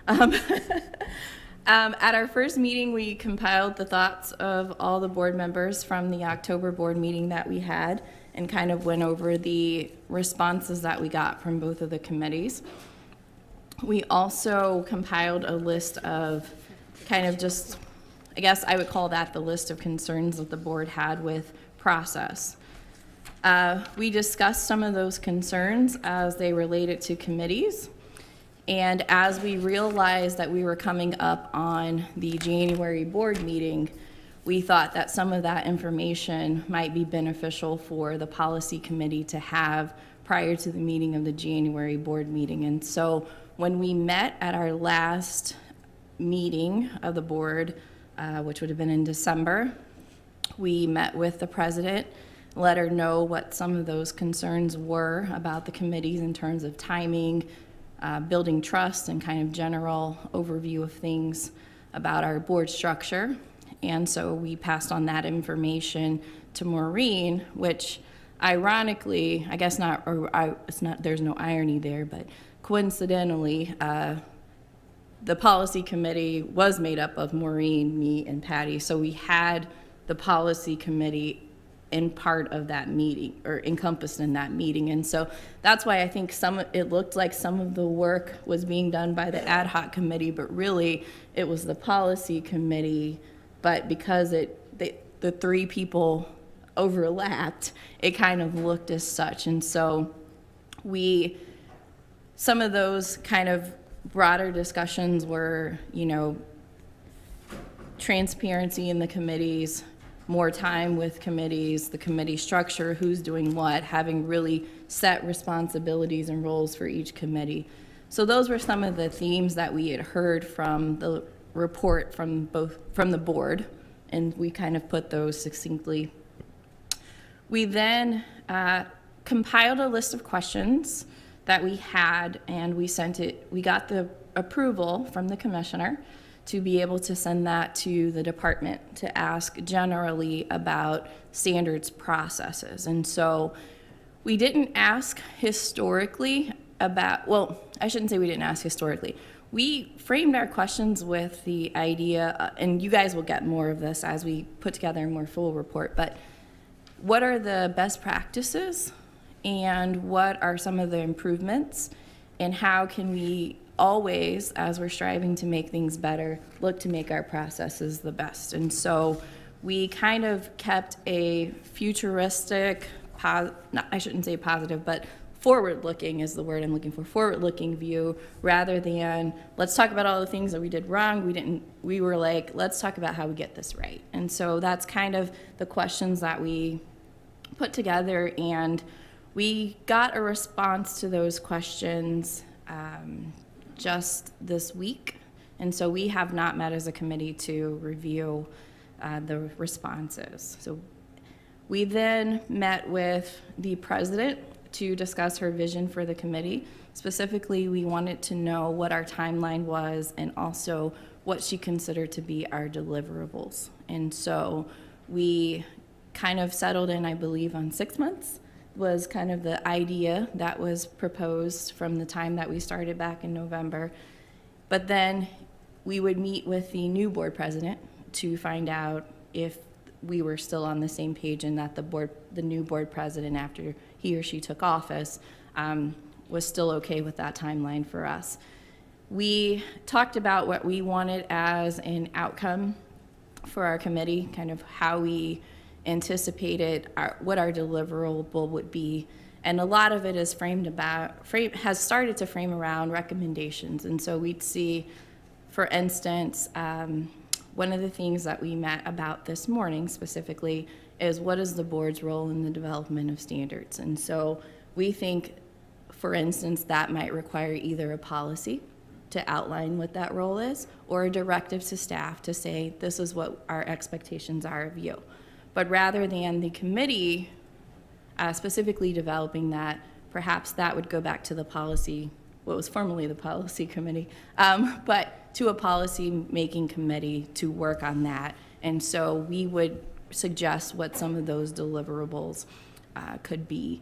At our first meeting, we compiled the thoughts of all the board members from the October board meeting that we had and kind of went over the responses that we got from both of the committees. We also compiled a list of kind of just, I guess I would call that the list of concerns that the board had with process. We discussed some of those concerns as they related to committees. And as we realized that we were coming up on the January board meeting, we thought that some of that information might be beneficial for the policy committee to have prior to the meeting of the January board meeting. And so when we met at our last meeting of the board, which would have been in December, we met with the president, let her know what some of those concerns were about the committees in terms of timing, building trust, and kind of general overview of things about our board structure. And so we passed on that information to Maureen, which ironically, I guess not, it's not, there's no irony there, but coincidentally, the policy committee was made up of Maureen, me, and Patty. So we had the policy committee in part of that meeting, or encompassed in that meeting. And so that's why I think it looked like some of the work was being done by the ad hoc committee, but really it was the policy committee. But because the 3 people overlapped, it kind of looked as such. And so some of those kind of broader discussions were, transparency in the committees, more time with committees, the committee structure, who's doing what, having really set responsibilities and roles for each committee. So those were some of the themes that we had heard from the report from the board, and we kind of put those succinctly. We then compiled a list of questions that we had, and we got the approval from the commissioner to be able to send that to the department to ask generally about standards processes. And so we didn't ask historically about, well, I shouldn't say we didn't ask historically. We framed our questions with the idea, and you guys will get more of this as we put together a more full report, but what are the best practices and what are some of the improvements, and how can we always, as we're striving to make things better, look to make our processes the best. And so we kind of kept a futuristic, I shouldn't say positive, but forward-looking is the word I'm looking for, forward-looking view, rather than let's talk about all the things that we did wrong. We were like, let's talk about how we get this right. And so that's kind of the questions that we put together, and we got a response to those questions just this week. And so we have not met as a committee to review the responses. So we then met with the president to discuss her vision for the committee. Specifically, we wanted to know what our timeline was and also what she considered to be our deliverables. And so we kind of settled in, I believe, on 6 months was kind of the idea that was proposed from the time that we started back in November. But then we would meet with the new board president to find out if we were still on the same page, and that the new board president, after he or she took office, was still okay with that timeline for us. We talked about what we wanted as an outcome for our committee, kind of how we anticipated what our deliverable would be, and a lot of it is has started to frame around recommendations. And so we'd see, for instance, one of the things that we met about this morning specifically is what is the board's role in the development of standards. And so we think, for instance, that might require either a policy to outline what that role is, or a directive to staff to say, this is what our expectations are of you. But rather than the committee specifically developing that, perhaps that would go back to the policy, what was formerly the policy committee, but to a policy-making committee to work on that. And so we would suggest what some of those deliverables could be.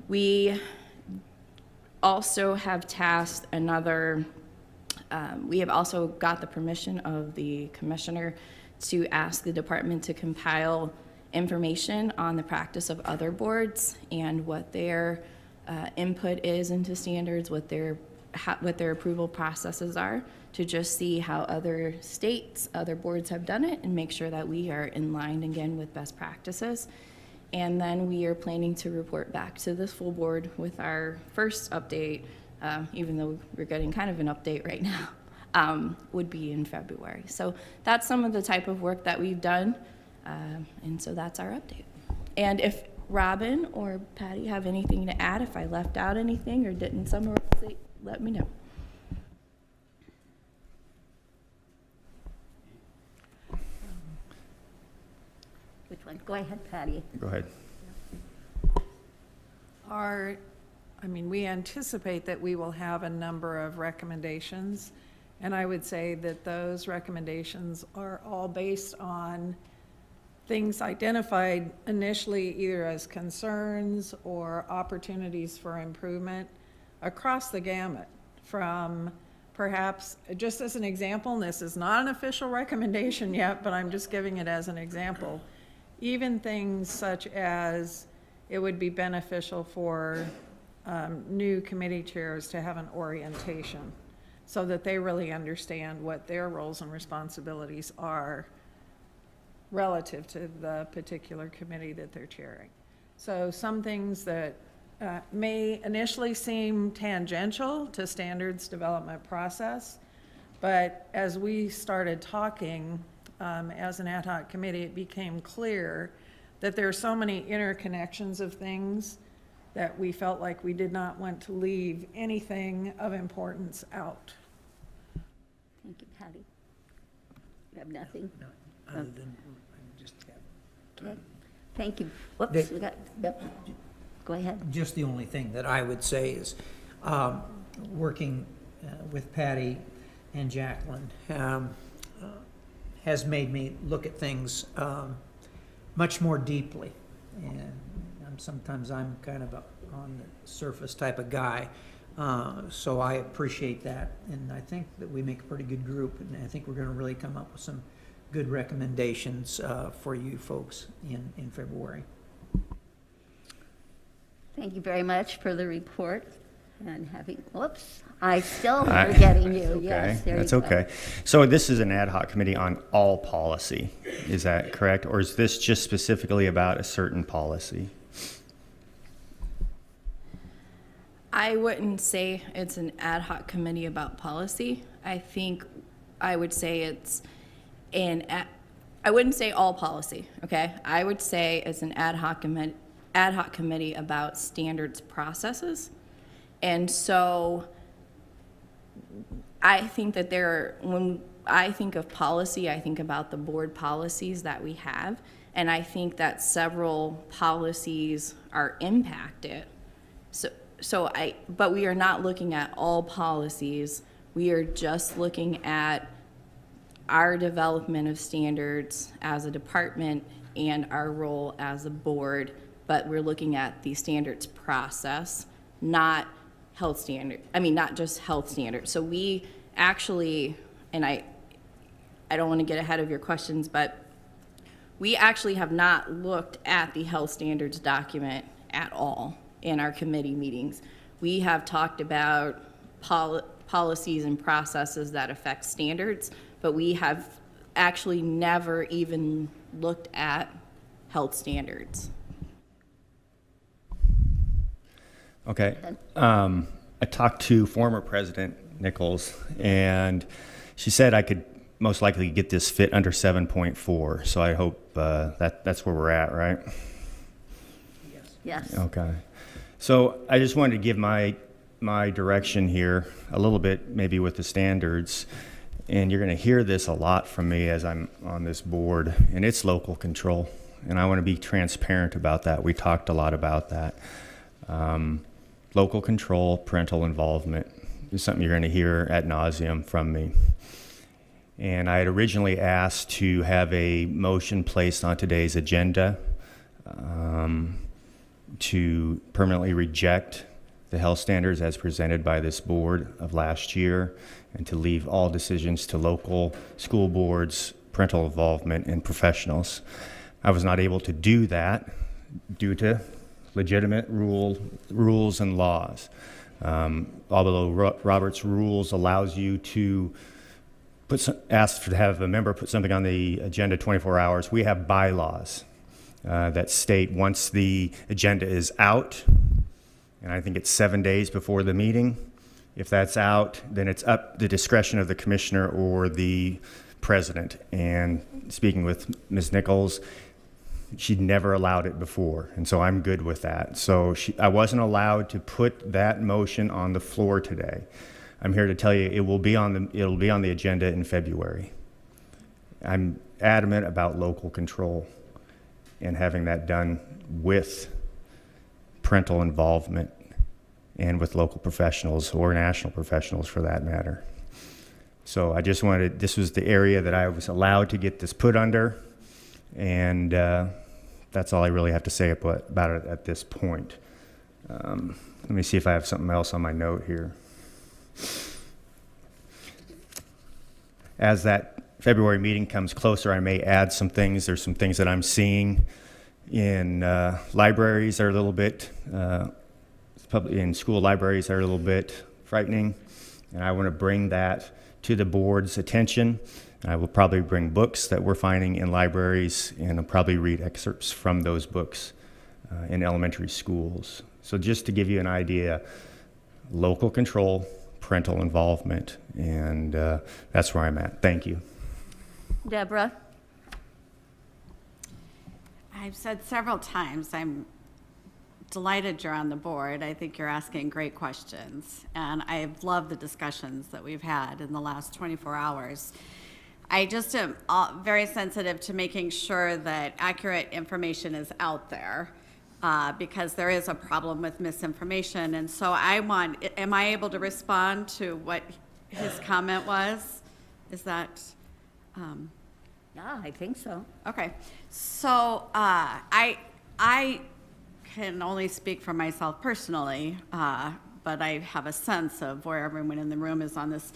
We also have tasked we have also got the permission of the commissioner to ask the department to compile information on the practice of other boards and what their input is into standards, what their approval processes are, to just see how other states, other boards have done it, and make sure that we are in line again with best practices. And then we are planning to report back to this full board with our first update, even though we're getting kind of an update right now, would be in February. So that's some of the type of work that we've done, and so that's our update. And if Robin or Patty have anything to add, if I left out anything or didn't summarize it, let me know.
Which one? Go ahead, Patty.
Go ahead.
We anticipate that we will have a number of recommendations, and I would say that those recommendations are all based on things identified initially either as concerns or opportunities for improvement across the gamut, from perhaps, just as an example, and this is not an official recommendation yet, but I'm just giving it as an example, even things such as it would be beneficial for new committee chairs to have an orientation so that they really understand what their roles and responsibilities are relative to the particular committee that they're chairing. So some things that may initially seem tangential to standards development process, but as we started talking as an ad hoc committee, it became clear that there are so many interconnections of things that we felt like we did not want to leave anything of importance out.
Thank you, Patty. You have nothing?
No, other than, just,
Okay. Thank you. Whoops,
They-
we got, yep. Go ahead.
just the only thing that I would say is, working with Patty, and Jacqueline has made me look at things much more deeply. And sometimes I'm kind of a on the surface type of guy. So I appreciate that. And I think that we make a pretty good group. And I think we're going to really come up with some good recommendations for you folks in February.
Thank you very much for the report and having, whoops, I still forgetting you.
Okay,
Yes, there
that's
you go.
okay. So this is an ad hoc committee on all policy, is that correct? Or is this just specifically about a certain policy?
I wouldn't say it's an ad hoc committee about policy. I think I would say it's I wouldn't say all policy, okay? I would say it's an ad hoc committee about standards processes. And so I think that when I think of policy, I think about the board policies that we have. And I think that several policies are impacted. But we are not looking at all policies. We are just looking at our development of standards as a department and our role as a board. But we're looking at the standards process, not just health standards. So we actually, and I don't want to get ahead of your questions, but we actually have not looked at the health standards document at all in our committee meetings. We have talked about policies and processes that affect standards, but we have actually never even looked at health standards.
Okay. I talked to former President Nichols, and she said I could most likely get this fit under 7.4. So I hope that's where we're at, right?
Yes.
Okay. So I just wanted to give my direction here a little bit, maybe with the standards. And you're going to hear this a lot from me as I'm on this board, and it's local control. And I want to be transparent about that. We talked a lot about that. Local control, parental involvement is something you're going to hear ad nauseum from me. And I had originally asked to have a motion placed on today's agenda to permanently reject the health standards as presented by this board of last year, and to leave all decisions to local school boards, parental involvement, and professionals. I was not able to do that due to legitimate rules and laws. Although Robert's rules allows you to ask to have a member put something on the agenda 24 hours, we have bylaws that state once the agenda is out, and I think it's 7 days before the meeting, if that's out, then it's up the discretion of the commissioner or the president. And speaking with Ms. Nichols, she'd never allowed it before, and so I'm good with that. So I wasn't allowed to put that motion on the floor today. I'm here to tell you it'll be on the agenda in February. I'm adamant about local control and having that done with parental involvement and with local professionals or national professionals for that matter. So I just wanted, this was the area that I was allowed to get this put under, and that's all I really have to say about it at this point. Let me see if I have something else on my note here. As that February meeting comes closer, I may add some things. There's some things that I'm seeing in libraries that are a little bit, in school libraries that are a little bit frightening, and I want to bring that to the board's attention. I will probably bring books that we're finding in libraries, and I'll probably read excerpts from those books in elementary schools. So just to give you an idea, local control, parental involvement, and that's where I'm at. Thank you.
Deborah?
I've said several times, I'm delighted you're on the board. I think you're asking great questions, and I've loved the discussions that we've had in the last 24 hours. I just am very sensitive to making sure that accurate information is out there, because there is a problem with misinformation. And so am I able to respond to what his comment was? Is that,
Yeah, I think so.
okay. So, I can only speak for myself personally, but I have a sense of where everyone in the room is on this.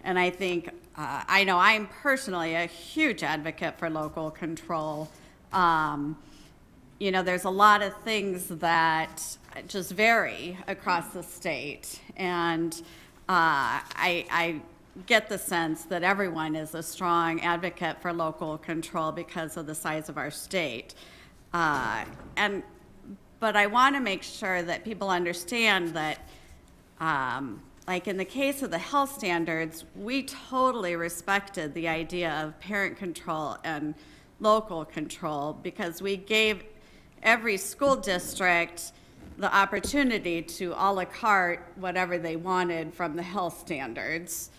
And I think, I know I'm personally a huge advocate for local control. You know, there's a lot of things that just vary across the state. And I get the sense that everyone is a strong advocate for local control because of the size of our state. But I want to make sure that people understand that, like in the case of the health standards, we totally respected the idea of parent control and local control because we gave every school district the opportunity to a la carte whatever they wanted from the health standards,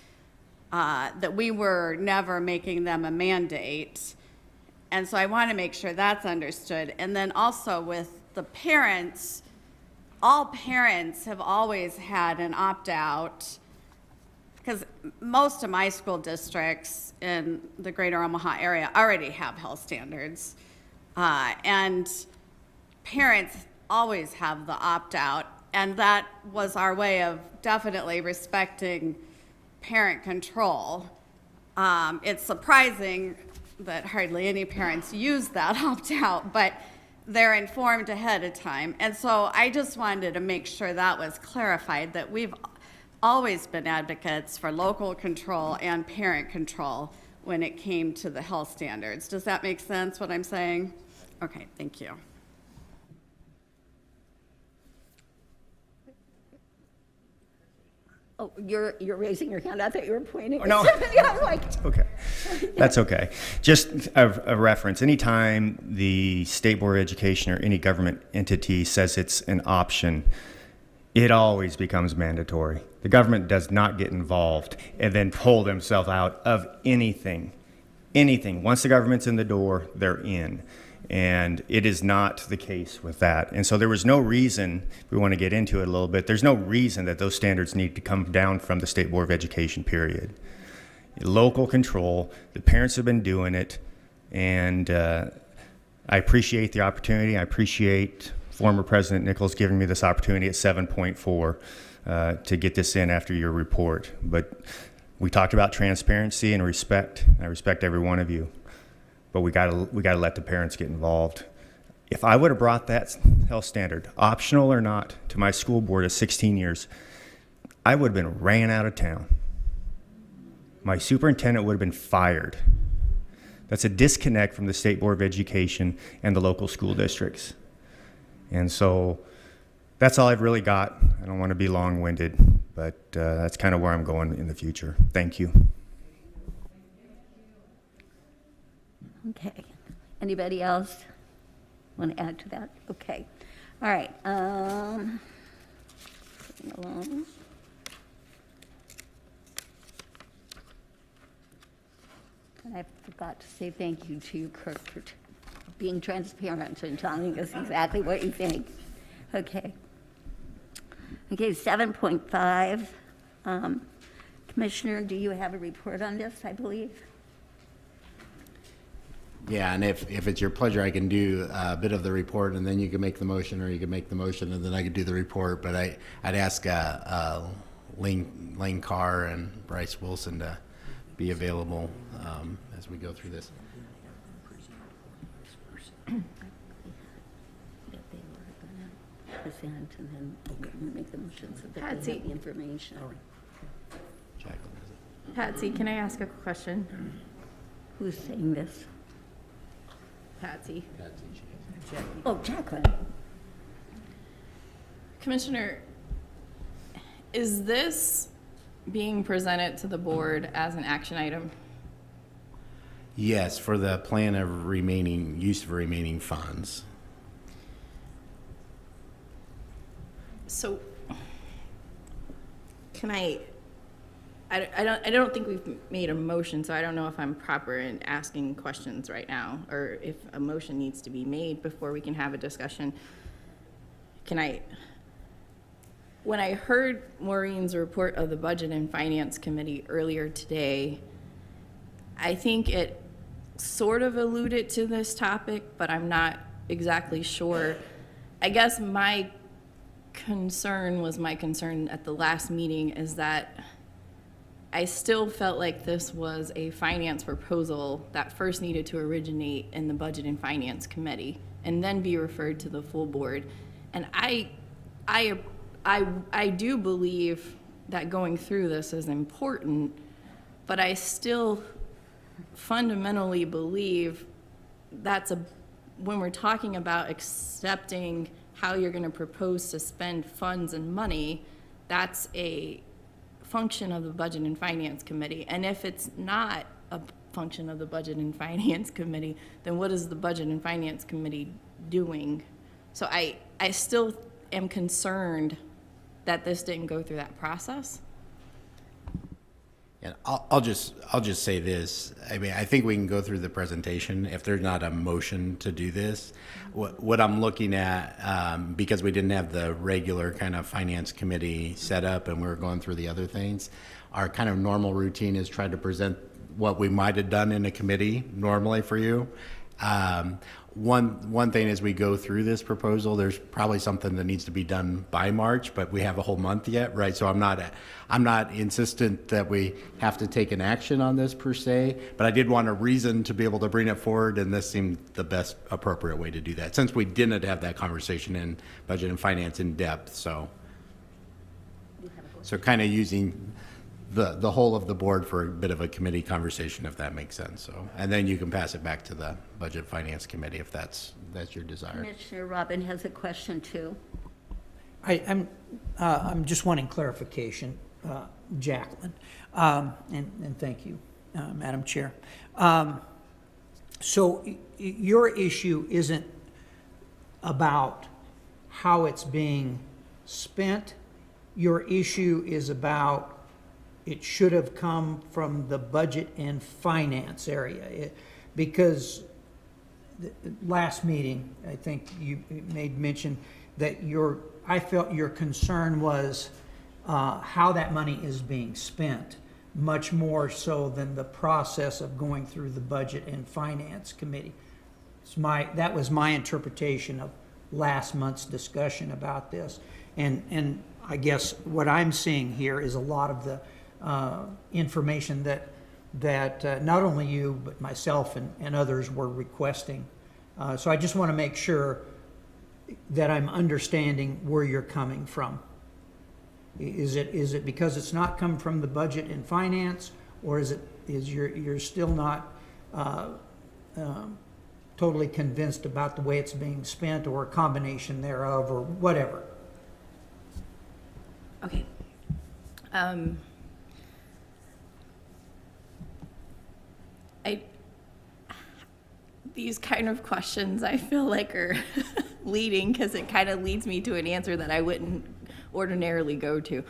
that we were never making them a mandate. And so I want to make sure that's understood. And then also with the parents, all parents have always had an opt-out because most of my school districts in the greater Omaha area already have health standards. And parents always have the opt-out, and that was our way of definitely respecting parent control. It's surprising that hardly any parents use that opt-out, but they're informed ahead of time. And so I just wanted to make sure that was clarified, that we've always been advocates for local control and parent control when it came to the health standards. Does that make sense, what I'm saying? Okay, thank you.
Oh, you're raising your hand. I thought you were pointing.
No.
Yeah, I'm like,
Okay, that's okay. Just a reference, anytime the State Board of Education or any government entity says it's an option, it always becomes mandatory. The government does not get involved and then pull themselves out of anything. Anything. Once the government's in the door, they're in. And it is not the case with that. And so there was no reason, if we want to get into it a little bit, there's no reason that those standards need to come down from the State Board of Education, period. Local control, the parents have been doing it, and I appreciate the opportunity. I appreciate former President Nichols giving me this opportunity at 7.4 to get this in after your report. But we talked about transparency and respect. I respect every one of you. But we gotta let the parents get involved. If I would have brought that health standard, optional or not, to my school board of 16 years, I would have been ran out of town. My superintendent would have been fired. That's a disconnect from the State Board of Education and the local school districts. And so that's all I've really got. I don't want to be long-winded, but that's kind of where I'm going in the future. Thank you.
okay. Anybody else want to add to that? Okay. All right. Moving along. And I forgot to say thank you to you, Kirk, for being transparent and telling us exactly what you think. Okay. Okay, 7.5. Commissioner, do you have a report on this, I believe?
Yeah, and if it's your pleasure, I can do a bit of the report, and then you can make the motion, or you can make the motion, and then I could do the report. But I'd ask Lane Carr and Bryce Wilson to be available as we go through this.
Present, and then we'll make the motion so that they
Patsy.
have the information.
Jacqueline, is it?
Patsy, can I ask a question?
Who's saying this?
Patsy.
Oh, Jacqueline.
Commissioner, is this being presented to the board as an action item?
Yes, for the plan of use of remaining funds.
So, can I don't think we've made a motion, so I don't know if I'm proper in asking questions right now, or if a motion needs to be made before we can have a discussion. Can I when I heard Maureen's report of the Budget and Finance Committee earlier today, I think it sort of alluded to this topic, but I'm not exactly sure. I guess my concern at the last meeting is that I still felt like this was a finance proposal that first needed to originate in the Budget and Finance Committee and then be referred to the full board. And I do believe that going through this is important, but I still fundamentally believe when we're talking about accepting how you're going to propose to spend funds and money, that's a function of the Budget and Finance Committee. And if it's not a function of the Budget and Finance Committee, then what is the Budget and Finance Committee doing? So I still am concerned that this didn't go through that process.
And I'll just say this. I mean, I think we can go through the presentation if there's not a motion to do this. What I'm looking at, because we didn't have the regular kind of finance committee set up and we were going through the other things, our kind of normal routine is try to present what we might have done in a committee normally for you. One thing as we go through this proposal, there's probably something that needs to be done by March, but we have a whole month yet, right? So I'm not insistent that we have to take an action on this per se, but I did want a reason to be able to bring it forward, and this seemed the best appropriate way to do that, since we didn't have that conversation in Budget and Finance in depth. So kind of using the whole of the board for a bit of a committee conversation, if that makes sense. So, and then you can pass it back to the Budget Finance Committee if that's your desire.
Commissioner Robin has a question too.
I'm just wanting clarification, Jacqueline, and thank you, Madam Chair. So your issue isn't about how it's being spent. Your issue is about it should have come from the Budget and Finance area. Because last meeting, I think you made mention that I felt your concern was how that money is being spent, much more so than the process of going through the Budget and Finance Committee. That was my interpretation of last month's discussion about this. And I guess what I'm seeing here is a lot of the information that not only you, but myself and others were requesting. So I just want to make sure that I'm understanding where you're coming from. Is it because it's not come from the Budget and Finance, or is you're still not totally convinced about the way it's being spent, or a combination thereof, or whatever?
Okay. These kind of questions I feel like are leading, because it kind of leads me to an answer that I wouldn't ordinarily go to.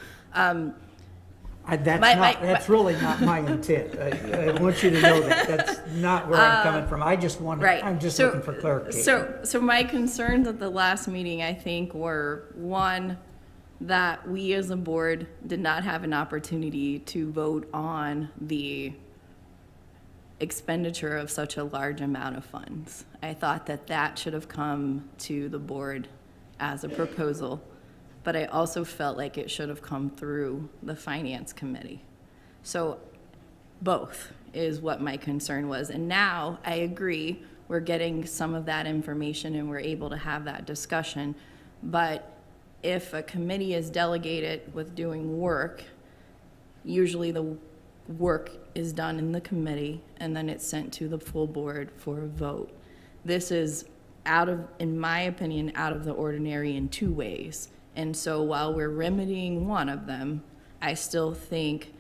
That's really not my intent. I want you to know that that's not where I'm coming from. I'm just looking for clarification.
So my concerns at the last meeting, I think, were, one, that we as a board did not have an opportunity to vote on the expenditure of such a large amount of funds. I thought that should have come to the board as a proposal, but I also felt like it should have come through the Finance Committee. So both is what my concern was. And now I agree, we're getting some of that information and we're able to have that discussion. But if a committee is delegated with doing work, usually the work is done in the committee and then it's sent to the full board for a vote. This is in my opinion, out of the ordinary in two ways. And so while we're remedying one of them, I still think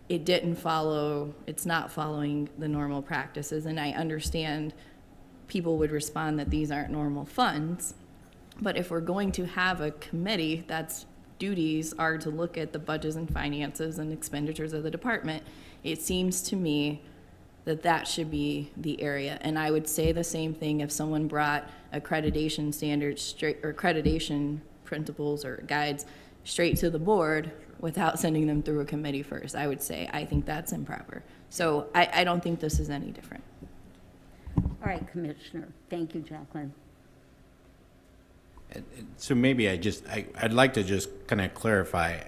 it's not following the normal practices. And I understand people would respond that these aren't normal funds. But if we're going to have a committee that's duties are to look at the budgets and finances and expenditures of the department, it seems to me that should be the area. And I would say the same thing if someone brought accreditation standards or accreditation printables or guides straight to the board without sending them through a committee first. I would say, I think that's improper. So I don't think this is any different.
All right, Commissioner. Thank you, Jacqueline.
So maybe I'd like to just kind of clarify.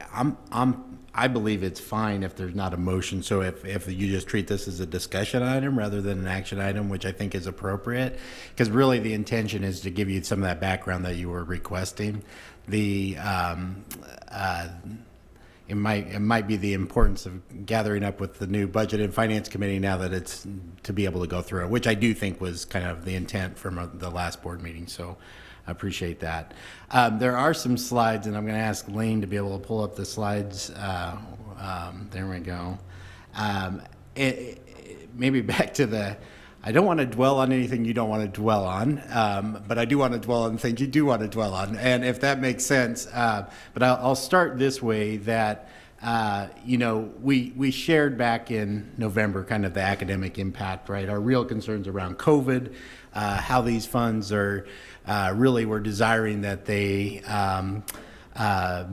I believe it's fine if there's not a motion. So if you just treat this as a discussion item rather than an action item, which I think is appropriate, because really the intention is to give you some of that background that you were requesting. It might be the importance of gathering up with the new Budget and Finance Committee now that it's to be able to go through it, which I do think was kind of the intent from the last board meeting. So I appreciate that. There are some slides, and I'm going to ask Lane to be able to pull up the slides. There we go. Maybe back to I don't want to dwell on anything you don't want to dwell on, but I do want to dwell on things you do want to dwell on, and if that makes sense. But I'll start this way, that we shared back in November kind of the academic impact, right? Our real concerns around COVID, how these funds are really, we're desiring that they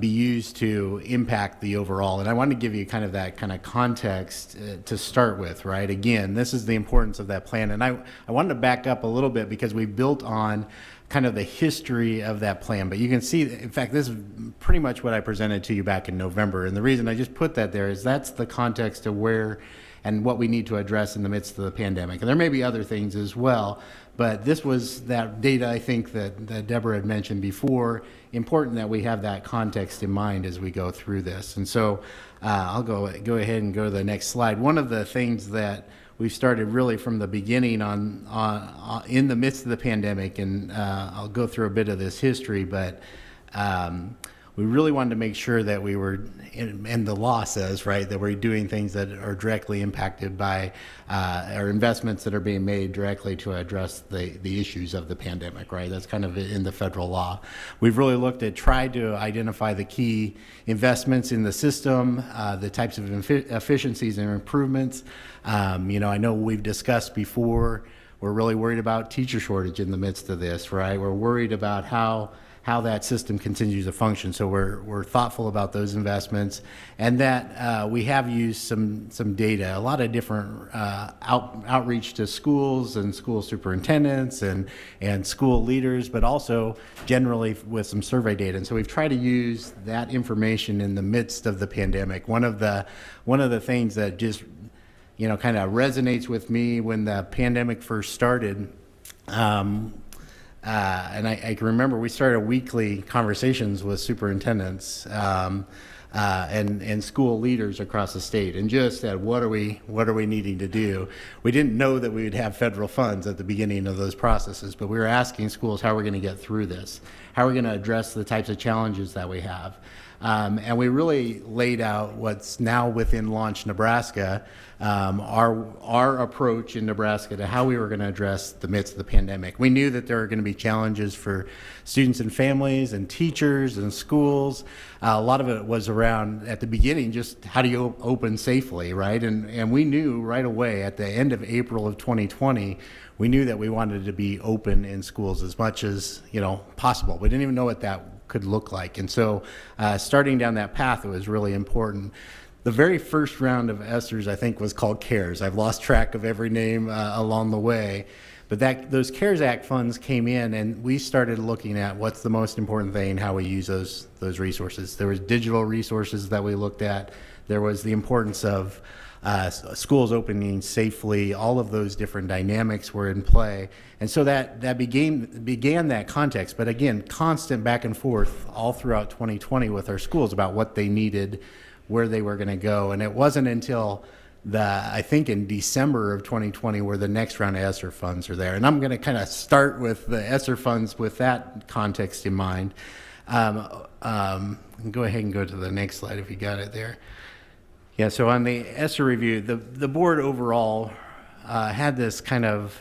be used to impact the overall. And I want to give you kind of that kind of context to start with, right? Again, this is the importance of that plan. And I wanted to back up a little bit because we built on kind of the history of that plan. But you can see, in fact, this is pretty much what I presented to you back in November. And the reason I just put that there is that's the context of where and what we need to address in the midst of the pandemic. And there may be other things as well, but this was that data, I think, that Deborah had mentioned before. Important that we have that context in mind as we go through this. And so I'll go ahead and go to the next slide. One of the things that we started really from the beginning on in the midst of the pandemic, and I'll go through a bit of this history, but we really wanted to make sure that we were, and the law says, right, that we're doing things that are directly impacted by or investments that are being made directly to address the issues of the pandemic, right? That's kind of in the federal law. We've really tried to identify the key investments in the system, the types of efficiencies and improvements. I know we've discussed before, we're really worried about teacher shortage in the midst of this, right? We're worried about how that system continues to function. So we're thoughtful about those investments, and that we have used some data, a lot of different outreach to schools and school superintendents and school leaders, but also generally with some survey data. And so we've tried to use that information in the midst of the pandemic. One of the things that just kind of resonates with me when the pandemic first started. And I can remember we started weekly conversations with superintendents and school leaders across the state, and just said, what are we needing to do? We didn't know that we would have federal funds at the beginning of those processes, but we were asking schools, how are we going to get through this? How are we going to address the types of challenges that we have? And we really laid out what's now within Launch Nebraska, our approach in Nebraska to how we were going to address the midst of the pandemic. We knew that there were going to be challenges for students and families and teachers and schools. A lot of it was around, at the beginning, just how do you open safely, right? And we knew right away at the end of April of 2020, we knew that we wanted to be open in schools as much as possible. We didn't even know what that could look like. And so starting down that path, it was really important. The very first round of ESSERs, I think, was called CARES. I've lost track of every name along the way. But those CARES Act funds came in, and we started looking at what's the most important thing, how we use those resources. There was digital resources that we looked at. There was the importance of schools opening safely. All of those different dynamics were in play. And so that began that context. But again, constant back and forth all throughout 2020 with our schools about what they needed, where they were going to go. And it wasn't until I think in December of 2020 where the next round of ESSER funds are there. And I'm going to kind of start with the ESSER funds with that context in mind. Go ahead and go to the next slide if you got it there. Yeah, so on the ESSER review, the board overall had this kind of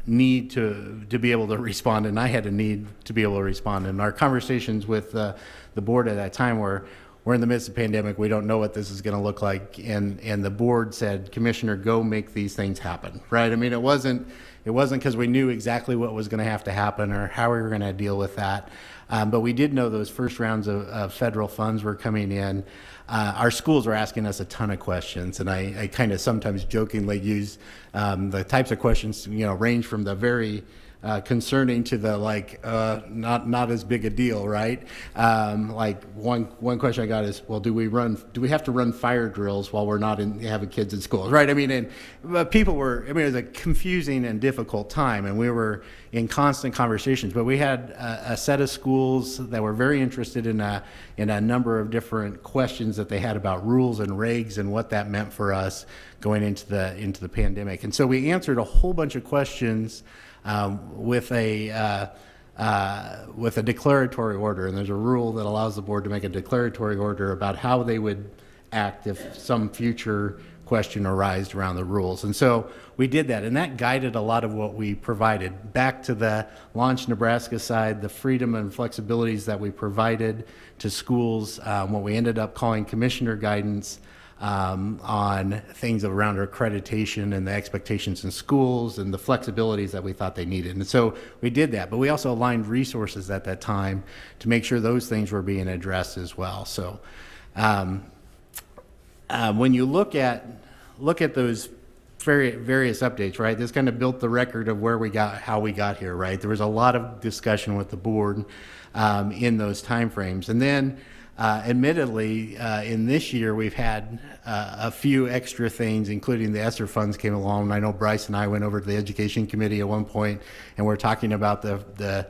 need to be able to respond, and I had a need to be able to respond. And our conversations with the board at that time were, we're in the midst of pandemic. We don't know what this is going to look like. And the board said, Commissioner, go make these things happen, right? I mean, it wasn't because we knew exactly what was going to have to happen or how we were going to deal with that. But we did know those first rounds of federal funds were coming in. Our schools were asking us a ton of questions, and I kind of sometimes jokingly use the types of questions, range from the very concerning to the not as big a deal, right? Like one question I got is, well, do we have to run fire drills while we're not having kids in schools, right? I mean, and it was a confusing and difficult time, and we were in constant conversations, but we had a set of schools that were very interested in a number of different questions that they had about rules and regs and what that meant for us going into the pandemic. And so we answered a whole bunch of questions with a declaratory order, and there's a rule that allows the board to make a declaratory order about how they would act if some future question arose around the rules. And so we did that, and that guided a lot of what we provided. Back to the Launch Nebraska side, the freedom and flexibilities that we provided to schools, what we ended up calling commissioner guidance, on things around accreditation and the expectations in schools and the flexibilities that we thought they needed. And so we did that, but we also aligned resources at that time to make sure those things were being addressed as well. So when you look at those various updates, right, this kind of built the record of how we got here, right? There was a lot of discussion with the board in those timeframes. And then admittedly, in this year, we've had a few extra things, including the ESSER funds came along. I know Bryce and I went over to the Education Committee at one point, and we're talking about the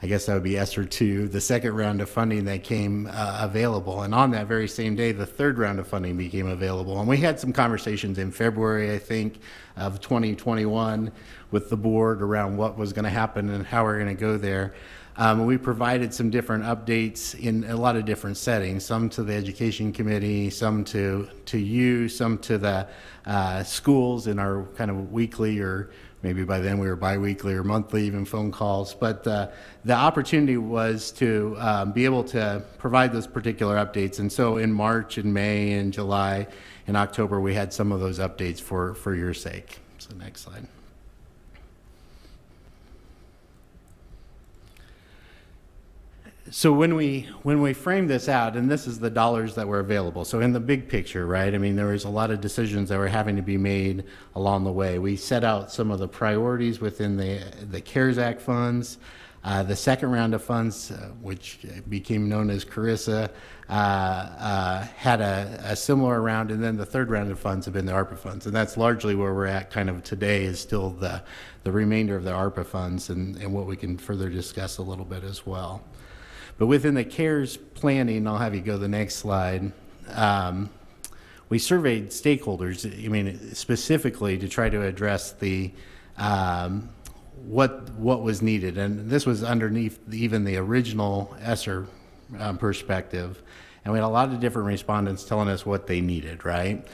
I guess that would be ESSER 2, the second round of funding that came available. And on that very same day, the third round of funding became available. And we had some conversations in February, I think, of 2021 with the board around what was going to happen and how we're going to go there. We provided some different updates in a lot of different settings, some to the Education Committee, some to you, some to the schools in our kind of weekly, or maybe by then we were biweekly or monthly even phone calls. But the opportunity was to be able to provide those particular updates. And so in March and May and July and October, we had some of those updates for your sake. So next slide. So when we framed this out, and this is the dollars that were available, so in the big picture, right, I mean, there was a lot of decisions that were having to be made along the way. We set out some of the priorities within the CARES Act funds. The second round of funds, which became known as CARISA, had a similar round, and then the third round of funds have been the ARPA funds, and that's largely where we're at kind of today, is still the remainder of the ARPA funds, and what we can further discuss a little bit as well. But within the CARES planning, I'll have you go to the next slide, we surveyed stakeholders, I mean, specifically to try to address the what was needed. And this was underneath even the original ESSER perspective. And we had a lot of different respondents telling us what they needed, right?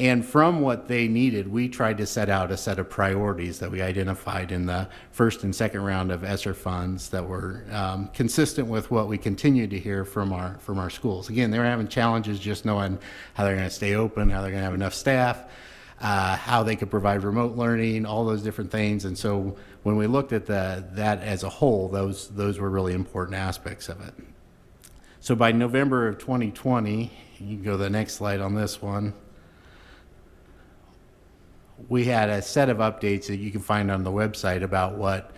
And from what they needed, we tried to set out a set of priorities that we identified in the first and second round of ESSER funds that were consistent with what we continued to hear from our schools. Again, they were having challenges just knowing how they're going to stay open, how they're going to have enough staff, how they could provide remote learning, all those different things. And so when we looked at that as a whole, those were really important aspects of it. So by November of 2020, you can go to the next slide on this one, we had a set of updates that you can find on the website about what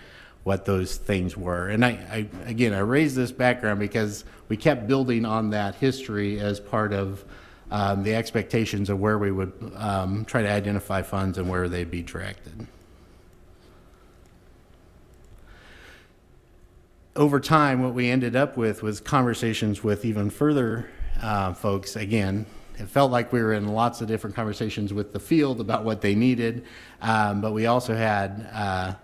those things were. And I raised this background because we kept building on that history as part of the expectations of where we would try to identify funds and where they'd be directed. Over time, what we ended up with was conversations with even further folks. Again, it felt like we were in lots of different conversations with the field about what they needed, but we also had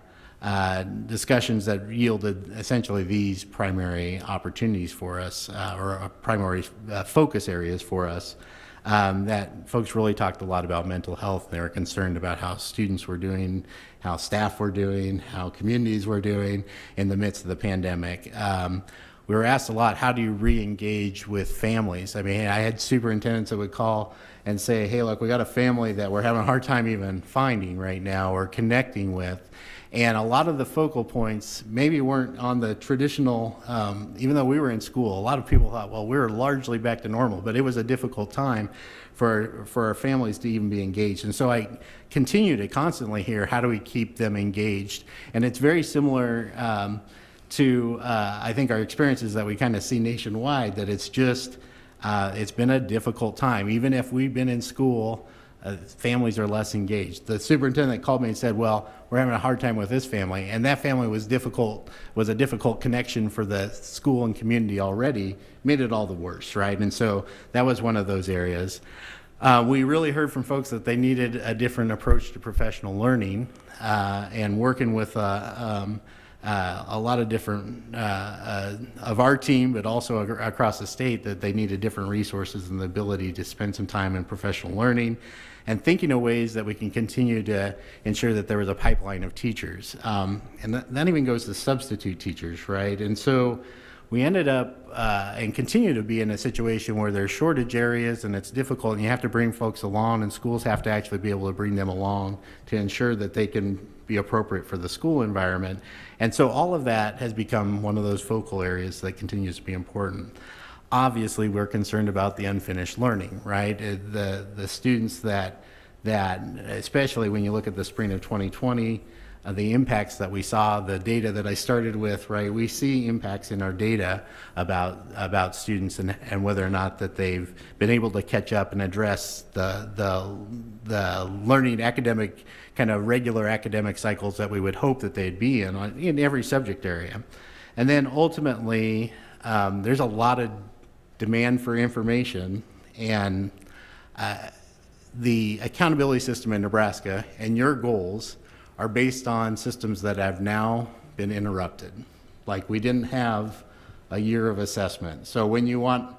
discussions that yielded essentially these primary opportunities for us, or primary focus areas for us, that folks really talked a lot about mental health. They were concerned about how students were doing, how staff were doing, how communities were doing in the midst of the pandemic. we were asked a lot, how do you re-engage with families? I mean, I had superintendents that would call and say, hey, look, we got a family that we're having a hard time even finding right now or connecting with. And a lot of the focal points maybe weren't on the traditional, even though we were in school, a lot of people thought, well, we're largely back to normal, but it was a difficult time for our families to even be engaged. And so I continue to constantly hear, how do we keep them engaged? And it's very similar to, I think, our experiences that we kind of see nationwide, that it's just, it's been a difficult time. Even if we've been in school, families are less engaged. The superintendent called me and said, well, we're having a hard time with this family, and that family was a difficult connection for the school and community already, made it all the worse, right? And so that was one of those areas. We really heard from folks that they needed a different approach to professional learning, and working with a lot of different of our team, but also across the state, that they needed different resources and the ability to spend some time in professional learning, and thinking of ways that we can continue to ensure that there was a pipeline of teachers. And that even goes to substitute teachers, right? And so we ended up and continue to be in a situation where there's shortage areas and it's difficult, and you have to bring folks along, and schools have to actually be able to bring them along to ensure that they can be appropriate for the school environment. And so all of that has become one of those focal areas that continues to be important. Obviously, we're concerned about the unfinished learning, right? The students that especially when you look at the spring of 2020, the impacts that we saw, the data that I started with, right? We see impacts in our data about students and whether or not that they've been able to catch up and address the learning academic, kind of regular academic cycles that we would hope that they'd be in every subject area. And then ultimately, there's a lot of demand for information, and the accountability system in Nebraska and your goals are based on systems that have now been interrupted. Like, we didn't have a year of assessment. So when you want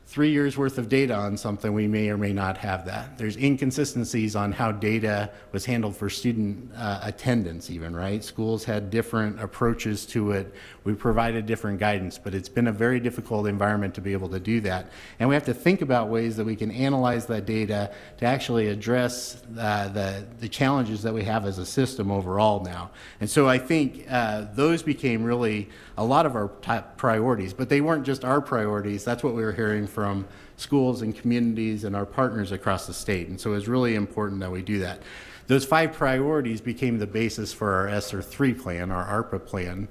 3 years worth of data on something, we may or may not have that. There's inconsistencies on how data was handled for student attendance even, right? Schools had different approaches to it. We provided different guidance, but it's been a very difficult environment to be able to do that. And we have to think about ways that we can analyze that data to actually address the challenges that we have as a system overall now. And so I think those became really a lot of our top priorities, but they weren't just our priorities. That's what we were hearing from schools and communities and our partners across the state. And so it's really important that we do that. Those 5 priorities became the basis for our ESSER 3 plan, our ARPA plan,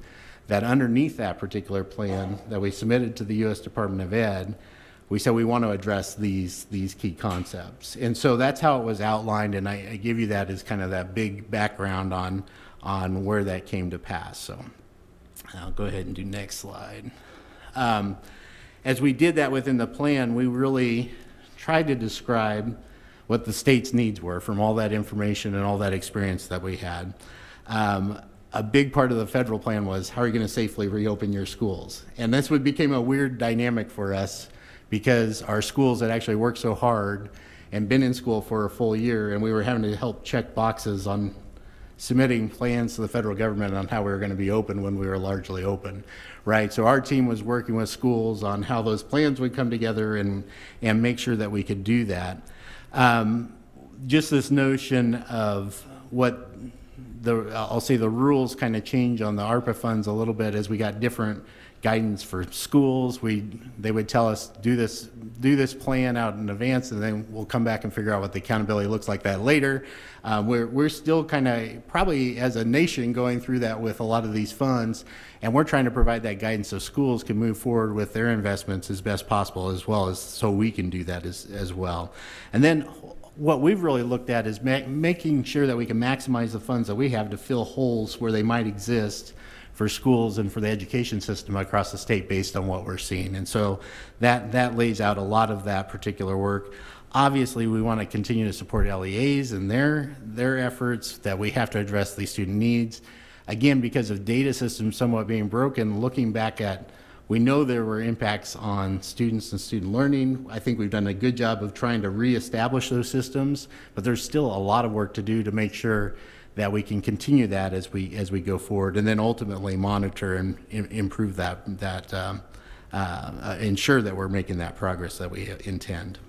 that underneath that particular plan that we submitted to the U.S. Department of Ed, we said we want to address these key concepts. And so that's how it was outlined, and I give you that as kind of that big background on where that came to pass. So I'll go ahead and do next slide. As we did that within the plan, we really tried to describe what the state's needs were from all that information and all that experience that we had. A big part of the federal plan was, how are you going to safely reopen your schools? And this became a weird dynamic for us, because our schools had actually worked so hard and been in school for a full year, and we were having to help check boxes on submitting plans to the federal government on how we were going to be open when we were largely open, right? So our team was working with schools on how those plans would come together and make sure that we could do that. Just this notion of what I'll say the rules kind of change on the ARPA funds a little bit as we got different guidance for schools. They would tell us, do this plan out in advance, and then we'll come back and figure out what the accountability looks like that later. We're still kind of probably as a nation going through that with a lot of these funds, and we're trying to provide that guidance so schools can move forward with their investments as best possible, as well as so we can do that as well. And then what we've really looked at is making sure that we can maximize the funds that we have to fill holes where they might exist for schools and for the education system across the state based on what we're seeing. And so that lays out a lot of that particular work. Obviously, we want to continue to support LEAs and their efforts, that we have to address these student needs. Again, because of data systems somewhat being broken, looking back at, we know there were impacts on students and student learning. I think we've done a good job of trying to reestablish those systems, but there's still a lot of work to do to make sure that we can continue that as we go forward, and then ultimately monitor and improve that ensure that we're making that progress that we intend.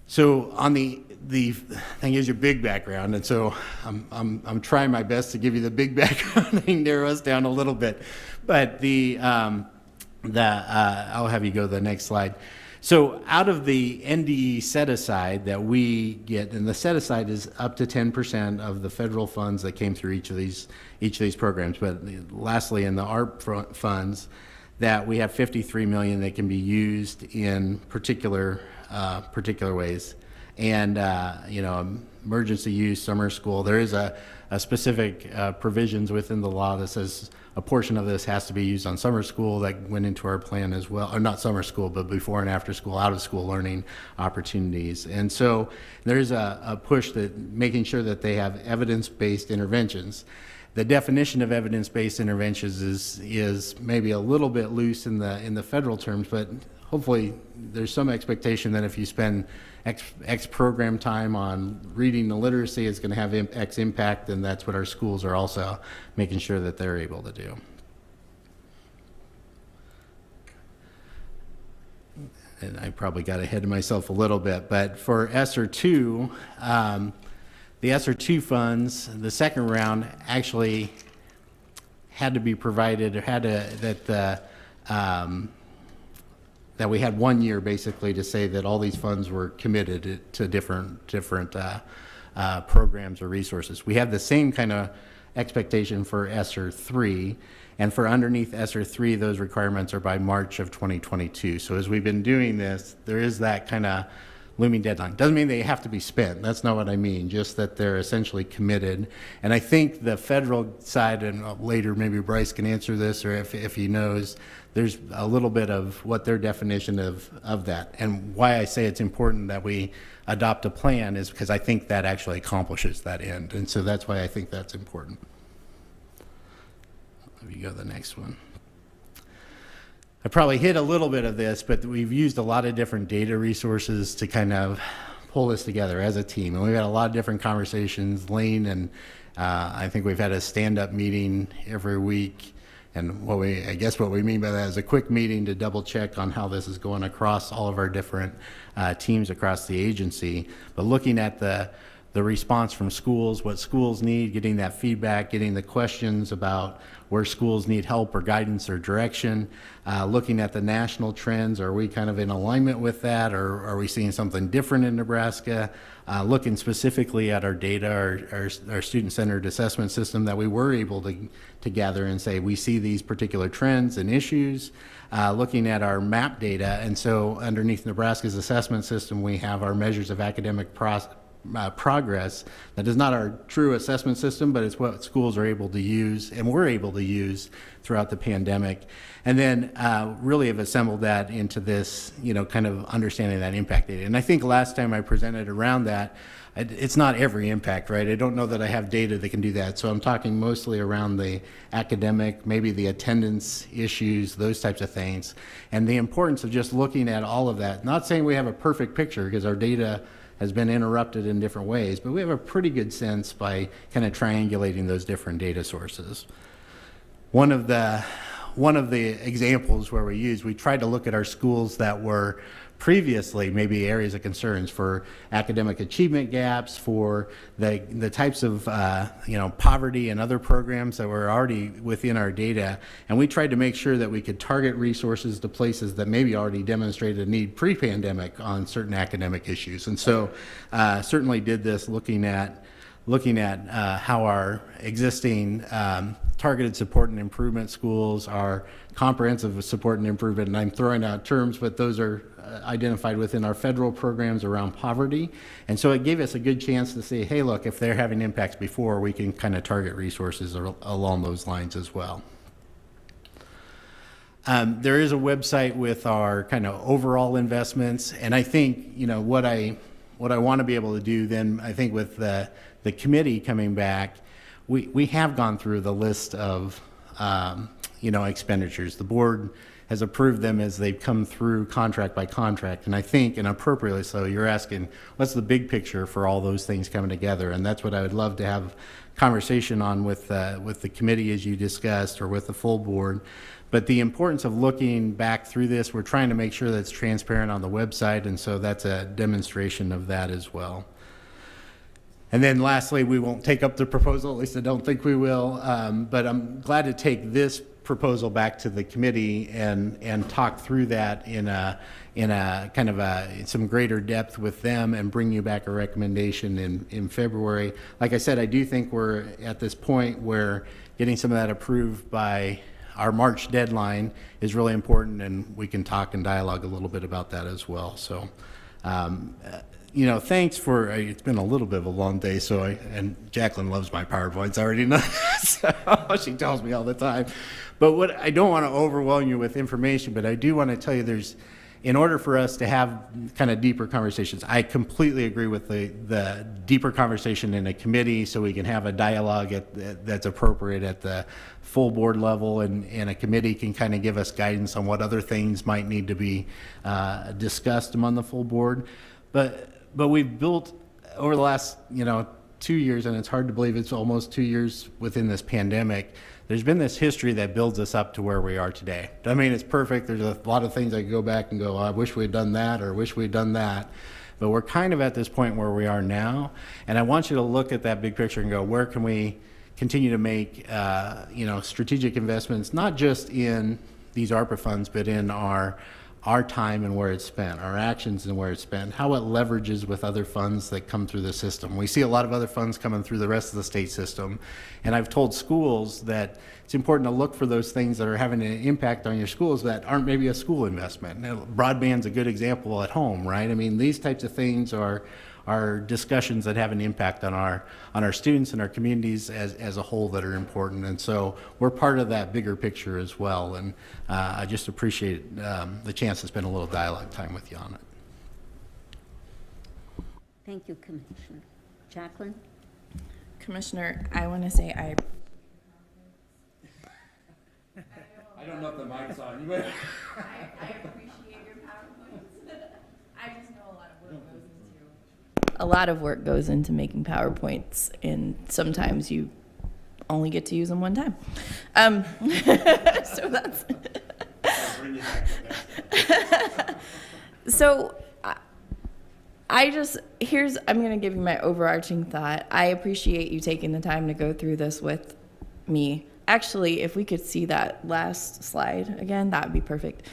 So on the thing is your big background, and so I'm trying my best to give you the big background and narrow us down a little bit, but I'll have you go to the next slide. So out of the NDE set-aside that we get, and the set-aside is up to 10% of the federal funds that came through each of these programs, but lastly, in the ARP funds, that we have $53 million that can be used in particular ways. And, emergency use, summer school, there is a specific provisions within the law that says a portion of this has to be used on summer school. That went into our plan as well, or not summer school, but before and after school, out of school learning opportunities. And so there's a push that making sure that they have evidence-based interventions. The definition of evidence-based interventions is maybe a little bit loose in the federal terms, but hopefully there's some expectation that if you spend X program time on reading the literacy, it's going to have X impact, and that's what our schools are also making sure that they're able to do. And I probably got ahead of myself a little bit, but for ESSER 2, the ESSER 2 funds, the second round actually had to be provided, or had to, that we had 1 year basically to say that all these funds were committed to different programs or resources. We have the same kind of expectation for ESSER 3, and for underneath ESSER 3, those requirements are by March of 2022. So as we've been doing this, there is that kind of looming deadline. Doesn't mean they have to be spent. That's not what I mean, just that they're essentially committed. And I think the federal side, and later maybe Bryce can answer this, or if he knows, there's a little bit of what their definition of that. And why I say it's important that we adopt a plan is because I think that actually accomplishes that end. And so that's why I think that's important. Let me go to the next one. I probably hit a little bit of this, but we've used a lot of different data resources to kind of pull this together as a team. And we've had a lot of different conversations. Lane and I think we've had a stand-up meeting every week. And I guess what we mean by that is a quick meeting to double check on how this is going across all of our different teams across the agency. But looking at the response from schools, what schools need, getting that feedback, getting the questions about where schools need help or guidance or direction, looking at the national trends, are we kind of in alignment with that, or are we seeing something different in Nebraska? Looking specifically at our data, our student-centered assessment system that we were able to gather and say, we see these particular trends and issues, looking at our MAP data. And so underneath Nebraska's assessment system, we have our measures of academic progress. That is not our true assessment system, but it's what schools are able to use and we're able to use throughout the pandemic. And then really have assembled that into this, kind of understanding that impact data. And I think last time I presented around that, it's not every impact, right? I don't know that I have data that can do that. So I'm talking mostly around the academic, maybe the attendance issues, those types of things. And the importance of just looking at all of that. Not saying we have a perfect picture, because our data has been interrupted in different ways, but we have a pretty good sense by kind of triangulating those different data sources. One of the examples where we tried to look at our schools that were previously maybe areas of concerns for academic achievement gaps, for the types of poverty and other programs that were already within our data, and we tried to make sure that we could target resources to places that maybe already demonstrated a need pre-pandemic on certain academic issues. And so certainly did this looking at how our existing targeted support and improvement schools, our comprehensive support and improvement, and I'm throwing out terms, but those are identified within our federal programs around poverty. And so it gave us a good chance to say, hey, look, if they're having impacts before, we can kind of target resources along those lines as well. There is a website with our kind of overall investments, and I think, what I want to be able to do then, I think with the committee coming back, we have gone through the list of expenditures. The board has approved them as they've come through contract by contract. And I think, and appropriately so, you're asking, what's the big picture for all those things coming together? And that's what I would love to have conversation on with the committee, as you discussed, or with the full board. But the importance of looking back through this, we're trying to make sure that it's transparent on the website, and so that's a demonstration of that as well. And then lastly, we won't take up the proposal, at least I don't think we will, but I'm glad to take this proposal back to the committee and talk through that in a kind of some greater depth with them and bring you back a recommendation in February. Like I said, I do think we're at this point where getting some of that approved by our March deadline is really important, and we can talk and dialogue a little bit about that as well. So, you know, thanks for, it's been a little bit of a long day, so and Jacqueline loves my PowerPoints, I already know that, so she tells me all the time. But what, I don't want to overwhelm you with information, but I do want to tell you in order for us to have kind of deeper conversations, I completely agree with the deeper conversation in a committee so we can have a dialogue that's appropriate at the full board level, and a committee can kind of give us guidance on what other things might need to be discussed among the full board. But we've built over the last 2 years, and it's hard to believe it's almost 2 years within this pandemic, there's been this history that builds us up to where we are today. I mean, it's perfect. There's a lot of things I could go back and go, I wish we had done that, or wish we had done that. But we're kind of at this point where we are now. And I want you to look at that big picture and go, where can we continue to make strategic investments, not just in these ARPA funds, but in our time and where it's spent, our actions and where it's spent, how it leverages with other funds that come through the system. We see a lot of other funds coming through the rest of the state system. And I've told schools that it's important to look for those things that are having an impact on your schools that aren't maybe a school investment. Now, broadband's a good example at home, right? I mean, these types of things are discussions that have an impact on our students and our communities as a whole that are important. And so we're part of that bigger picture as well. And I just appreciate the chance to spend a little dialogue time with you on it.
Thank you, Commissioner. Jacqueline?
Commissioner, I want to say
I don't know if the mic's on.
I appreciate your PowerPoints. I just know a lot of work goes into.
a lot of work goes into making PowerPoints, and sometimes you only get to use them one time. So that's. So I'm going to give you my overarching thought. I appreciate you taking the time to go through this with me. Actually, if we could see that last slide again, that would be perfect.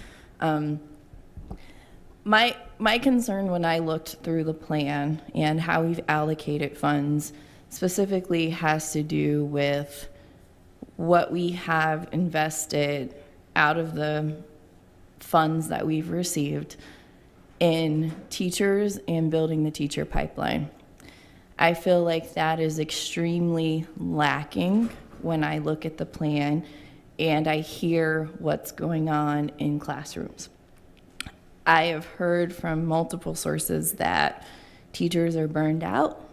My concern when I looked through the plan and how we've allocated funds specifically has to do with what we have invested out of the funds that we've received in teachers and building the teacher pipeline. I feel like that is extremely lacking when I look at the plan and I hear what's going on in classrooms. I have heard from multiple sources that teachers are burned out.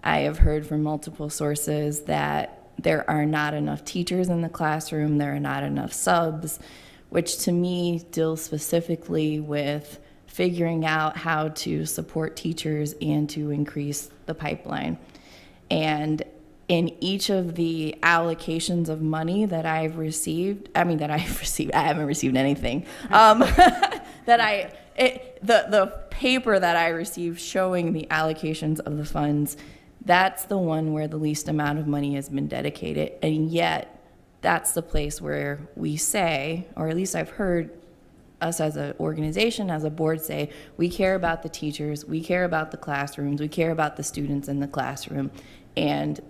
I have heard from multiple sources that there are not enough teachers in the classroom, there are not enough subs, which to me deals specifically with figuring out how to support teachers and to increase the pipeline. And in each of the allocations of money that I haven't received anything. The paper that I received showing the allocations of the funds, that's the one where the least amount of money has been dedicated. And yet, that's the place where we say, or at least I've heard us as an organization, as a board say, we care about the teachers, we care about the classrooms, we care about the students in the classroom. And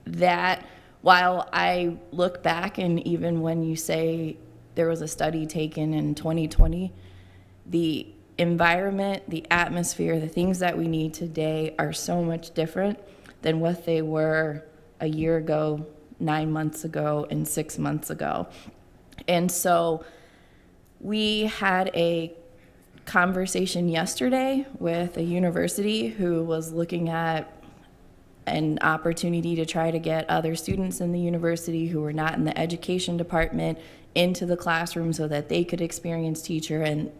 that, while I look back and even when you say there was a study taken in 2020, the environment, the atmosphere, the things that we need today are so much different than what they were a year ago, 9 months ago, and 6 months ago. And so we had a conversation yesterday with a university who was looking at an opportunity to try to get other students in the university who were not in the education department into the classroom so that they could experience teaching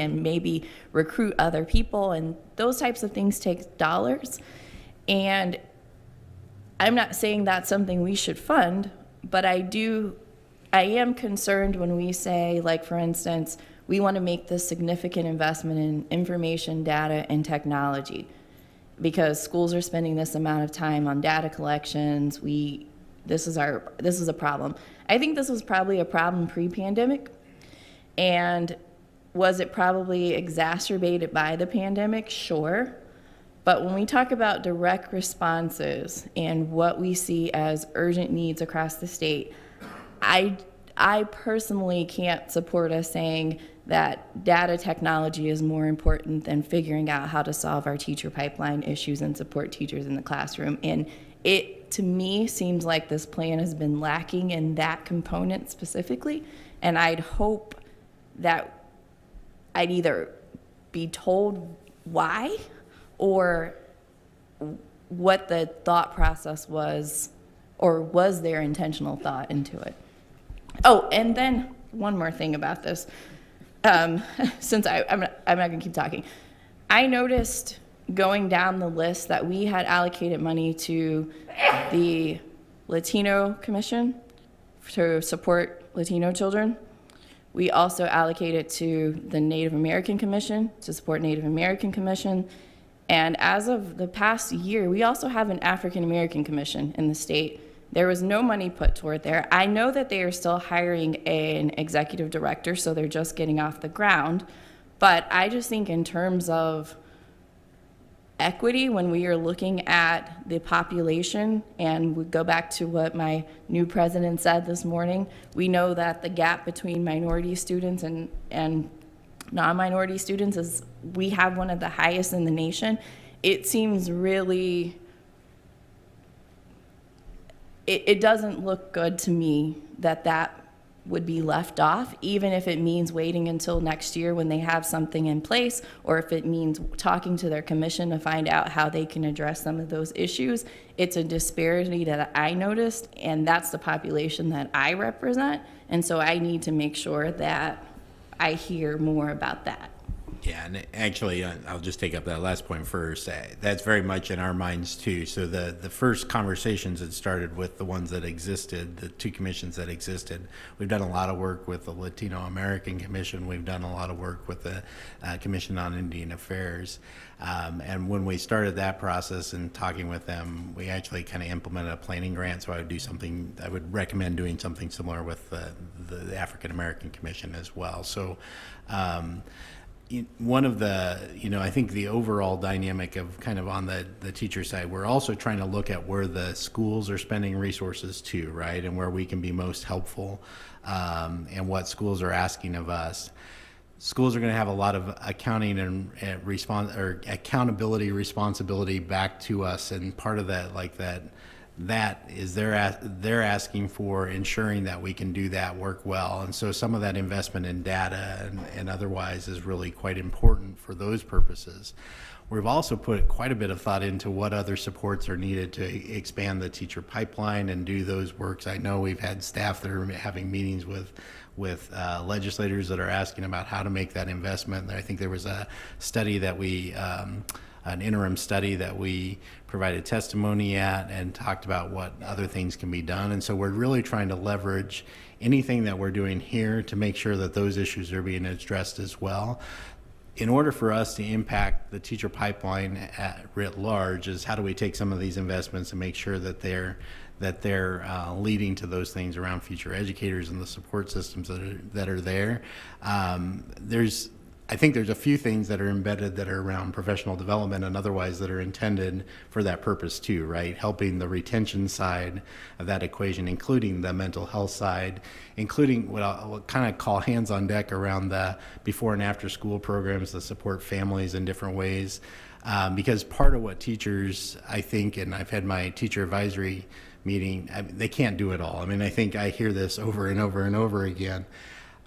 and maybe recruit other people, and those types of things take dollars. And I'm not saying that's something we should fund, but I am concerned when we say, like, for instance, we want to make this significant investment in information, data, and technology because schools are spending this amount of time on data collections. This is a problem. I think this was probably a problem pre-pandemic. And was it probably exacerbated by the pandemic? Sure. But when we talk about direct responses and what we see as urgent needs across the state, I personally can't support us saying that data technology is more important than figuring out how to solve our teacher pipeline issues and support teachers in the classroom. And it, to me, seems like this plan has been lacking in that component specifically. And I'd hope that I'd either be told why or what the thought process was, or was there intentional thought into it. Oh, and then one more thing about this, since I'm not going to keep talking. I noticed going down the list that we had allocated money to the Latino Commission to support Latino children. We also allocated to the Native American Commission to support Native American Commission. And as of the past year, we also have an African American Commission in the state. There was no money put toward there. I know that they are still hiring an executive director, so they're just getting off the ground. But I just think in terms of equity, when we are looking at the population, and we go back to what my new president said this morning, we know that the gap between minority students and non-minority students is, we have one of the highest in the nation. It seems really, it doesn't look good to me that would be left off, even if it means waiting until next year when they have something in place, or if it means talking to their commission to find out how they can address some of those issues. It's a disparity that I noticed, and that's the population that I represent, and so I need to make sure that I hear more about that.
Yeah, and actually, I'll just take up that last point first. That's very much in our minds too. So the first conversations had started with the ones that existed, the two commissions that existed. We've done a lot of work with the Latino American Commission. We've done a lot of work with the Commission on Indian Affairs. And when we started that process and talking with them, we actually kind of implemented a planning grant. So I would recommend doing something similar with the African American Commission as well. So one of the, I think the overall dynamic of kind of on the teacher side, we're also trying to look at where the schools are spending resources too, right? And where we can be most helpful, and what schools are asking of us. Schools are going to have a lot of accounting and accountability responsibility back to us, and part of that is they're asking for ensuring that we can do that work well. And so some of that investment in data and otherwise is really quite important for those purposes. We've also put quite a bit of thought into what other supports are needed to expand the teacher pipeline and do those works. I know we've had staff that are having meetings with legislators that are asking about how to make that investment. I think there was a study that an interim study that we provided testimony at and talked about what other things can be done. And so we're really trying to leverage anything that we're doing here to make sure that those issues are being addressed as well. In order for us to impact the teacher pipeline writ large, is how do we take some of these investments and make sure that they're leading to those things around future educators and the support systems that are there. I think there's a few things that are embedded that are around professional development and otherwise that are intended for that purpose too, right? Helping the retention side of that equation, including the mental health side, including what I'll kind of call hands on deck around the before and after school programs that support families in different ways. Because part of what teachers, I think, and I've had my teacher advisory meeting, they can't do it all. I mean, I think I hear this over and over and over again.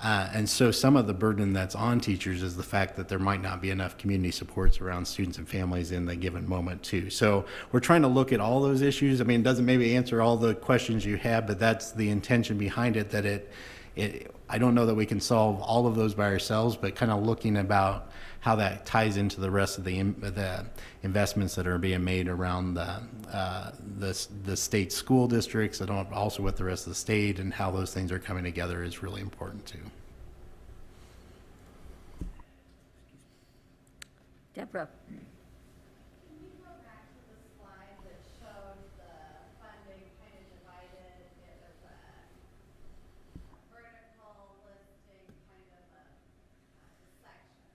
And so some of the burden that's on teachers is the fact that there might not be enough community supports around students and families in the given moment too. So we're trying to look at all those issues. I mean, it doesn't maybe answer all the questions you have, but that's the intention behind it, that I don't know that we can solve all of those by ourselves, but kind of looking about how that ties into the rest of the investments that are being made around the state school districts, and also with the rest of the state, and how those things are coming together is really important too.
Deborah.
Can you go back to the slide that showed the funding kind of divided? It was a vertical listing, kind of a section.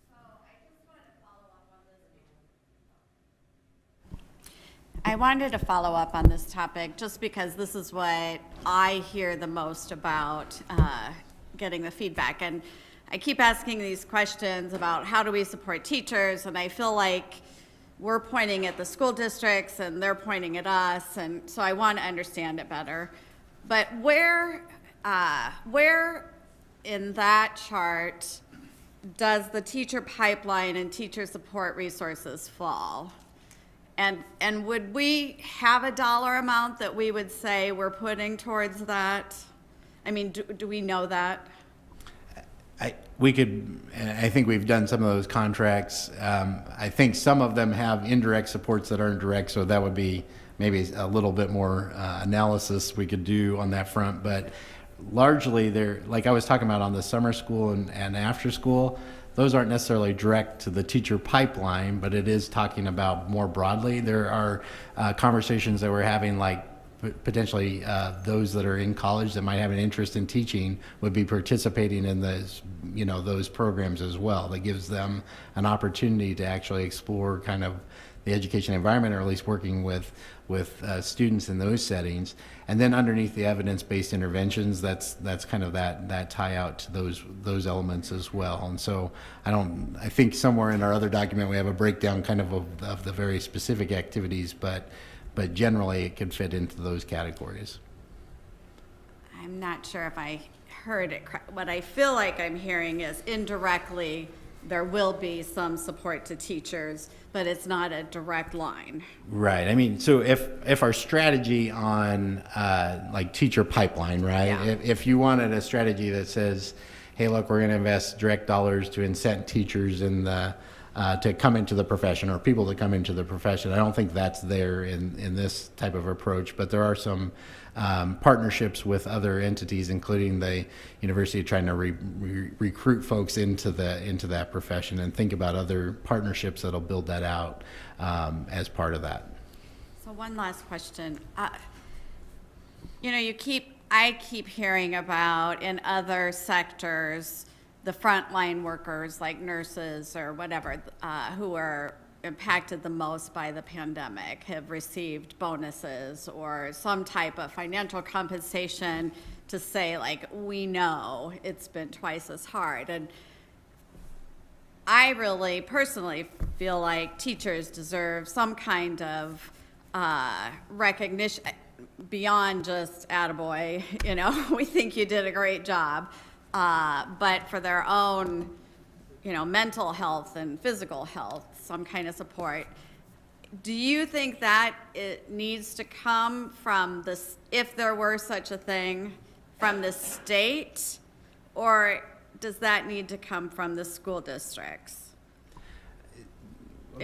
So I just want to follow up on this.
I wanted to follow up on this topic just because this is what I hear the most about getting the feedback. And I keep asking these questions about how do we support teachers, and I feel like we're pointing at the school districts and they're pointing at us, and so I want to understand it better. But where in that chart does the teacher pipeline and teacher support resources fall? And would we have a dollar amount that we would say we're putting towards that? I mean, do we know that?
I think we've done some of those contracts. I think some of them have indirect supports that aren't direct, so that would be maybe a little bit more analysis we could do on that front. But largely, they're, like I was talking about on the summer school and after school, those aren't necessarily direct to the teacher pipeline, but it is talking about more broadly. There are conversations that we're having, like potentially those that are in college that might have an interest in teaching would be participating in those programs as well. That gives them an opportunity to actually explore kind of the education environment, or at least working with students in those settings. And then underneath the evidence-based interventions, that's kind of that tie out to those elements as well. And so I think somewhere in our other document we have a breakdown kind of the very specific activities, but generally it could fit into those categories.
I'm not sure if I heard it correct. What I feel like I'm hearing is indirectly there will be some support to teachers, but it's not a direct line.
Right. I mean, so if our strategy on like teacher pipeline, right?
Yeah.
If you wanted a strategy that says, hey, look, we're going to invest direct dollars to incent teachers in the to come into the profession, or people to come into the profession. I don't think that's there in this type of approach, but there are some partnerships with other entities, including the university, trying to recruit folks into that profession, and think about other partnerships that'll build that out as part of that.
So one last question. I keep hearing about in other sectors, the frontline workers like nurses or whatever, who are impacted the most by the pandemic, have received bonuses or some type of financial compensation to say, like, we know it's been twice as hard. And I really personally feel like teachers deserve some kind of recognition beyond just attaboy, we think you did a great job. But for their own, mental health and physical health, some kind of support. Do you think that it needs to come from this, if there were such a thing, from the state, or does that need to come from the school districts?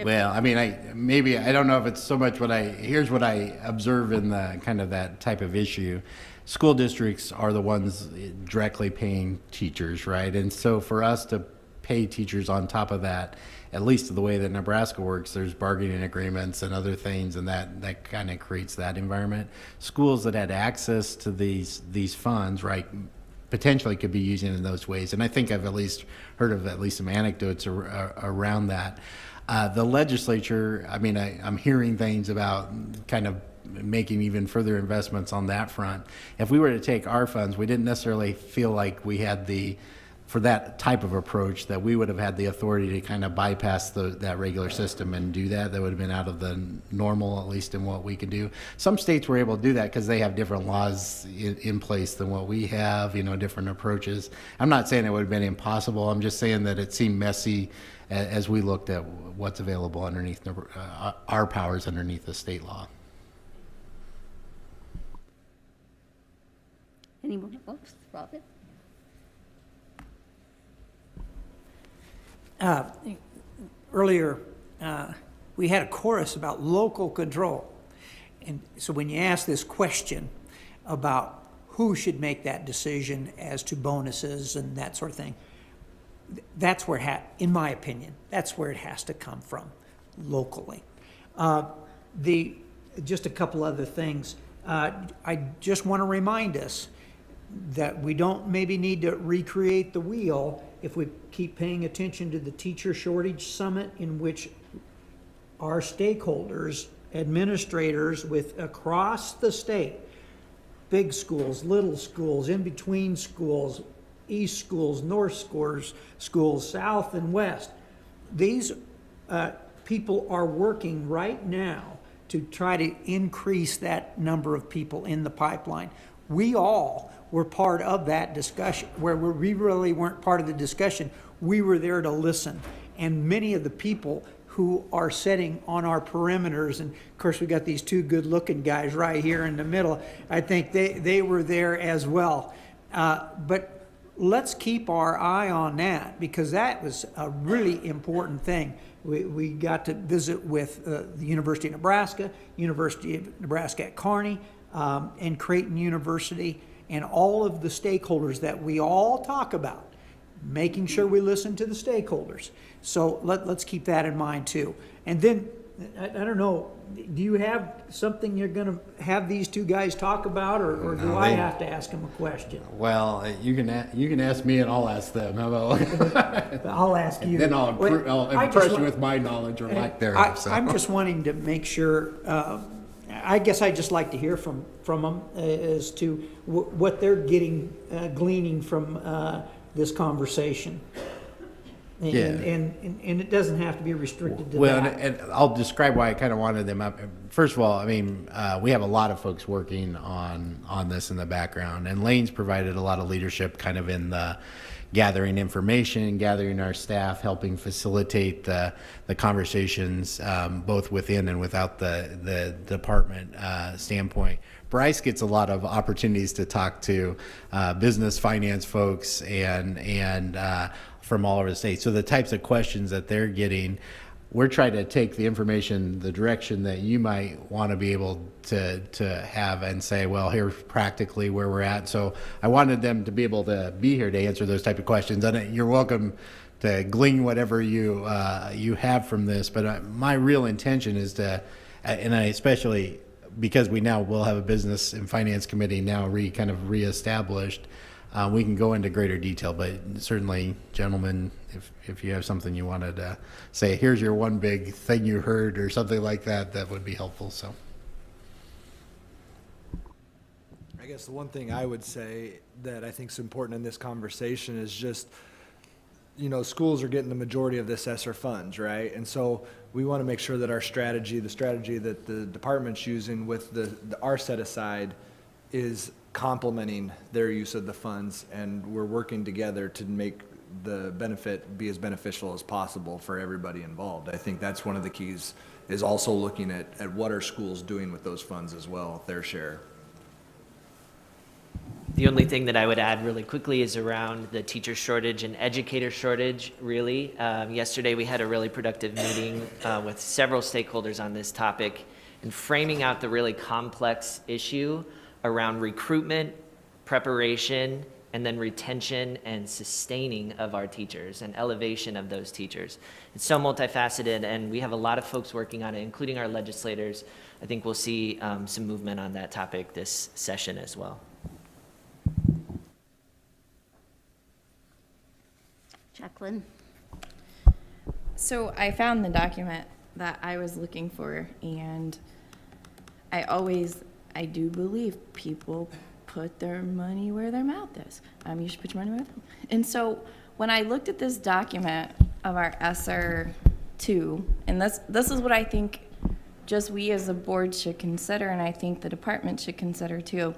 Well, I mean, I don't know if it's so much here's what I observe in the kind of that type of issue. School districts are the ones directly paying teachers, right? And so for us to pay teachers on top of that, at least the way that Nebraska works, there's bargaining agreements and other things, and that kind of creates that environment. Schools that had access to these funds, right, potentially could be using it in those ways. And I think I've at least heard of at least some anecdotes around that. The legislature, I mean, I'm hearing things about kind of making even further investments on that front. If we were to take our funds, we didn't necessarily feel like we had the for that type of approach, that we would have had the authority to kind of bypass that regular system and do that. That would have been out of the normal, at least in what we could do. Some states were able to do that because they have different laws in place than what we have, different approaches. I'm not saying it would have been impossible. I'm just saying that it seemed messy as we looked at what's available underneath our powers underneath the state law.
Any more? Oops, Robert?
Earlier, we had a chorus about local control. And so when you ask this question about who should make that decision as to bonuses and that sort of thing, that's where, in my opinion, that's where it has to come from, locally. Just a couple other things. I just want to remind us that we don't maybe need to recreate the wheel if we keep paying attention to the teacher shortage summit, in which our stakeholders, administrators across the state, big schools, little schools, in between schools, east schools, north schools, south and west, these people are working right now to try to increase that number of people in the pipeline. We all were part of that discussion. Where we really weren't part of the discussion, we were there to listen. And many of the people who are sitting on our perimeters, and of course we got these two good-looking guys right here in the middle, I think they were there as well. But let's keep our eye on that, because that was a really important thing. We got to visit with the University of Nebraska, University of Nebraska at Kearney, and Creighton University, and all of the stakeholders that we all talk about, making sure we listen to the stakeholders. So let's keep that in mind too. And then, I don't know, do you have something you're going to have these two guys talk about, or do I have to ask them a question?
Well, you can ask me and I'll ask them. How about?
I'll ask you.
Then I'll impress you with my knowledge or lack thereof. So.
I'm just wanting to make sure. I guess I'd just like to hear from them as to what they're gleaning from this conversation. And,
Yeah.
and it doesn't have to be restricted to
Well,
that.
and I'll describe why I kind of wanted them up. First of all, I mean, we have a lot of folks working on this in the background, and Lane's provided a lot of leadership kind of in the gathering information, gathering our staff, helping facilitate the conversations, both within and without the department standpoint. Bryce gets a lot of opportunities to talk to business finance folks and from all over the state. So the types of questions that they're getting, we're trying to take the information the direction that you might want to be able to have and say, well, here's practically where we're at. So I wanted them to be able to be here to answer those type of questions. And you're welcome to glean whatever you have from this. But my real intention is to, and I especially because we now will have a business and finance committee now kind of reestablished, we can go into greater detail, but certainly, gentlemen, if you have something you wanted to say, here's your one big thing you heard or something like that, that would be helpful. So,
I guess the one thing I would say that I think is important in this conversation is just, schools are getting the majority of this ESSER funds, right? And so we want to make sure that our strategy, the strategy that the department's using with our set aside, is complementing their use of the funds, and we're working together to make the benefit be as beneficial as possible for everybody involved. I think that's one of the keys, is also looking at what are schools doing with those funds as well, their share.
The only thing that I would add really quickly is around the teacher shortage and educator shortage, really. Yesterday we had a really productive meeting with several stakeholders on this topic, and framing out the really complex issue around recruitment, preparation, and then retention and sustaining of our teachers and elevation of those teachers. It's so multifaceted, and we have a lot of folks working on it, including our legislators. I think we'll see some movement on that topic this session as well.
Jacqueline?
So I found the document that I was looking for, and I do believe people put their money where their mouth is. You should put your money where their mouth is. And so when I looked at this document of our ESSER 2, and this is what I think just we as a board should consider, and I think the department should consider too.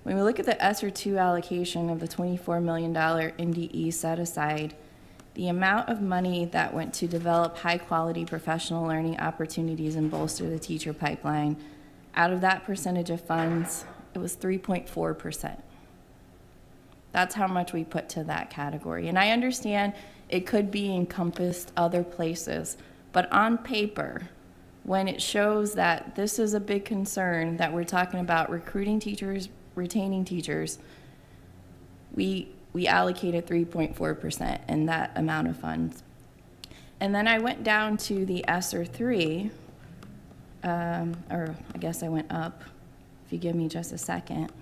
When we look at the ESSER 2 allocation of the $24 million NDE set aside, the amount of money that went to develop high-quality professional learning opportunities and bolster the teacher pipeline, out of that percentage of funds, it was 3.4%. That's how much we put to that category. And I understand it could be encompassed other places, but on paper, when it shows that this is a big concern, that we're talking about recruiting teachers, retaining teachers, we allocated 3.4% in that amount of funds. And then I went down to the ESSER 3, or I guess I went up, if you give me just a second.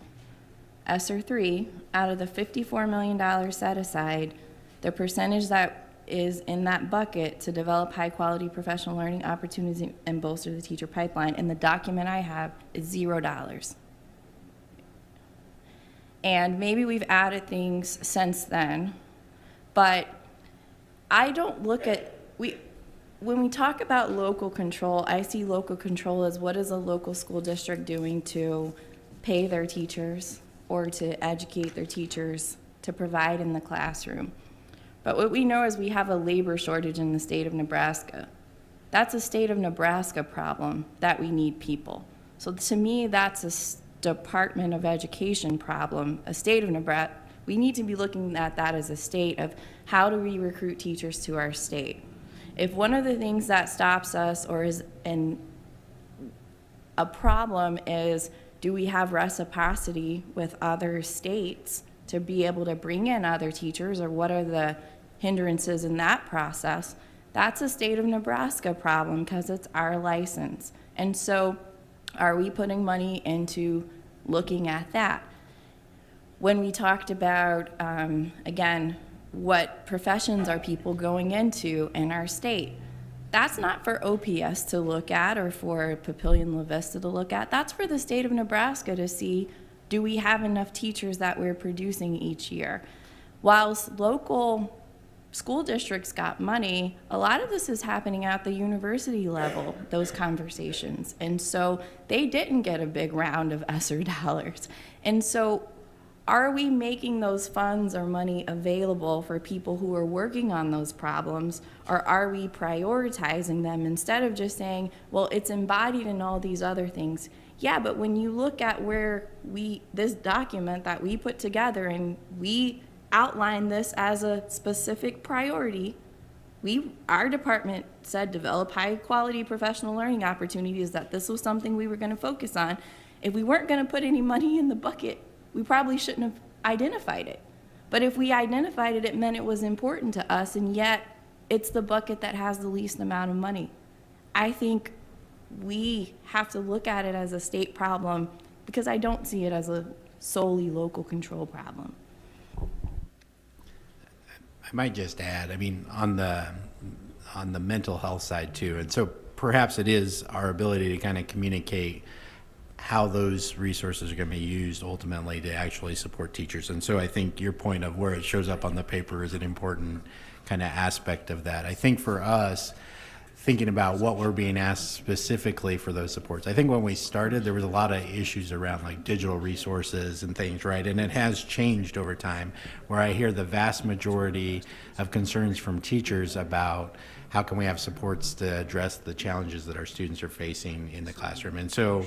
ESSER 3, out of the $54 million set aside, the percentage that is in that bucket to develop high-quality professional learning opportunities and bolster the teacher pipeline, in the document I have, is $0. And maybe we've added things since then, but I don't look at, when we talk about local control, I see local control as what is a local school district doing to pay their teachers or to educate their teachers to provide in the classroom. But what we know is we have a labor shortage in the state of Nebraska. That's a state of Nebraska problem that we need people. So to me, that's a Department of Education problem, a state of Nebraska. We need to be looking at that as a state of how do we recruit teachers to our state. If one of the things that stops us or is a problem is, do we have reciprocity with other states to be able to bring in other teachers, or what are the hindrances in that process? That's a state of Nebraska problem because it's our license. And so are we putting money into looking at that? When we talked about, again, what professions are people going into in our state, that's not for OPS to look at or for Papillion La Vista to look at. That's for the state of Nebraska to see, do we have enough teachers that we're producing each year? Whilst local school districts got money, a lot of this is happening at the university level, those conversations. And so they didn't get a big round of ESSER dollars. And so are we making those funds or money available for people who are working on those problems, or are we prioritizing them instead of just saying, well, it's embodied in all these other things? Yeah, but when you look at where this document that we put together and we outline this as a specific priority, our department said develop high quality professional learning opportunities, that this was something we were going to focus on. If we weren't going to put any money in the bucket, we probably shouldn't have identified it. But if we identified it, it meant it was important to us, and yet it's the bucket that has the least amount of money. I think we have to look at it as a state problem because I don't see it as a solely local control problem.
I might just add, I mean, on the mental health side too, and so perhaps it is our ability to kind of communicate how those resources are going to be used ultimately to actually support teachers. And so I think your point of where it shows up on the paper is an important kind of aspect of that. I think for us, thinking about what we're being asked specifically for those supports, I think when we started, there was a lot of issues around like digital resources and things, right? And it has changed over time, where I hear the vast majority of concerns from teachers about how can we have supports to address the challenges that our students are facing in the classroom. And so,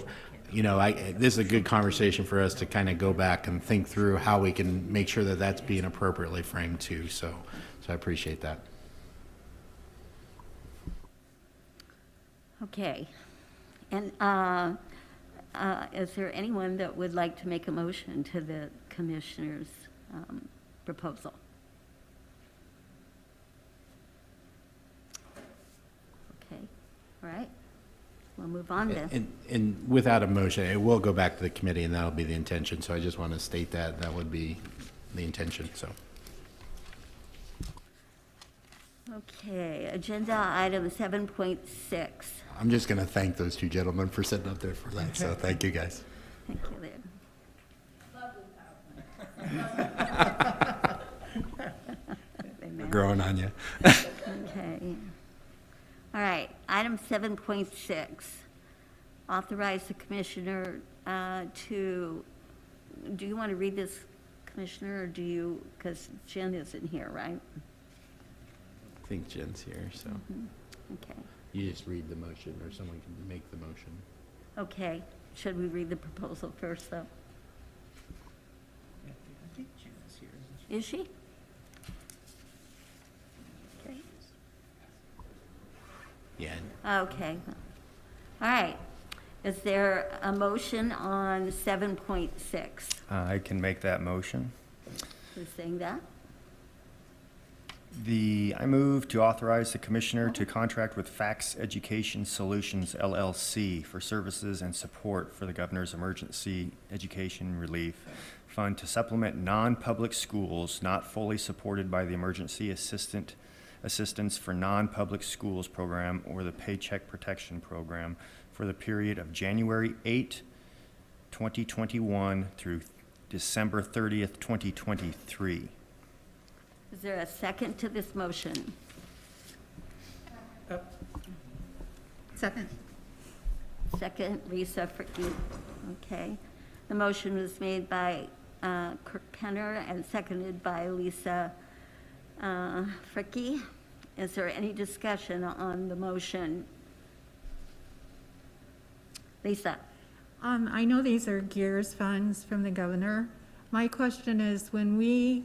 you know, this is a good conversation for us to kind of go back and think through how we can make sure that that's being appropriately framed too. So I appreciate that.
Okay. And is there anyone that would like to make a motion to the commissioner's proposal? Okay. All right. We'll move on then.
And without a motion, it will go back to the committee, and that'll be the intention. So I just want to state that would be the intention. So.
Okay, agenda item 7.6.
I'm just going to thank those two gentlemen for sitting up there for that. So thank you guys.
Thank you, Lynn.
Lovely.
We're growing on you.
Okay. All right, item 7.6, authorize the commissioner to, do you want to read this, Commissioner, or do you, because Jen isn't here, right?
I think Jen's here, so
Okay.
you just read the motion, or someone can make the motion.
Okay, should we read the proposal first, though?
I think Jan's here.
Is she? Okay.
Yeah.
Okay. All right. Is there a motion on 7.6?
I can make that motion.
Who's saying that?
I move to authorize the commissioner to contract with Fax Education Solutions LLC for services and support for the governor's emergency education relief fund to supplement non-public schools not fully supported by the emergency assistance for non-public schools program or the Paycheck Protection Program for the period of January 8, 2021 through December 30th, 2023.
Is there a second to this motion?
Second.
Second, Lisa Fricke. Okay. The motion was made by Kirk Penner and seconded by Lisa Fricke. Is there any discussion on the motion? Lisa?
I know these are GEARS funds from the governor. My question is, when we,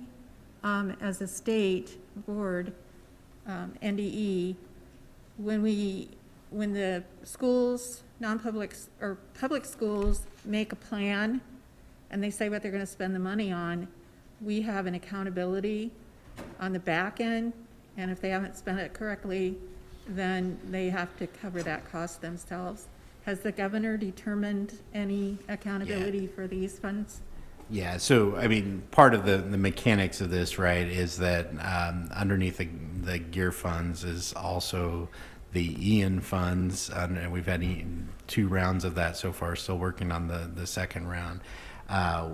as a state board, NDE, when the schools, non-public or public schools make a plan and they say what they're going to spend the money on, we have an accountability on the back end, and if they haven't spent it correctly, then they have to cover that cost themselves. Has the governor determined any accountability for these funds?
Yeah, so, I mean, part of the mechanics of this, right, is that underneath the gear funds is also the Ian funds, and we've had 2 rounds of that so far, still working on the second round.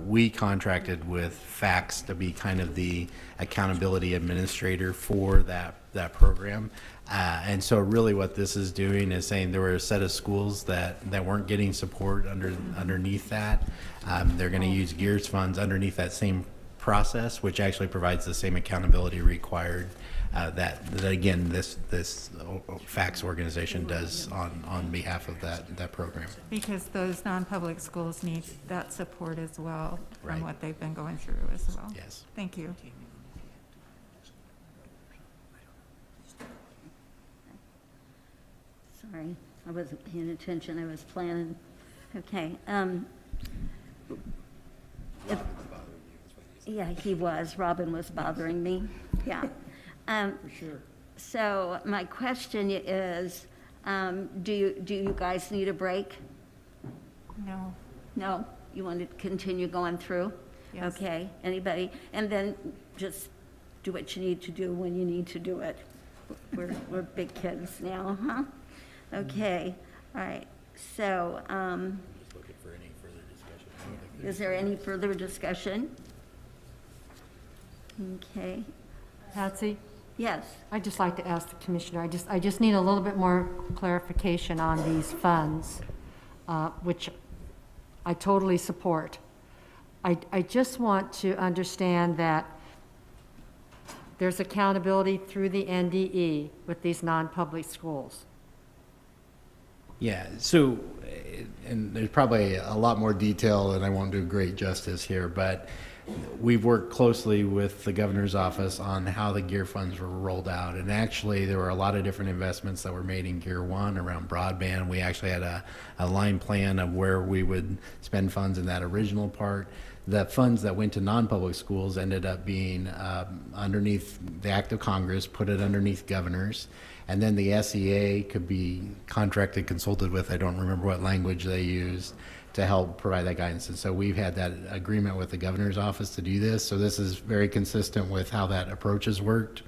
We contracted with Fax to be kind of the accountability administrator for that program. And so really what this is doing is saying there were a set of schools that weren't getting support underneath that. They're going to use GEARS funds underneath that same process, which actually provides the same accountability required that again, this Fax organization does on behalf of that program.
Because those non-public schools need that support as well,
Right.
from what they've been going through as well.
Yes.
Thank you.
Sorry, I wasn't paying attention, I was planning. Okay. Yeah, he was. Robin was bothering me. Yeah. For sure. So my question is, do you guys need a break?
No.
No? You want to continue going through?
Yes.
Okay. Anybody? And then just do what you need to do when you need to do it. We're big kids now, huh? Okay. All right. So,
Looking for any further discussion.
is there any further discussion? Okay.
Patsy,
Yes.
I'd just like to ask the commissioner, I just need a little bit more clarification on these funds, which I totally support. I just want to understand that there's accountability through the NDE with these non-public schools.
Yeah, so, and there's probably a lot more detail, and I won't do great justice here, but we've worked closely with the governor's office on how the gear funds were rolled out. And actually, there were a lot of different investments that were made in Gear 1 around broadband. We actually had a line plan of where we would spend funds in that original part. The funds that went to non-public schools ended up being underneath the act of Congress, put it underneath governors. And then the SEA could be contracted, consulted with, I don't remember what language they used, to help provide that guidance. And so we've had that agreement with the governor's office to do this. So this is very consistent with how that approach has worked.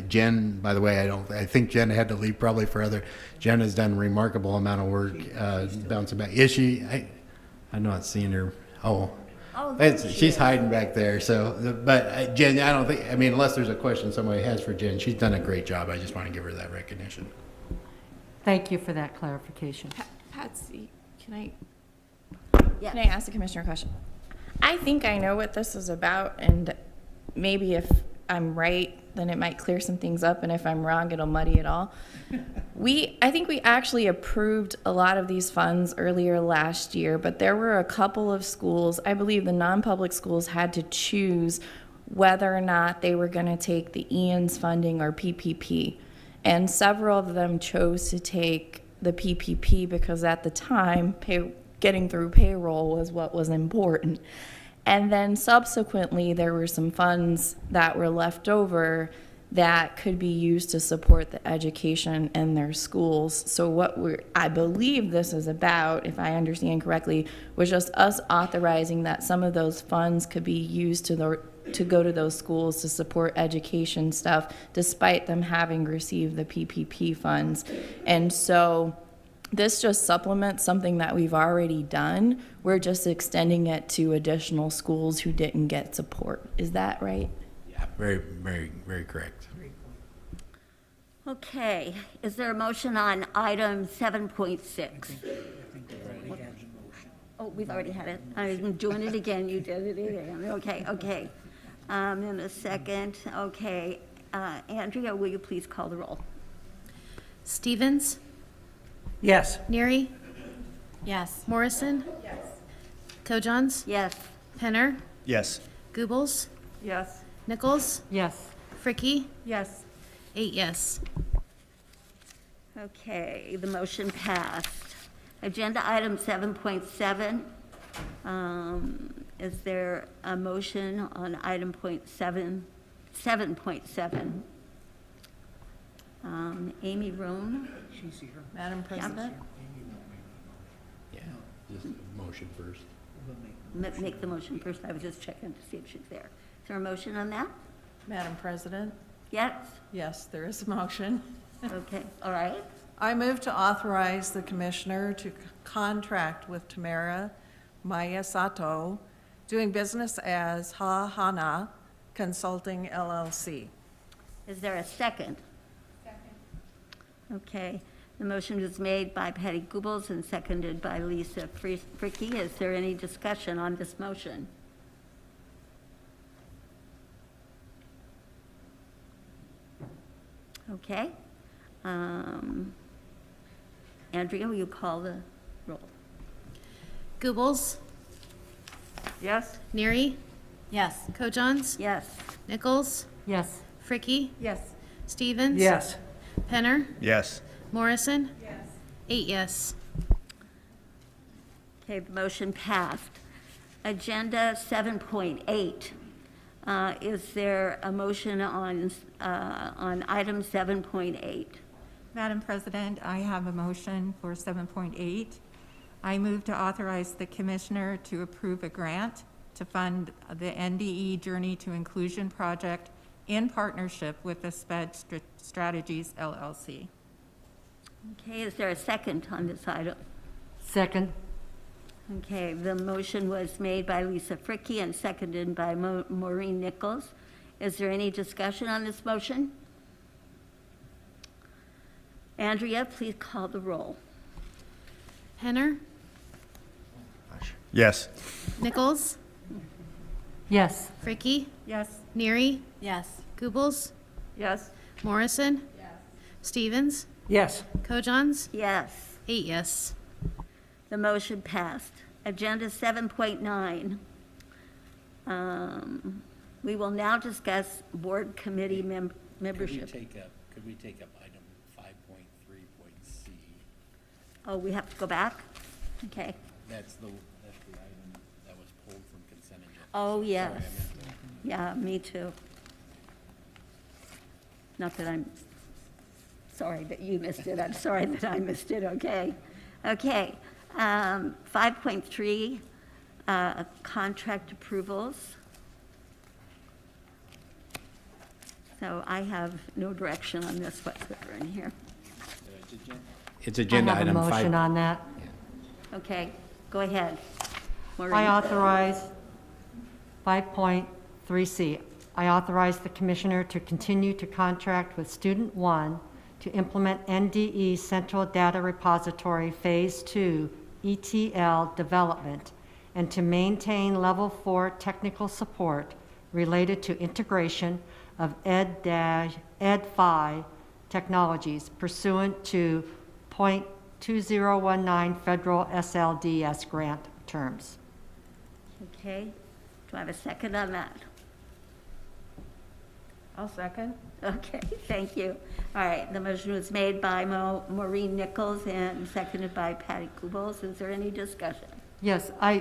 Jen, by the way, I think Jen had to leave probably for Jen has done a remarkable amount of work bouncing back. Is she? I'm not seeing her. Oh,
Oh,
She's hiding back there, so, but Jen, I don't think, I mean, unless there's a question somebody has for Jen, she's done a great job. I just want to give her that recognition.
Thank you for that clarification.
Patsy, can I
Yes.
ask the commissioner a question? I think I know what this is about, and maybe if I'm right, then it might clear some things up, and if I'm wrong, it'll muddy it all. I think we actually approved a lot of these funds earlier last year, but there were a couple of schools, I believe the non-public schools had to choose whether or not they were going to take the EANS funding or PPP. And several of them chose to take the PPP because at the time, getting through payroll was what was important. And then subsequently, there were some funds that were left over that could be used to support the education in their schools. So I believe this is about, if I understand correctly, was just us authorizing that some of those funds could be used to go to those schools to support education stuff, despite them having received the PPP funds. And so this just supplements something that we've already done. We're just extending it to additional schools who didn't get support. Is that right?
Yeah, very, very, very correct.
Okay, is there a motion on item 7.6? Oh, we've already had it. I'm doing it again, you did it again. Okay. In a second, okay. Andrea, will you please call the roll?
Stevens,
Yes.
Neary,
Yes.
Morrison, Kojons,
Yes.
Penner,
Yes.
Goebbels,
Yes.
Nichols,
Yes.
Fricky,
Yes.
8 yes.
Okay, the motion passed. Agenda item 7.7. Is there a motion on item 7.7? Amy Roan?
Madam President?
Yeah, just motion first.
Make the motion first. I was just checking to see if she's there. Is there a motion on that?
Madam President?
Yes?
Yes, there is a motion.
Okay, all right.
I move to authorize the commissioner to contract with Tamara Mayasato, doing business as Ha Hana Consulting LLC.
Is there a second? Okay, the motion was made by Patty Goebbels and seconded by Lisa Fricky. Is there any discussion on this motion? Okay. Andrea, will you call the roll?
Goebbels,
Yes?
Neary,
Yes.
Kojons,
Yes.
Nichols,
Yes.
Fricky,
Yes.
Stevens.
Yes.
Penner,
Yes.
Morrison. 8 yes.
Okay, the motion passed. Agenda 7.8. Is there a motion on item 7.8?
Madam President, I have a motion for 7.8. I move to authorize the commissioner to approve a grant to fund the NDE Journey to Inclusion project in partnership with the SPED Strategies LLC.
Okay, is there a second on this item?
Second.
Okay, the motion was made by Lisa Fricky and seconded by Maureen Nichols. Is there any discussion on this motion? Andrea, please call the roll.
Penner,
Yes.
Nichols,
Yes.
Fricky,
Yes.
Neary,
Yes.
Goebbels,
Yes.
Morrison. Stevens,
Yes.
Kojons,
Yes.
8 yes.
The motion passed. Agenda 7.9. We will now discuss board committee membership.
Could we take up item 5.3.c?
Oh, we have to go back? Okay.
That's the item that was pulled from consent agenda.
Oh,
Sorry,
yes.
I meant to-
Yeah, me too. Not that I'm sorry that you missed it. I'm sorry that I missed it, okay? Okay. 5.3, contract approvals. So I have no direction on this whatsoever in here.
It's agenda
I have a
item
motion
5.
on that.
Okay, go ahead. Maureen.
I authorize 5.3C, I authorize the Commissioner to continue to contract with Student 1 to implement NDE Central Data Repository Phase 2 ETL development and to maintain Level 4 technical support related to integration of Ed5 technologies pursuant to .2019 federal SLDS grant terms.
Okay, do I have a second on that?
I'll second.
Okay, thank you. All right, the motion was made by Maureen Nichols and seconded by Patty Kubles. Is there any discussion?
Yes, I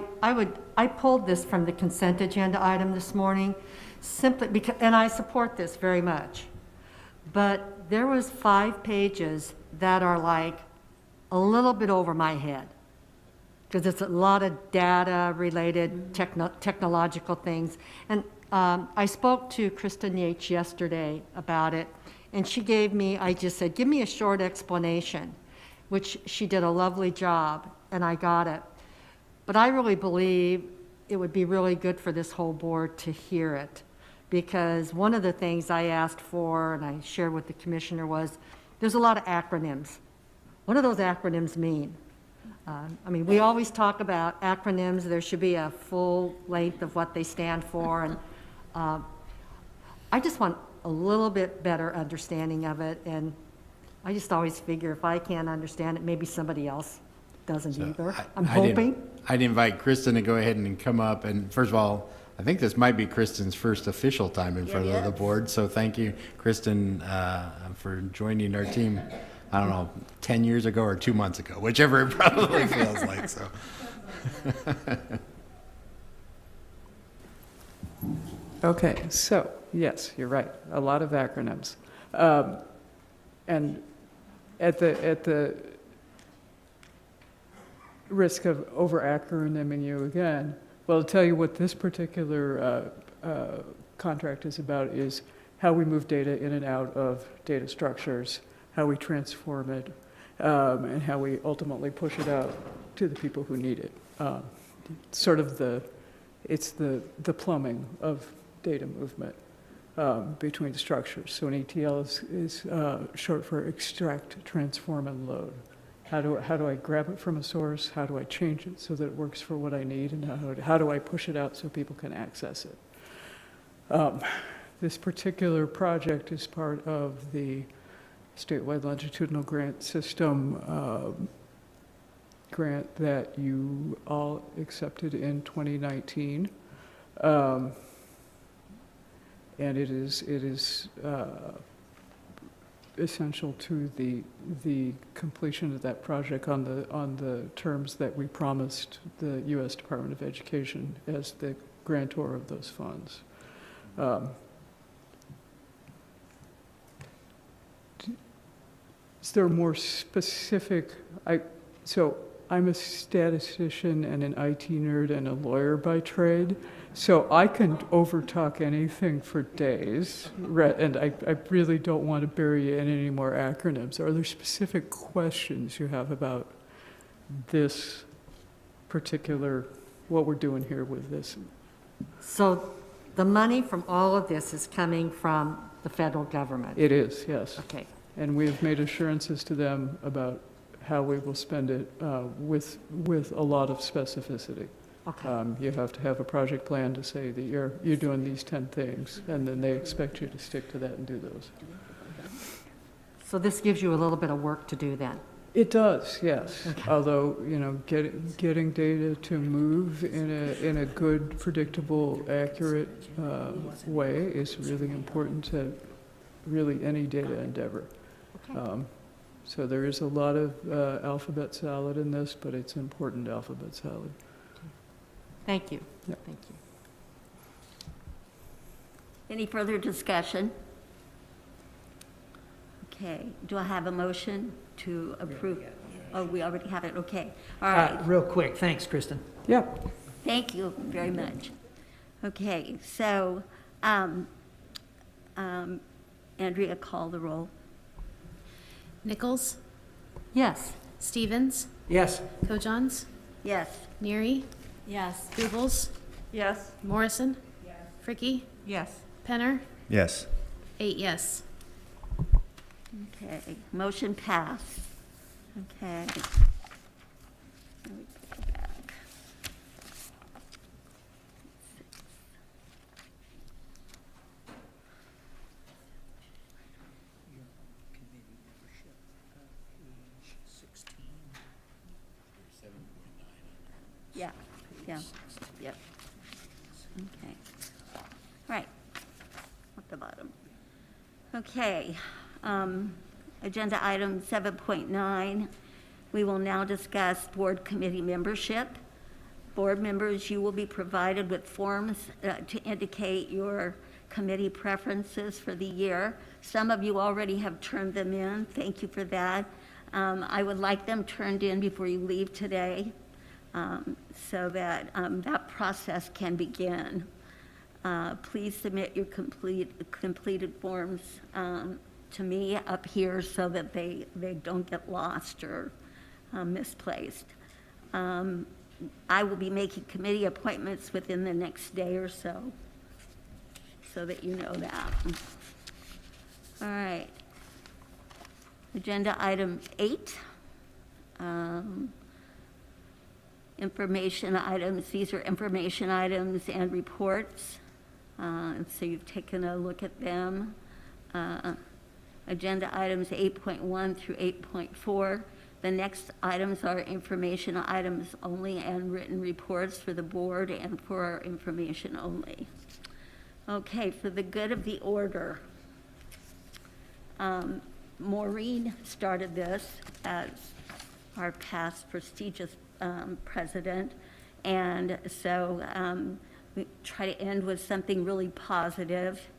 pulled this from the consent agenda item this morning simply because, and I support this very much, but there was 5 pages that are like a little bit over my head because it's a lot of data related technological things. And I spoke to Kristen Yates yesterday about it, and she gave me, I just said, give me a short explanation, which she did a lovely job, and I got it. But I really believe it would be really good for this whole board to hear it, because one of the things I asked for, and I shared with the commissioner, was there's a lot of acronyms. What do those acronyms mean? I mean, we always talk about acronyms. There should be a full length of what they stand for, and I just want a little bit better understanding of it, and I just always figure if I can't understand it, maybe somebody else doesn't either. I'm hoping.
I'd invite Kristen to go ahead and come up, and first of all, I think this might be Kristen's first official time in front of the board, so thank you, Kristen, for joining our team, I don't know, 10 years ago or 2 months ago, whichever it probably feels like, so.
Okay, so, yes, you're right, a lot of acronyms. And at the risk of over-acronyming you again, well, I'll tell you what this particular contract is about is how we move data in and out of data structures, how we transform it, and how we ultimately push it out to the people who need it. Sort of it's the plumbing of data movement between structures. So an ETL is short for extract, transform, and load. How do I grab it from a source? How do I change it so that it works for what I need? And how do I push it out so people can access it? This particular project is part of the statewide longitudinal grant system grant that you all accepted in 2019. And it is essential to the completion of that project on the terms that we promised the U.S. Department of Education as the grantor of those funds. Is there more specific? So I'm a statistician and an IT nerd and a lawyer by trade. So I can overtalk anything for days, and I really don't want to bury you in any more acronyms. Are there specific questions you have about this particular, what we're doing here with this?
So the money from all of this is coming from the federal government?
It is, yes.
Okay.
And we've made assurances to them about how we will spend it with a lot of specificity.
Okay.
You have to have a project plan to say that you're doing these 10 things, and then they expect you to stick to that and do those.
So this gives you a little bit of work to do then?
It does, yes.
Okay.
Although, getting data to move in a good, predictable, accurate way is really important to really any data endeavor.
Okay.
So there is a lot of alphabet salad in this, but it's important alphabet salad.
Thank you.
Yep.
Thank you.
Any further discussion? Okay, do I have a motion to approve? Oh, we already have it, okay. All right,
Real quick, thanks, Kristen.
Yeah.
thank you very much. Okay, so, Andrea, call the roll.
Nichols,
Yes.
Stevens,
Yes.
Kojons,
Yes.
Neary,
Yes.
Googles,
Yes.
Morrison, Fricky,
Yes.
Penner,
Yes.
8 yes.
Okay, motion passed. Okay. Let me put it back. Yeah, yeah, yep. Okay. Right, at the bottom. Okay, agenda item 7.9, we will now discuss board committee membership. Board members, you will be provided with forms to indicate your committee preferences for the year. Some of you already have turned them in. Thank you for that. I would like them turned in before you leave today, so that that process can begin. Please submit your completed forms to me up here so that they don't get lost or misplaced. I will be making committee appointments within the next day or so that you know that. All right. Agenda item 8. Information items. These are information items and reports. So you've taken a look at them. Agenda items 8.1 through 8.4. The next items are information items only and written reports for the board and for our information only. Okay, for the good of the order, Maureen started this as our past prestigious president, and so we try to end with something really positive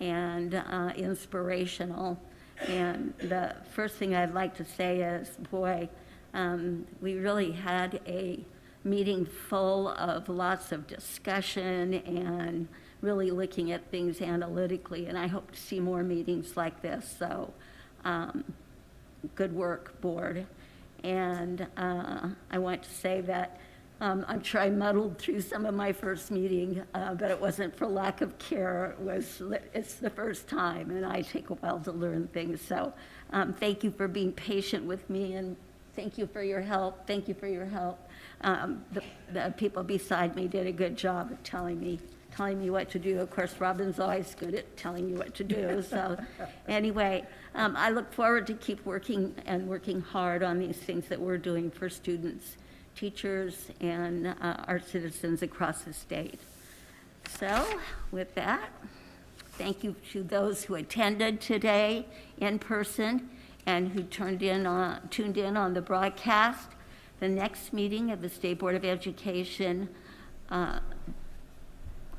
and inspirational. And the first thing I'd like to say is, boy, we really had a meeting full of lots of discussion and really looking at things analytically, and I hope to see more meetings like this. So good work, board. And I want to say that I'm sure I muddled through some of my first meeting, but it wasn't for lack of care. It's the first time, and I take a while to learn things. So thank you for being patient with me, and thank you for your help. Thank you for your help. The people beside me did a good job of telling me what to do. Of course, Robin's always good at telling you what to do. So anyway, I look forward to keep working hard on these things that we're doing for students, teachers, and our citizens across the state. So with that, thank you to those who attended today in person and who tuned in on the broadcast. The next meeting of the State Board of Education, the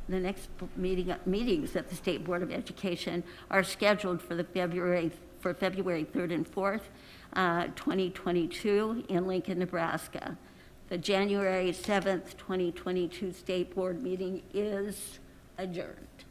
next meetings at the State Board of Education are scheduled for February 3rd and 4th, 2022 in Lincoln, Nebraska. The January 7th, 2022 State Board meeting is adjourned.